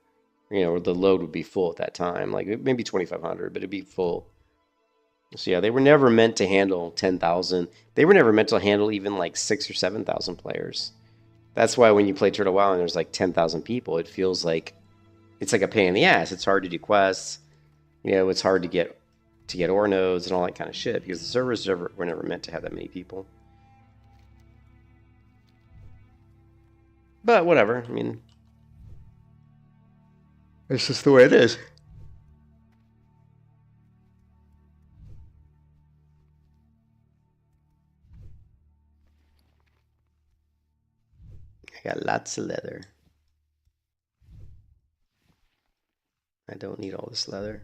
You know, the load would be full at that time, like maybe 2,500, but it'd be full. So yeah, they were never meant to handle 10,000. They were never meant to handle even like 6,000 or 7,000 players. That's why when you play Turtle WoW and there's like 10,000 people, it feels like it's like a pain in the ass. It's hard to do quests. You know, it's hard to get ore nodes and all that kind of shit because the servers were never meant to have that many people. But whatever. I mean, it's just the way it is. I got lots of leather. I don't need all this leather.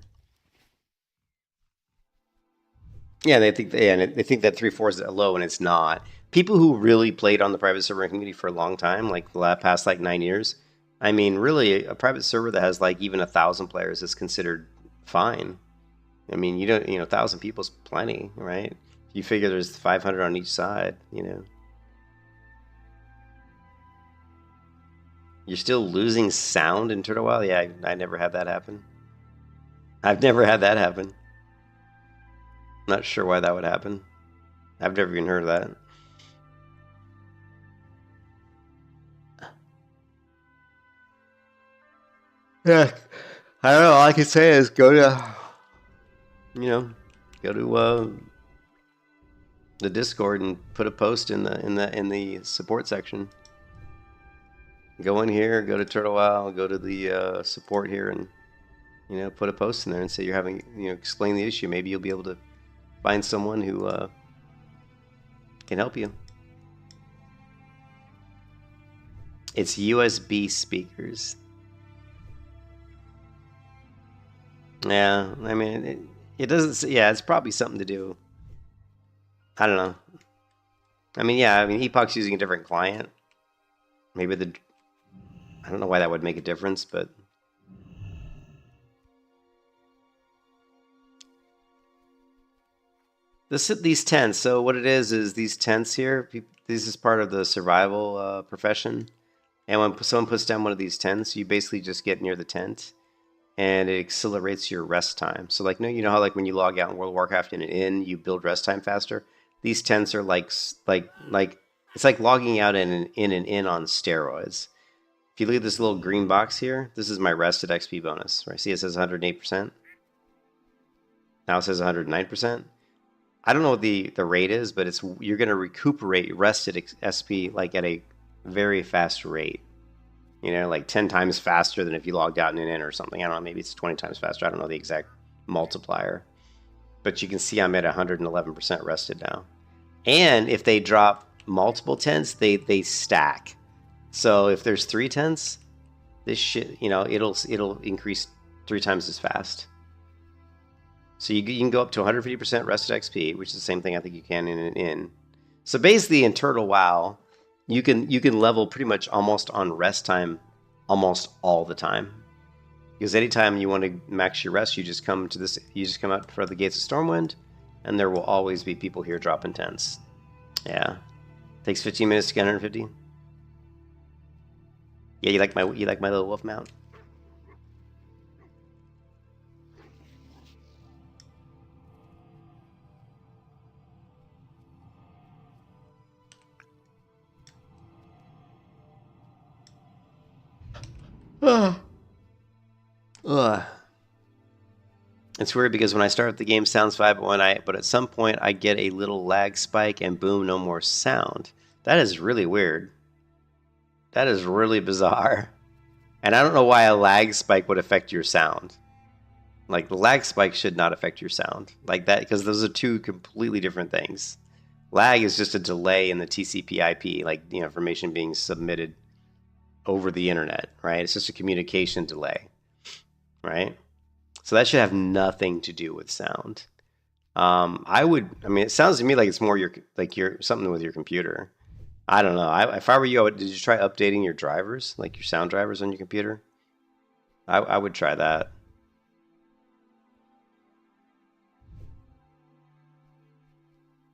Yeah, they think that 3.4 is low, and it's not. People who really played on the private server community for a long time, like the past like 9 years, I mean, really, a private server that has like even 1,000 players is considered fine. I mean, 1,000 people is plenty, right? You figure there's 500 on each side, you know. You're still losing sound in Turtle WoW? Yeah, I never had that happen. I've never had that happen. Not sure why that would happen. I've never even heard of that. Yeah, I don't know. All I can say is go to the Discord and put a post in the support section. Go in here, go to Turtle WoW, go to the support here, and put a post in there and say you're having explain the issue. Maybe you'll be able to find someone who can help you. It's USB speakers. Yeah, I mean, it doesn't. Yeah, it's probably something to do. I don't know. I mean, yeah, Epoch's using a different client. Maybe I don't know why that would make a difference, but these tents. So what it is these tents here. This is part of the survival profession. And when someone puts down one of these tents, you basically just get near the tent, and it accelerates your rest time. So like, you know how like when you log out in World of Warcraft in an inn, you build rest time faster. These tents are like it's like logging out in an inn on steroids. If you look at this little green box here, this is my rested XP bonus. Right? See, it says 108%. Now it says 109%. I don't know what the rate is, but you're going to recuperate rested XP like at a very fast rate. You know, like 10 times faster than if you logged out in an inn or something. I don't know, maybe it's 20 times faster. I don't know the exact multiplier. But you can see I'm at 111% rested now. And if they drop multiple tents, they stack. So if there's 3 tents, this shit, you know, it'll increase 3 times as fast. So you can go up to 150% rested XP, which is the same thing I think you can in an inn. So basically in Turtle WoW, you can level pretty much almost on rest time almost all the time. Because anytime you want to max your rest, you just come out in front of the gates of Stormwind, and there will always be people here dropping tents. Yeah. Takes 15 minutes to get 150. Yeah, you like my little wolf mount? Ugh. It's weird because when I start the game, sounds fine, but at some point I get a little lag spike and boom, no more sound. That is really weird. That is really bizarre. And I don't know why a lag spike would affect your sound. Like, the lag spike should not affect your sound like that, because those are two completely different things. Lag is just a delay in the TCP/IP, like the information being submitted over the internet, right? It's just a communication delay, right? So that should have nothing to do with sound. I mean, it sounds to me like it's more something with your computer. I don't know. If I were you, did you try updating your drivers, like your sound drivers on your computer? I would try that.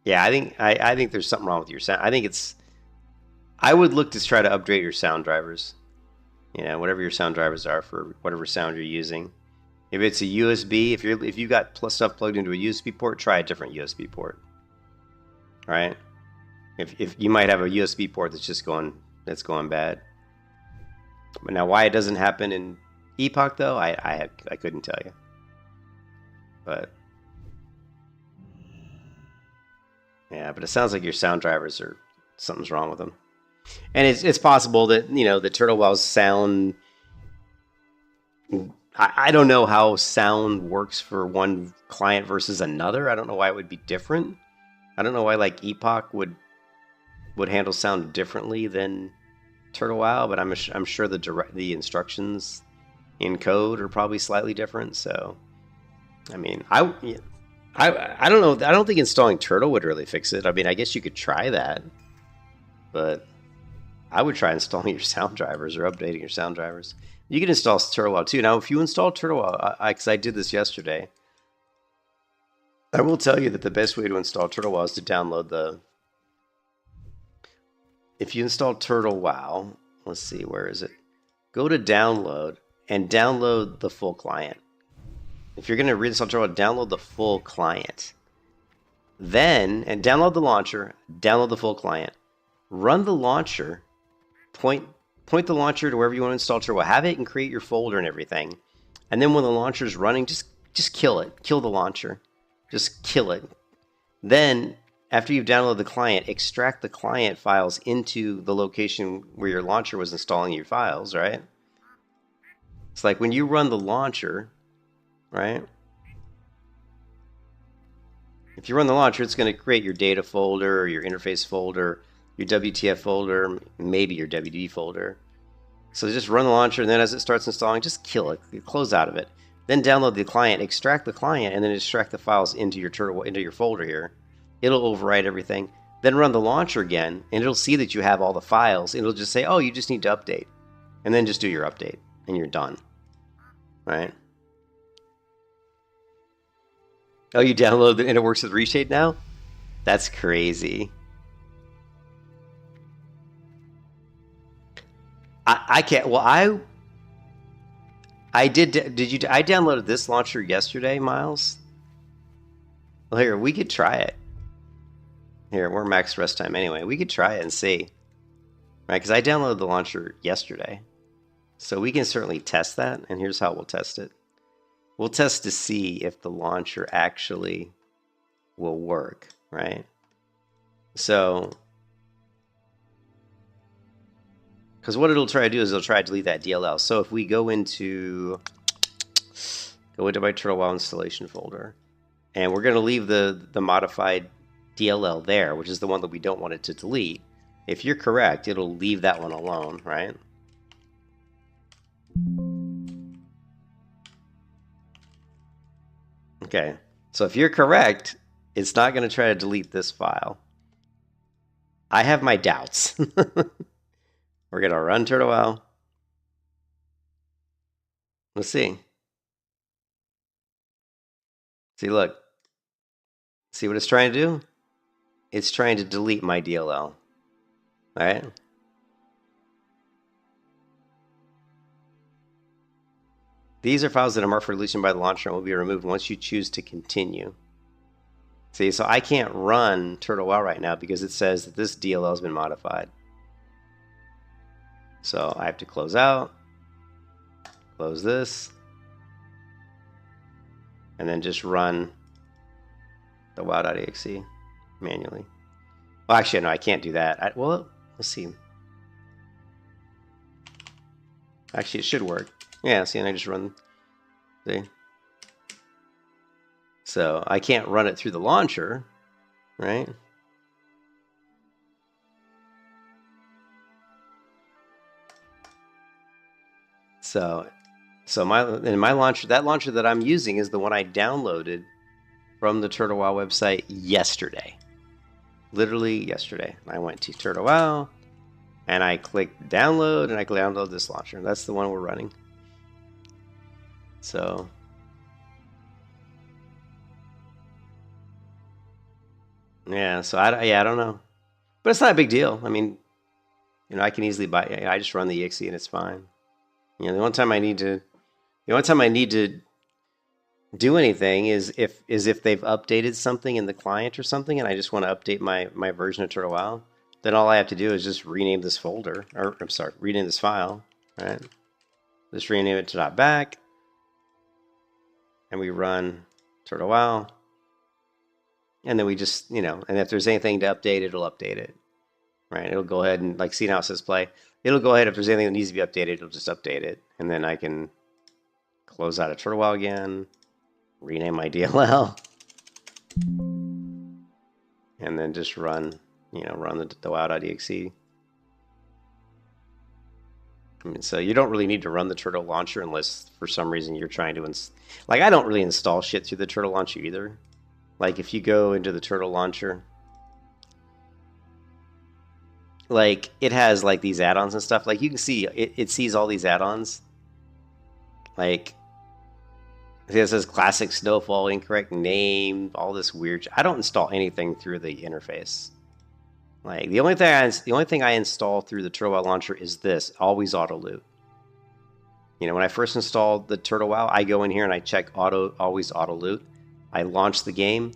Yeah, I think there's something wrong with your sound. I would look to try to upgrade your sound drivers. You know, whatever your sound drivers are for whatever sound you're using. If it's a USB, if you got stuff plugged into a USB port, try a different USB port. Right? If you might have a USB port that's going bad. But now, why it doesn't happen in Epoch though, I couldn't tell you. But yeah, but it sounds like your sound drivers something's wrong with them. And it's possible that, you know, the Turtle WoW's sound, I don't know how sound works for one client versus another. I don't know why it would be different. I don't know why like Epoch would handle sound differently than Turtle WoW, but I'm sure the instructions in code are probably slightly different. So, I mean, I don't know. I don't think installing Turtle would really fix it. I mean, I guess you could try that, but I would try installing your sound drivers or updating your sound drivers. You can install Turtle WoW too. Now, if you install Turtle WoW, because I did this yesterday, I will tell you that the best way to install Turtle WoW is to download if you install Turtle WoW, let's see, where is it? Go to download and download the full client. If you're going to reinstall Turtle WoW, download the full client. And download the launcher, download the full client. Run the launcher, point the launcher to wherever you want to install Turtle WoW. Have it and create your folder and everything. And then when the launcher's running, just kill it. Kill the launcher. Just kill it. Then, after you've downloaded the client, extract the client files into the location where your launcher was installing your files, right? It's like when you run the launcher, right? If you run the launcher, it's going to create your data folder, or your interface folder, your WTF folder, maybe your WD folder. So just run the launcher, and then as it starts installing, just kill it. Close out of it. Then download the client, extract the client, and then extract the files into your folder here. It'll overwrite everything. Then run the launcher again, and it'll see that you have all the files. It'll just say, oh, you just need to update. And then just do your update, and you're done. Right? Oh, you download it, and it works with Reshade now? That's crazy. I can't. Well, I did. Did you? I downloaded this launcher yesterday, Miles. Well, here we could try it. Here, we're max rest time anyway. We could try it and see, right? Because I downloaded the launcher yesterday, so we can certainly test that. And here's how we'll test it. We'll test to see if the launcher actually will work, right? So, because what it'll try to do is it'll try to delete that DLL. So if we go into my Turtle Wow installation folder, and we're going to leave the modified DLL there, which is the one that we don't want it to delete. If you're correct, it'll leave that one alone, right? Okay, so if you're correct, it's not going to try to delete this file. I have my doubts. We're going to run Turtle Wow. Let's see. See, look. See what it's trying to do? It's trying to delete my DLL. All right? These are files that are marked for deletion by the launcher and will be removed once you choose to continue. See, so I can't run Turtle Wow right now because it says that this DLL has been modified. So I have to close out, close this, and then just run the wow.exe manually. Well, actually, no, I can't do that. Well, let's see. Actually, it should work. Yeah, see, and I just run. See? So I can't run it through the launcher, right? So my launcher, that launcher that I'm using is the one I downloaded from the Turtle Wow website yesterday. Literally yesterday. I went to Turtle Wow and I clicked download and I clicked download this launcher. That's the one we're running. So yeah, so I don't know. But it's not a big deal. I mean, you know, I can easily buy, I just run the exe and it's fine. You know, the only time I need to do anything is if they've updated something in the client or something, and I just want to update my version of Turtle Wow. Then all I have to do is just rename this folder, or I'm sorry, rename this file, right? Just rename it to .back, and we run Turtle Wow, and then we just, you know, and if there's anything to update, it'll update it, right? It'll go ahead and, like, see now it says play. It'll go ahead, if there's anything that needs to be updated, it'll just update it. And then I can close out of Turtle Wow again, rename my DLL, and then just run, you know, run the wow.exe. I mean, so you don't really need to run the Turtle launcher unless for some reason you're trying to, like, I don't really install shit through the Turtle launcher either. Like, if you go into the Turtle launcher, like, it has, like, these add-ons and stuff. Like, you can see, it sees all these add-ons. Like, it says classic snowfall, incorrect name, all this weird. I don't install anything through the interface. Like, the only thing I install through the Turtle Wow launcher is this: always auto loot. You know, when I first installed the Turtle Wow, I go in here and I check always auto loot. I launch the game,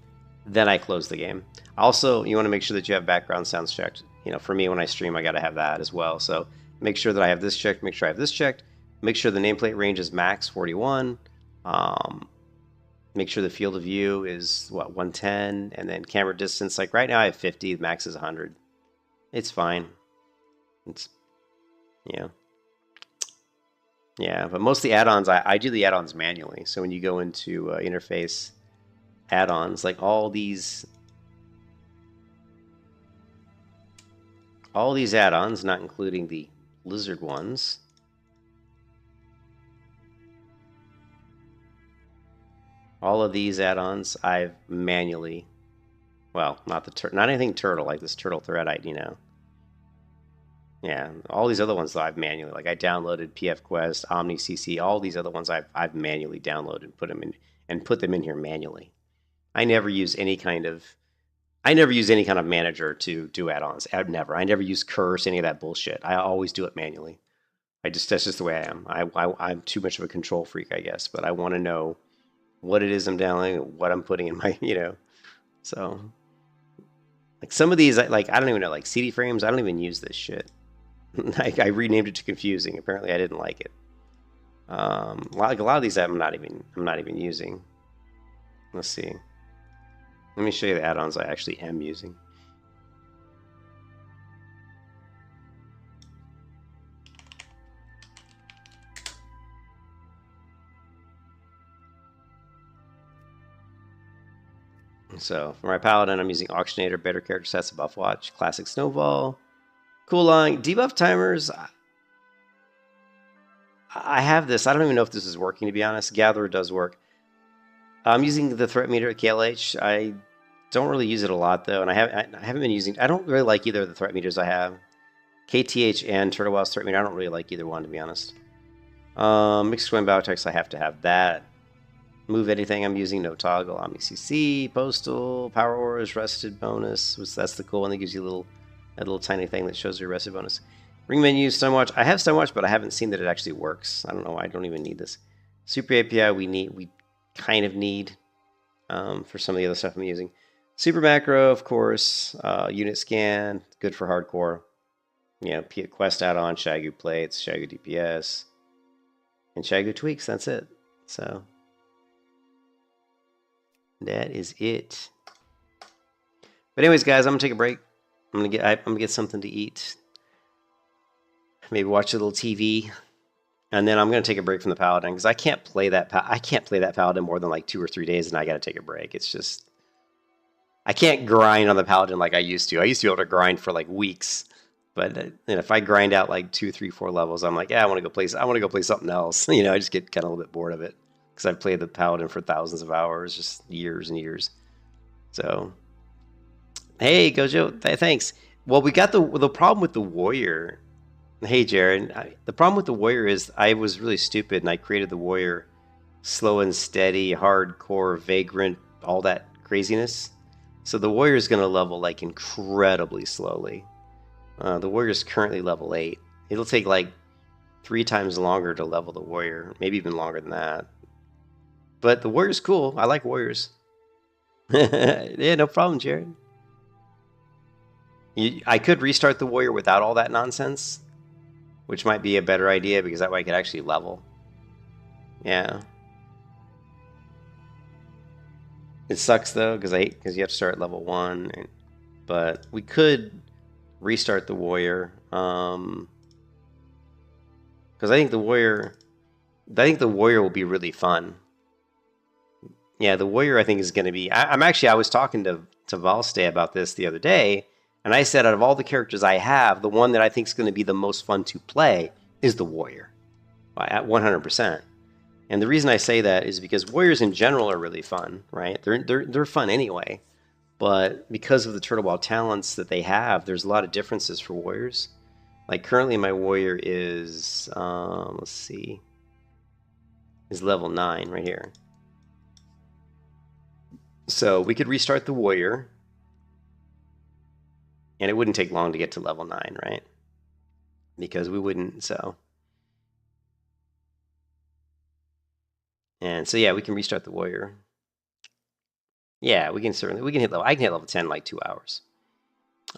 then I close the game. Also, you want to make sure that you have background sounds checked. You know, for me, when I stream, I got to have that as well. So make sure that I have this checked. Make sure I have this checked. Make sure the nameplate range is max 41. Make sure the field of view is, what, 110. And then camera distance, like right now I have 50. The max is 100. It's fine. It's, yeah. Yeah, but most of the add-ons, I do the add-ons manually. So when you go into interface add-ons, like all these add-ons, not including the lizard ones, all of these add-ons I've manually, well, not anything turtle, like this turtle thread ID now. Yeah, all these other ones though I've manually, like I downloaded PF Quest, Omni CC, all these other ones I've manually downloaded and put them in here manually. I never use any kind of manager to do add-ons. I never use Curse, any of that bullshit. I always do it manually. that's just the way I am. I'm too much of a control freak, I guess, but I want to know what it is I'm downloading, what I'm putting in my, so like some of these, I don't even know, like CD frames, I don't even use this shit. I renamed it to confusing. Apparently I didn't like it. Like a lot of these I'm not even using. Let's see. Let me show you the add-ons I actually am using. So for my Paladin, I'm using Auctionator, better character sets, Buff Watch, Classic Snowball, Cooling, debuff timers. I have this. I don't even know if this is working, to be honest. Gatherer does work. I'm using the threat meter at KLH. I don't really use it a lot, though, and I haven't been using... I don't really like either of the threat meters I have. KTH and Turtle Wild's threat meter, I don't really like either one, to be honest. Mixed Swim Biotex, I have to have that. Move anything I'm using, no toggle. Omni CC, Postal, Power Auras, Rested bonus. That's the cool one that gives you a little tiny thing that shows your Rested bonus. Ring menu, Stonewatch. I have Stonewatch, but I haven't seen that it actually works. I don't know why I don't even need this. Super API we kind of need for some of the other stuff I'm using. Super Macro, of course. Unit Scan, good for hardcore. Quest add-on, Shagu Plates, Shagu DPS, and ShaguTweaks. That's it. So that is it. But anyways, guys, I'm gonna take a break. I'm gonna get something to eat. Maybe watch a little TV, and then I'm gonna take a break from the Paladin because I can't play that Paladin more than like 2 or 3 days, and I gotta take a break. It's just I can't grind on the Paladin like I used to. I used to be able to grind for like weeks, but if I grind out like 2, 3, 4 levels, I'm like, yeah, I want to go play something else. I just get kind of a little bit bored of it because I've played the Paladin for thousands of hours, just years and years. So, hey, Gojo, thanks. Well, we got the problem with the Warrior. Hey, Jared. The problem with the Warrior is I was really stupid and I created the Warrior slow and steady, hardcore, vagrant, all that craziness. So the Warrior is going to level like incredibly slowly. The Warrior is currently level 8. It'll take like 3 times longer to level the Warrior, maybe even longer than that. But the Warrior's cool. I like Warriors. Yeah, no problem, Jared. I could restart the Warrior without all that nonsense, which might be a better idea because that way I could actually level. Yeah. It sucks though because you have to start at level 1, but we could restart the Warrior because I think the Warrior will be really fun. Yeah, the Warrior I think is going to be. I was talking to Valstay about this the other day. And I said, out of all the characters I have, the one that I think is going to be the most fun to play is the Warrior, at 100%. And the reason I say that is because Warriors in general are really fun, right? They're fun anyway, but because of the Turtle Wild talents that they have, there's a lot of differences for Warriors. Like currently, my Warrior is let's see, is level 9 right here. So we could restart the Warrior. And it wouldn't take long to get to level 9, right? Because we wouldn't, so. And so, yeah, we can restart the Warrior. Yeah, we can hit level, I can hit level 10 in like 2 hours.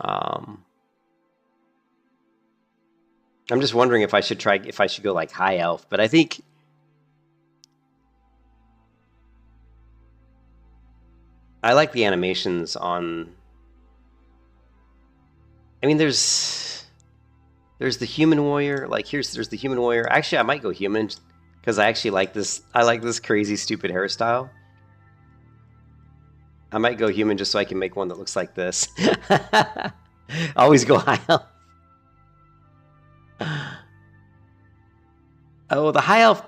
I'm just wondering if I should go like High Elf, but I think I like the animations on. I mean, there's the Human Warrior. Like there's the Human Warrior. Actually, I might go Human because I actually like this. I like this crazy, stupid hairstyle. I might go Human just so I can make one that looks like this. Always go High Elf. Oh, the High Elf.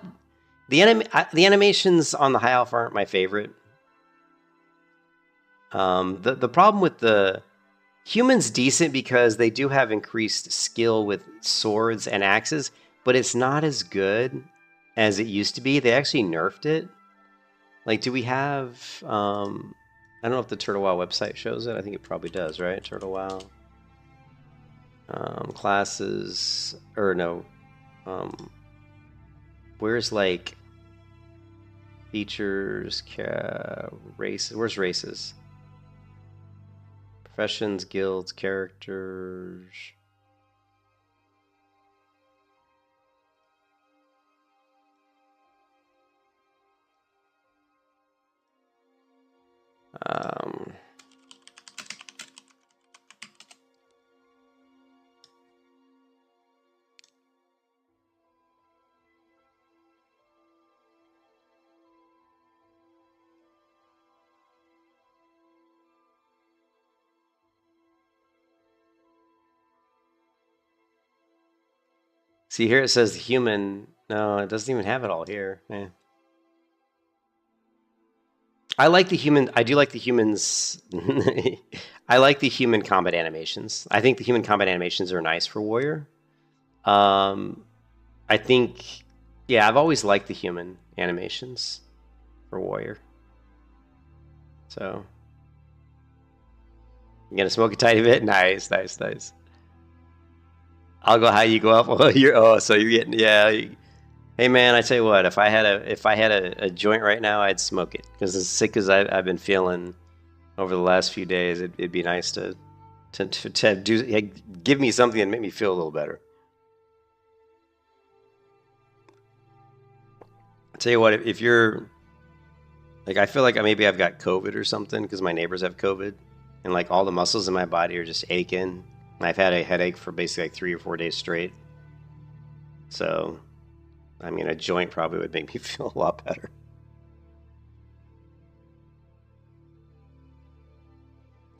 The animations on the High Elf aren't my favorite. The problem with the Human's decent because they do have increased skill with swords and axes, but it's not as good as it used to be. They actually nerfed it. Like, do we have... I don't know if the Turtle WoW website shows it. I think it probably does, right? Turtle WoW. Classes... Or no. Where's like features, races? Where's races? Professions, guilds, characters. See, here it says the human. No, it doesn't even have it all here. I like the human. I do like the humans. I like the human combat animations. I think the human combat animations are nice for warrior. I think, yeah, I've always liked the human animations for warrior. So, you gonna smoke a tiny bit? Nice, nice, nice. I'll go high, you go up. So you're getting, yeah. Hey man, I tell you what, if I had a joint right now, I'd smoke it, because as sick as I've been feeling over the last few days, it'd be nice to do, give me something that make me feel a little better. I tell you what, if you're like, I feel like maybe I've got COVID or something, because my neighbors have COVID, and like all the muscles in my body are just aching. I've had a headache for basically like 3 or 4 days straight. So, I mean, a joint probably would make me feel a lot better.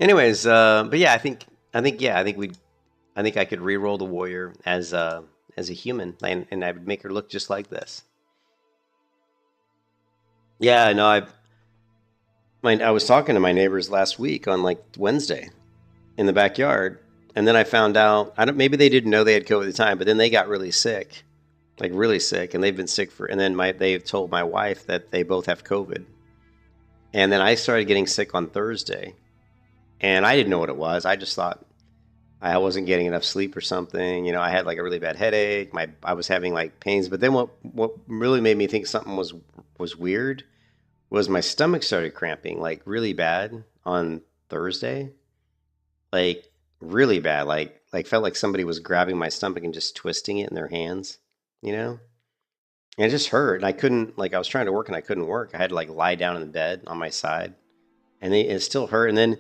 Anyways, but yeah, I think I could re-roll the warrior as a human, and I would make her look just like this. Yeah, no, I was talking to my neighbors last week on like Wednesday in the backyard. And then I found out, maybe they didn't know they had COVID at the time, but then they got really sick, like really sick, and they've been sick and then they've told my wife that they both have COVID. And then I started getting sick on Thursday, and I didn't know what it was. I just thought I wasn't getting enough sleep or something. You know, I had like a really bad headache. I was having like pains, but then what really made me think something was weird was my stomach started cramping like really bad on Thursday, like really bad, like felt like somebody was grabbing my stomach and just twisting it in their hands, you know? And it just hurt. And I couldn't, like, I was trying to work and I couldn't work. I had to like lie down in the bed on my side, and it still hurt. And then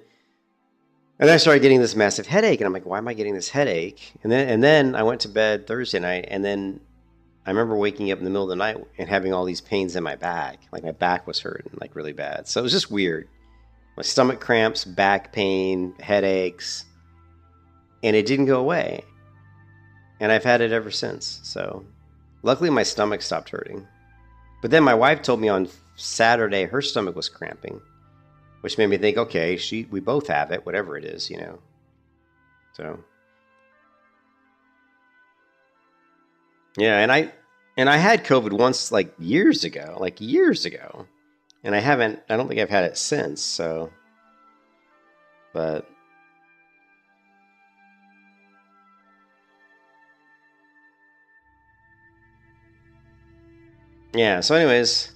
I started getting this massive headache, and I'm like, why am I getting this headache? And then I went to bed Thursday night, and then I remember waking up in the middle of the night and having all these pains in my back. Like my back was hurting like really bad. So it was just weird. My stomach cramps, back pain, headaches. And it didn't go away. And I've had it ever since. So luckily my stomach stopped hurting. But then my wife told me on Saturday her stomach was cramping, which made me think, okay, we both have it, whatever it is, you know. So yeah, and I had COVID once like years ago. And I don't think I've had it since, so but yeah, so anyways,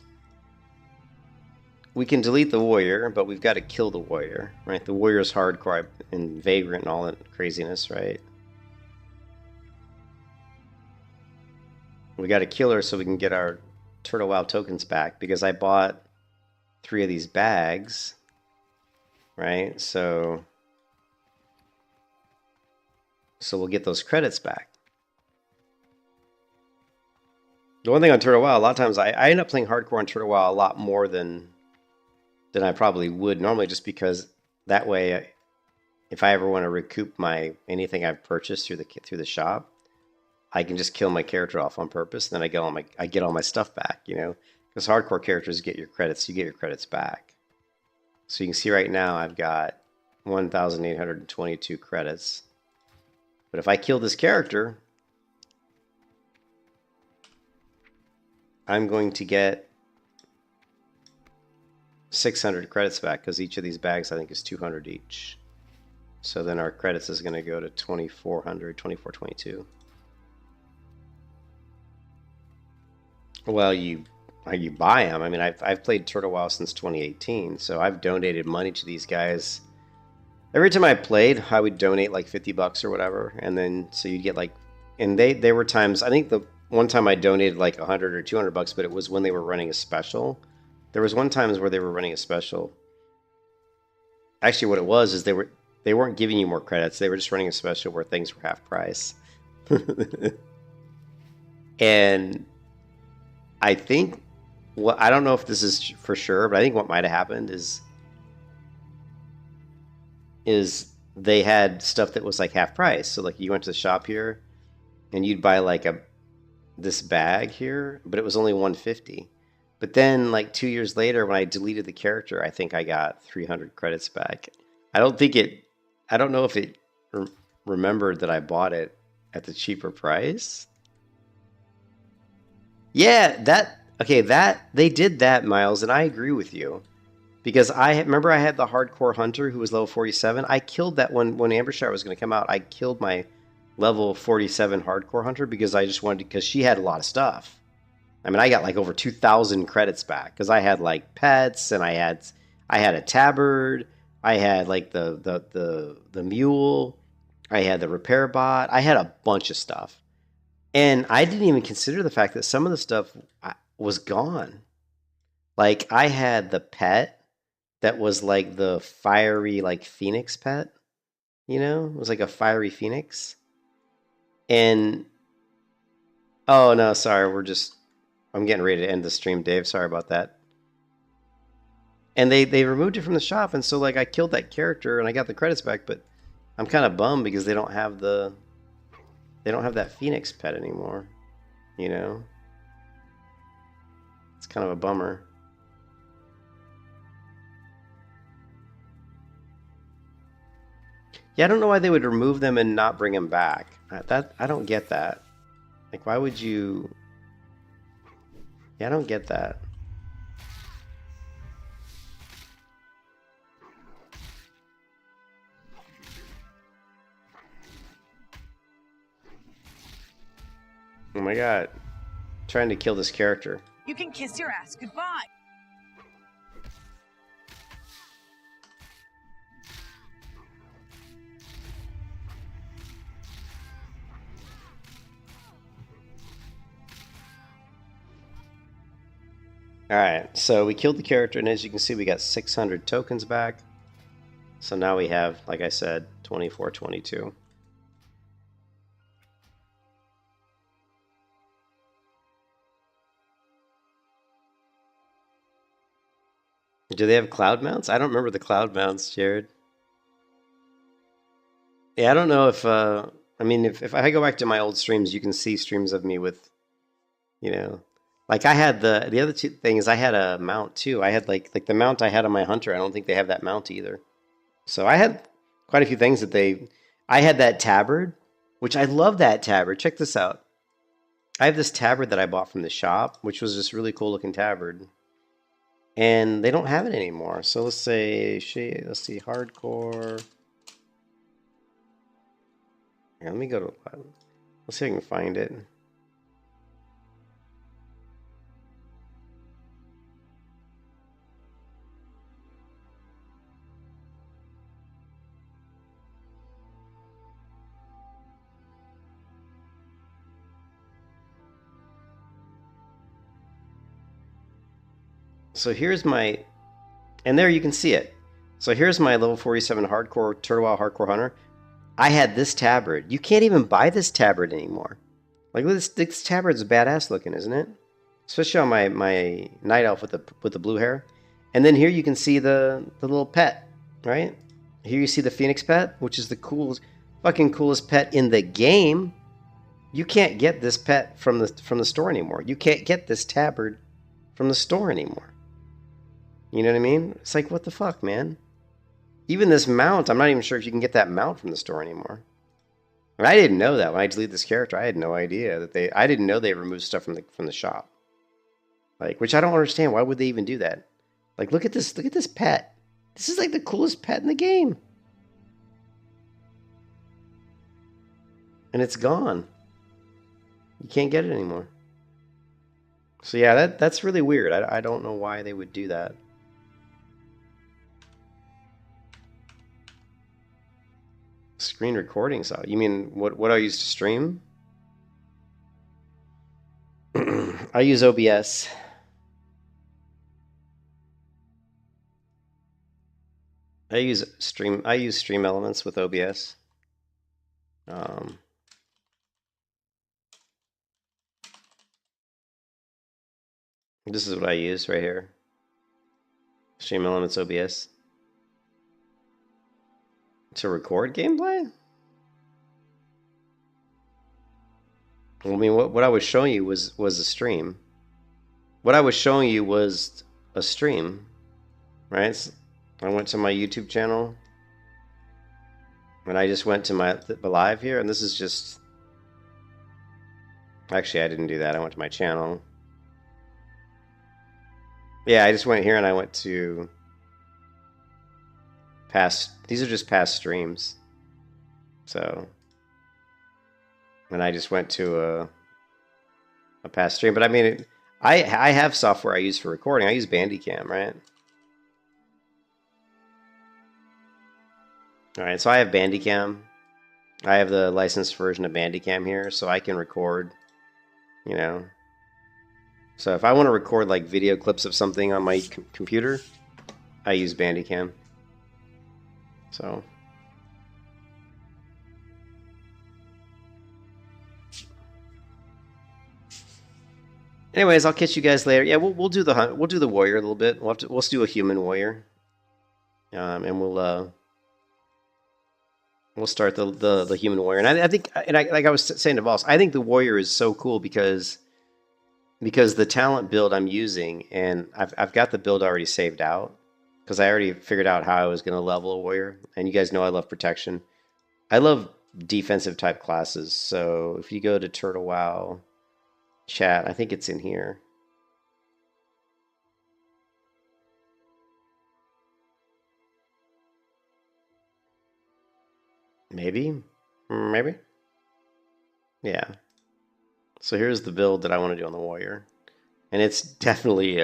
we can delete the warrior, but we've got to kill the warrior, right? The warrior's hardcore and vagrant and all that craziness, right? We got to kill her so we can get our Turtle WoW tokens back, because I bought 3 of these bags, right? So we'll get those credits back. The one thing on Turtle WoW, a lot of times I end up playing hardcore on Turtle WoW a lot more than I probably would normally, just because that way, if I ever want to recoup anything I've purchased through the shop, I can just kill my character off on purpose, and then I get all my stuff back, you know, because hardcore characters get your credits back. So you can see right now I've got 1,822 credits. But if I kill this character, I'm going to get 600 credits back, because each of these bags I think is 200 each. So then our credits is going to go to 2,422. Well, you buy them. I mean, I've played Turtle WoW since 2018, so I've donated money to these guys. Every time I played, I would donate like $50 or whatever, and then so you'd get like, and they were times. I think the one time I donated like 100 or $200, but it was when they were running a special. There was one times where they were running a special. Actually, what it was is they weren't giving you more credits. They were just running a special where things were half price. And I think I don't know if this is for sure, but I think what might have happened is they had stuff that was like half price. So like you went to the shop here and you'd buy like this bag here, but it was only 150. But then like 2 years later when I deleted the character, I think I got 300 credits back. I don't know if it remembered that I bought it at the cheaper price. Yeah, that they did that, Miles, and I agree with you. Because remember I had the hardcore hunter who was level 47. I killed that when AmberShire was going to come out. I killed my level 47 hardcore hunter because I just wanted because she had a lot of stuff. I mean, I got like over 2,000 credits back because I had like pets and I had a tabard. I had like the mule. I had the repair bot. I had a bunch of stuff. And I didn't even consider the fact that some of the stuff was gone. Like I had the pet that was like the fiery like phoenix pet, you know? It was like a fiery phoenix. And oh no, sorry, I'm getting ready to end the stream, Dave. Sorry about that. And they removed it from the shop, and so like I killed that character and I got the credits back, but I'm kind of bummed because they don't have that phoenix pet anymore, you know? It's kind of a bummer. Yeah, I don't know why they would remove them and not bring them back. I don't get that. Like, why would you... Yeah, I don't get that. Oh my god. I'm trying to kill this character. You can kiss your ass goodbye. Alright, so we killed the character, and as you can see, we got 600 tokens back. So now we have, like I said, 2422. Do they have cloud mounts? I don't remember the cloud mounts, Jared. Yeah, I don't know if, I mean, if I go back to my old streams, you can see streams of me with, you know, like I had the other two things, I had a mount too. I had like the mount I had on my hunter. I don't think they have that mount either. So I had quite a few things that I had that tabard, which I love that tabard. Check this out. I have this tabard that I bought from the shop, which was this really cool looking tabard. And they don't have it anymore. So let's see, hardcore. Here, let me go to, let's see if I can find it. So here's my, and there you can see it. So here's my level 47 hardcore Turtle WoW hardcore hunter. I had this tabard. You can't even buy this tabard anymore. Like this tabard's badass looking, isn't it? Especially on my night elf with the blue hair. And then here you can see the little pet, right? Here you see the phoenix pet, which is the coolest pet in the game. You can't get this pet from the store anymore. You can't get this tabard from the store anymore. You know what I mean? It's like, what the fuck, man? Even this mount, I'm not even sure if you can get that mount from the store anymore. And I didn't know that when I deleted this character. I had no idea that I didn't know they removed stuff from the shop. Like, which I don't understand. Why would they even do that? Like, look at this pet. This is like the coolest pet in the game. And it's gone. You can't get it anymore. So yeah, that's really weird. I don't know why they would do that. Screen recording software. You mean what I use to stream? I use OBS. I use Stream Elements with OBS. This is what I use right here. Stream Elements OBS. To record gameplay? I mean, what I was showing you was a stream. What I was showing you was a stream, right? So I went to my YouTube channel, and I just went to my live here, and this is just... Actually, I didn't do that. I went to my channel. Yeah, I just went here, and I went to past... These are just past streams. So... And I just went to a past stream. But I mean, I have software I use for recording. I use Bandicam, right? Alright, so I have Bandicam. I have the licensed version of Bandicam here, so I can record, you know. So if I want to record like video clips of something on my computer, I use Bandicam. So... Anyways, I'll catch you guys later. Yeah, we'll do the hunt. We'll do the warrior a little bit. We'll do a human warrior, and we'll start the human warrior. And I think, like I was saying to Voss, I think the warrior is so cool because the talent build I'm using, and I've got the build already saved out because I already figured out how I was going to level a warrior. And you guys know I love protection. I love defensive type classes. So if you go to Turtle WoW chat, I think it's in here. Maybe? Maybe? Yeah. So here's the build that I want to do on the warrior. And it's definitely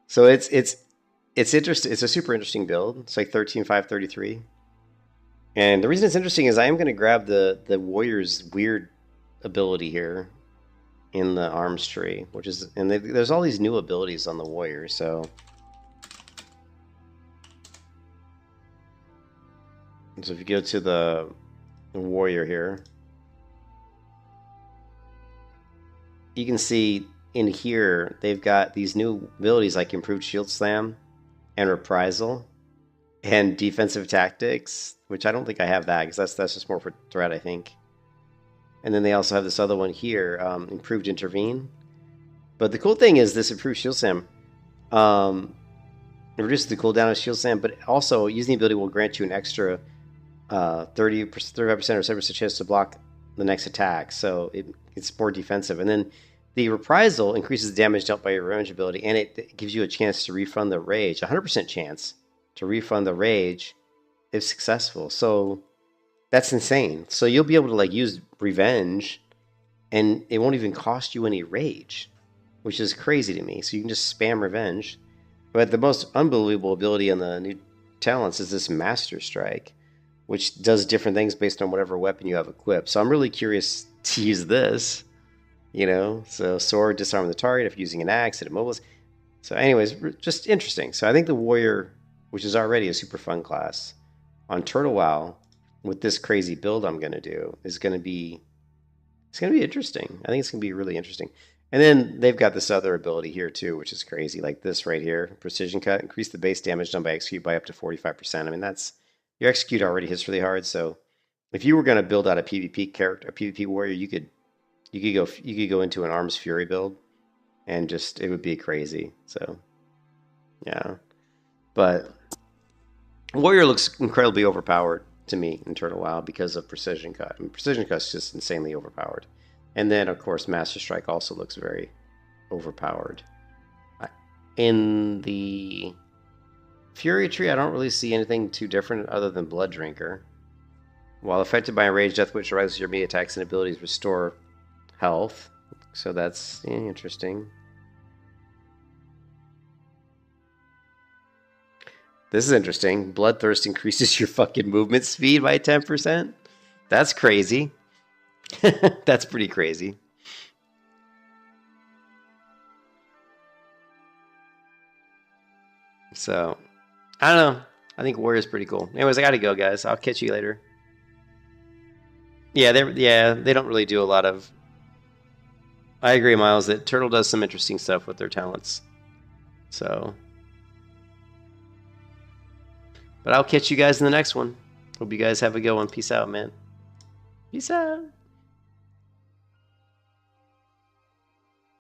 so it's interesting. It's a super interesting build. It's like 13,533. And the reason it's interesting is I am going to grab the warrior's weird ability here in the arms tree, which is, and there's all these new abilities on the warrior, so if you go to the warrior here, you can see in here they've got these new abilities like improved shield slam and reprisal and defensive tactics, which I don't think I have that because that's just more for threat, I think. And then they also have this other one here, improved intervene. But the cool thing is this improved shield slam. It reduces the cooldown of shield slam, but also using the ability will grant you an extra 35% or 7% chance to block the next attack. So it's more defensive. And then the reprisal increases the damage dealt by your revenge ability, and it gives you a chance to refund the rage, 100% chance to refund the rage if successful. So that's insane. So you'll be able to like use revenge and it won't even cost you any rage, which is crazy to me. So you can just spam revenge. But the most unbelievable ability on the new talents is this Master Strike, which does different things based on whatever weapon you have equipped. So I'm really curious to use this, you know. So sword, disarm the target. If using an axe, it immobilize. So anyways, just interesting. So I think the warrior, which is already a super fun class, on Turtle WoW, with this crazy build I'm going to do, is going to be, it's going to be interesting. I think it's going to be really interesting. And then they've got this other ability here too, which is crazy, like this right here, precision cut, increase the base damage done by execute by up to 45%. I mean, that's, your execute already hits really hard. So if you were going to build out a PvP character, a PvP warrior, you could go into an Arms Fury build, and just it would be crazy. So yeah, but warrior looks incredibly overpowered to me in Turtle WoW because of precision cut. I mean, precision cut is just insanely overpowered. And then of course Master Strike also looks very overpowered. In the Fury tree, I don't really see anything too different other than Blood Drinker. While affected by a rage, Death Wish rises your melee attacks and abilities restore health. So that's interesting. This is interesting. Bloodthirst increases your fucking movement speed by 10%. That's crazy. That's pretty crazy. So, I don't know. I think Warrior's pretty cool. Anyways, I gotta go, guys. I'll catch you later. Yeah, they don't really do a lot of... I agree, Miles, that Turtle does some interesting stuff with their talents. So... But I'll catch you guys in the next one. Hope you guys have a good one. Peace out, man. Peace out.